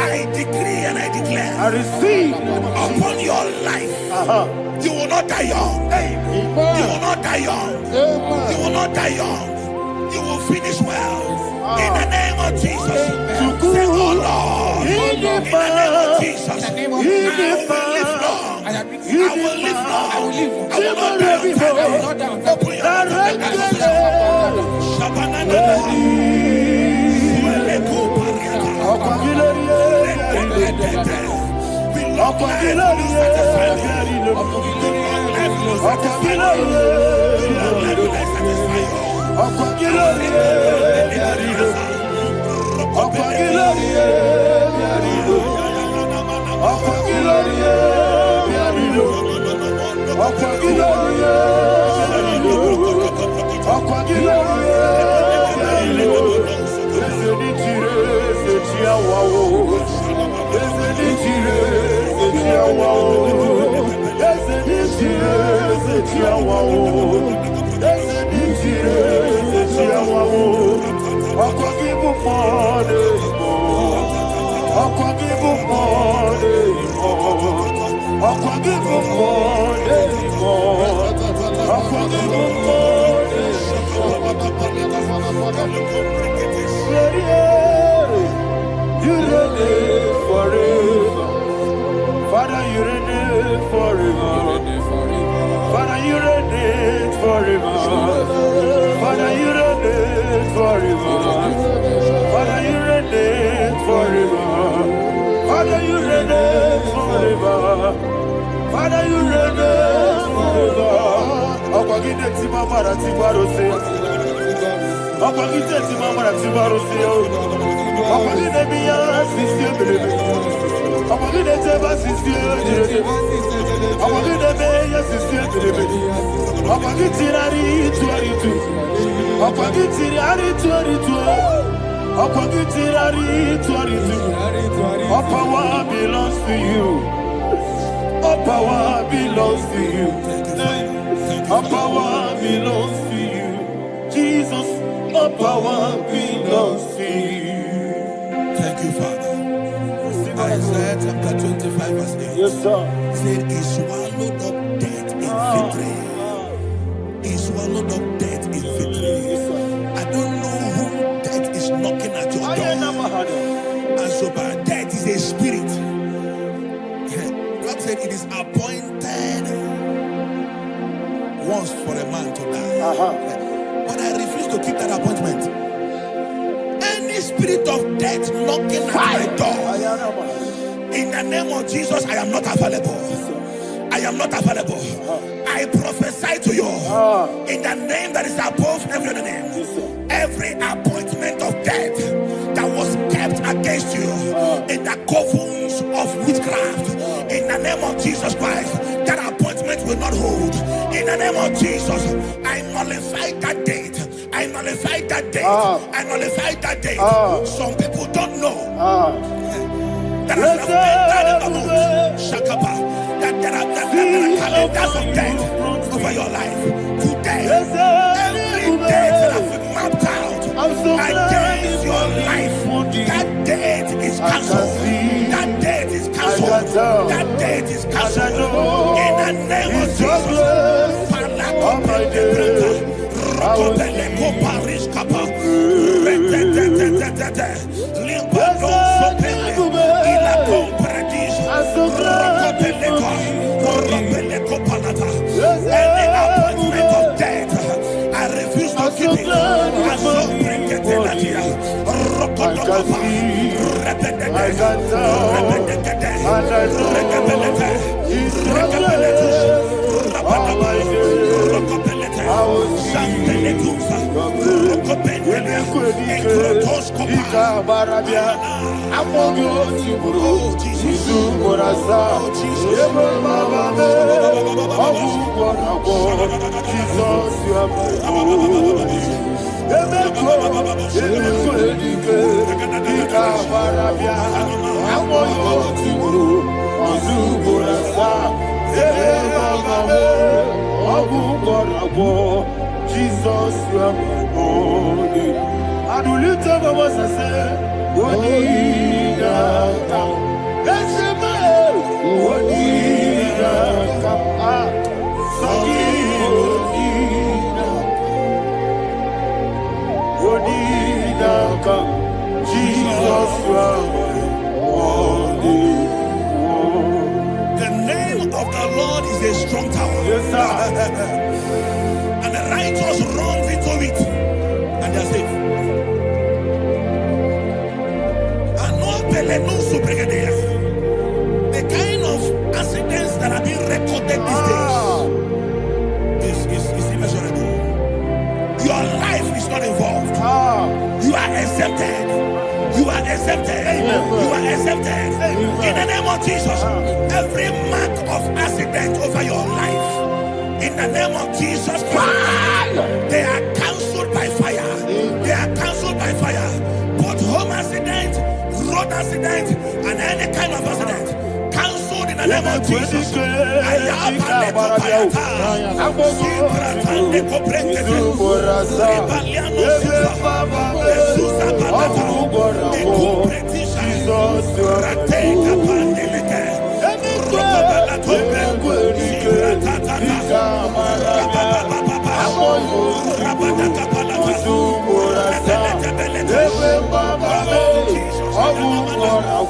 I decree and I declare I receive upon your life, you will not die young. You will not die young. You will not die young. You will finish well. In the name of Jesus. Say, oh Lord, in the name of Jesus, I will live long. I will live long. I will not die young. Open your Wow. You reign forever. Father, you reign forever. Father, you reign forever. Father, you reign forever. Father, you reign forever. Father, you reign forever. Father, you reign forever. Akwagide timamara tibarose. Akwagide timamara tibarose. Akwagide biya sisi belebe. Akwagide teba sisi belebe. Akwagide beya sisi belebe. Akwagide tirari tuaritu. Akwagide tirari tuaritu. Akwagide tirari tuaritu. All power belongs to you. All power belongs to you. All power belongs to you. Jesus, all power belongs to you. Thank you, Father. Isaiah chapter 25 verse 8. Yes, sir. Said he swallowed up death in victory. He swallowed up death in victory. I don't know who death is knocking at your door. And so by death is a spirit. God said it is appointed once for a man to die. But I refuse to keep that appointment. Any spirit of death knocking at my door, in the name of Jesus, I am not available. I am not available. I prophesy to you in the name that is above every other name. Every appointment of death that was kept against you in the covens of witchcraft, in the name of Jesus Christ, that appointment will not hold. In the name of Jesus, I nullify that date. I nullify that date. I nullify that date. Some people don't know that as of Shakapa, that there are calendars of death over your life. Today, every date that has been mapped out against your life, that date is cancelled. That date is cancelled. That date is cancelled. In the name of Jesus. Any appointment of death, I refuse to keep it. I so bring it in that year. Jesus, you are my only. And we lift up our voice and say, Wodida, Esema, Wodida, Sogi, Wodida, Jesus, you are my only. The name of the Lord is a strong tower. Yes, sir. And the righteous runs into it and they are safe. The kind of accidents that are being recorded these days is immeasurable. Your life is not involved. You are exempted. You are exempted. You are exempted. In the name of Jesus, every mark of accident over your life, in the name of Jesus Christ, they are cancelled by fire. They are cancelled by fire. Both home accident, road accident, and any kind of accident, cancelled in the name of Jesus.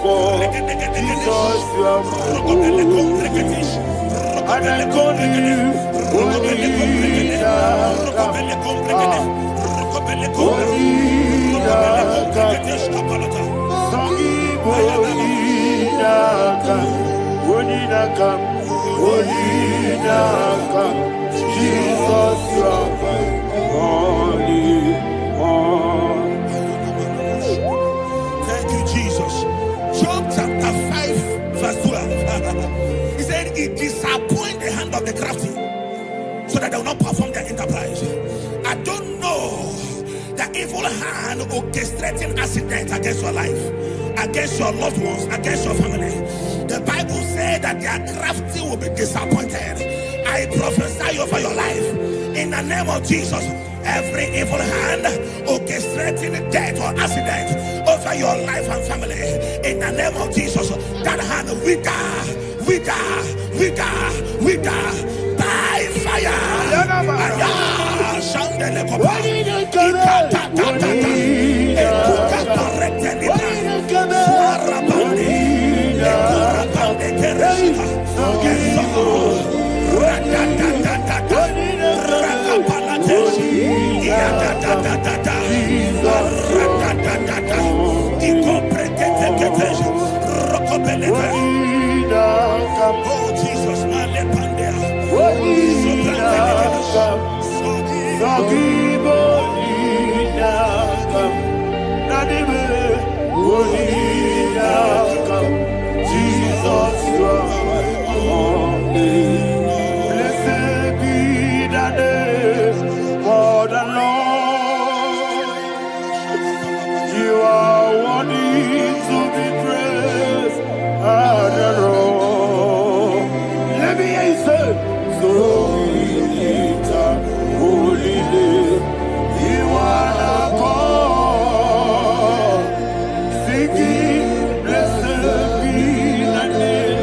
for Jesus, you are and I call you Jesus, you are holy. Thank you, Jesus. Job chapter 5, verse 12. He said, "It disappoints the hand of the crafty, so that they will not perform their enterprise." I don't know the evil hand orchestrating accidents against your life, against your loved ones, against your family. The Bible says that their crafty will be disappointed. I prophesy over your life in the name of Jesus. Every evil hand orchestrating death or accident over your life and family, in the name of Jesus, that hand wither by fire. Oh Jesus, Jesus, you are holy. Blessed be the name of the Lord. You are worthy to be praised and adored. Let me hear you say, so we lift up holy name. You are the God. Singing, blessed be the name.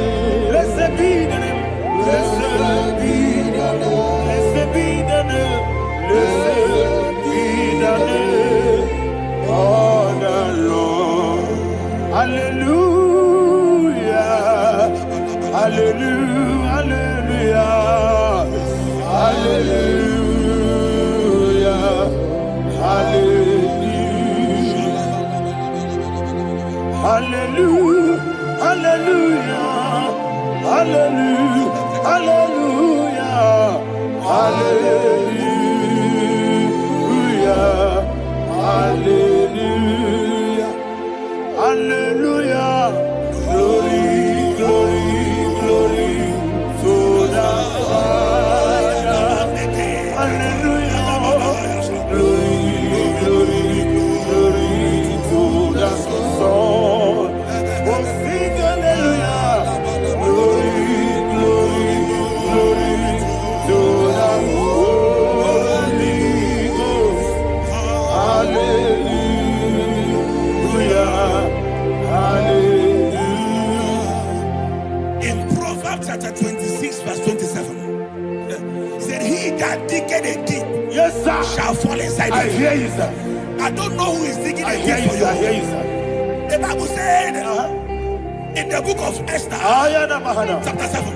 Blessed be the name. Blessed be the name. Blessed be the name. Blessed be the name of the Lord. Hallelujah. Hallelujah. Hallelujah. Hallelujah. Hallelujah. Hallelujah. Hallelujah. Hallelujah. Hallelujah. Hallelujah. Hallelujah. Glory, glory, glory to the Father. Hallelujah. Glory, glory, glory to the Son. Oh, sing hallelujah. Glory, glory, glory to the Holy Ghost. Hallelujah. Hallelujah. in Proverbs chapter 26, verse 27, he said, "He that diggeth a deep, Yes, sir, shall fall inside I it." hear you, sir. I don't know who is digging I a hear deep you, for sir. I hear you. you, sir. The Bible said in the book of Esther, chapter 7,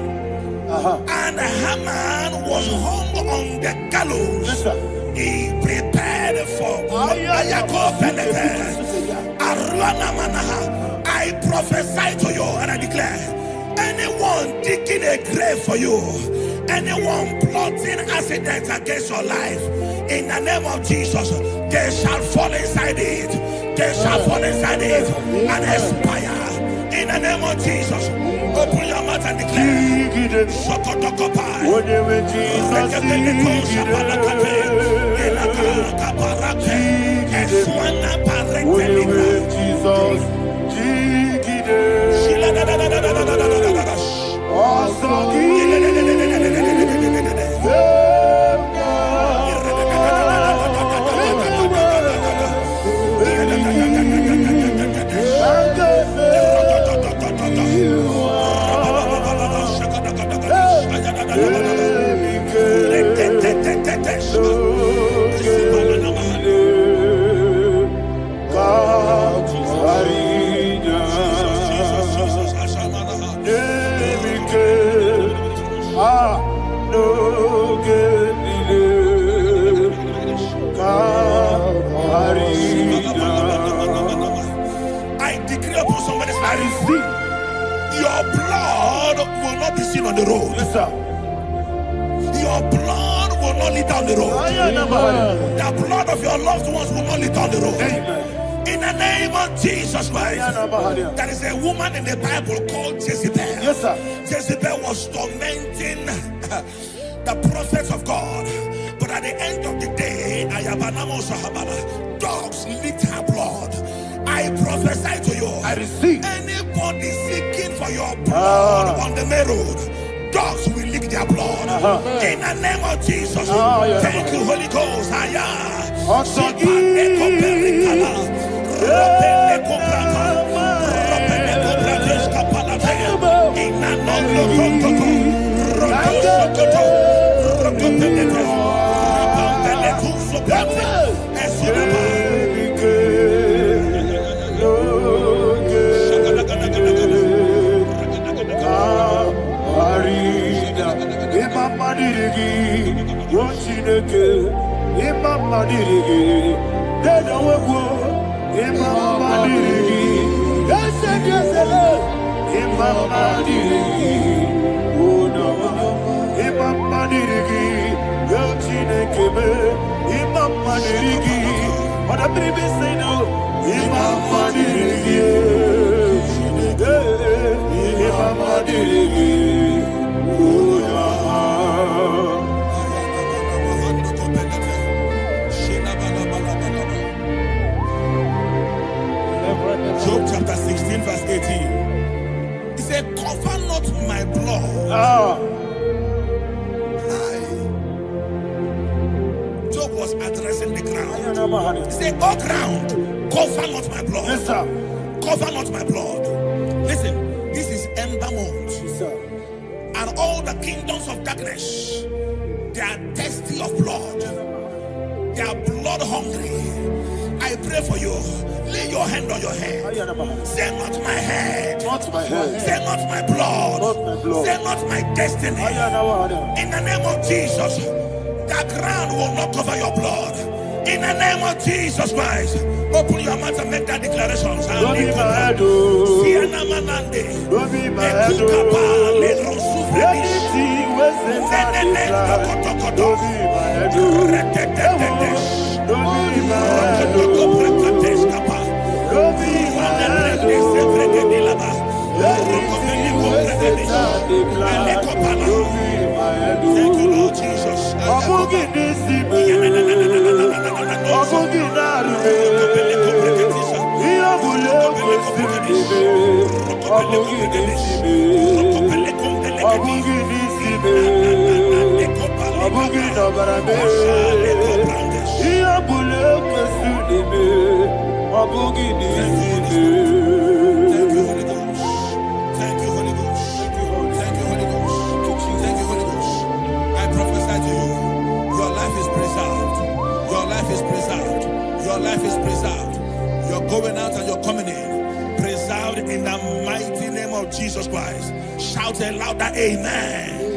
and Haman was hung on the gallows. Yes, sir. He prepared for I prophesy to you and I declare, anyone digging a grave for you, anyone plotting accidents against your life, in the name of Jesus, they shall fall inside it. They shall fall inside it and expire. In the name of Jesus, open your mouth and declare. Shokotokopai. Whatever Jesus I receive. Your blood will not be seen on the road. Yes, sir. Your blood will not lead down the road. The blood of your loved ones will not lead down the road. Amen. In the name of Jesus Christ. There is a woman in the Bible called Jezebel. Yes, sir. Jezebel was tormenting the prophets of God. But at the end of the day, dogs licked her blood. I prophesy to you. I receive. Anybody seeking for your blood on the main road, dogs will lick their blood. In the name of Jesus. Thank you, Holy Ghost. Job chapter 16 verse 18. He said, cover not my blood. Job was addressing the ground. He said, oh ground, cover not my blood. Yes, sir. Cover not my blood. Listen, this is ember month. Yes, sir. And all the kingdoms of darkness, they are thirsty of blood. They are blood hungry. I pray for you. Lay your hand on your head. Say not my head. Not my head. Say not my blood. Not my blood. Say not my destiny. In the name of Jesus, the ground will not cover your blood. In the name of Jesus Christ, open your mouth and make that declaration. Don't be my head. Don't be my head. Anything was in that don't be my head. Don't be my head. Don't be my head. Thank you, Lord Jesus. Your life is preserved. You're going out and you're coming in. Preserved in the mighty name of Jesus Christ. Shout a louder amen.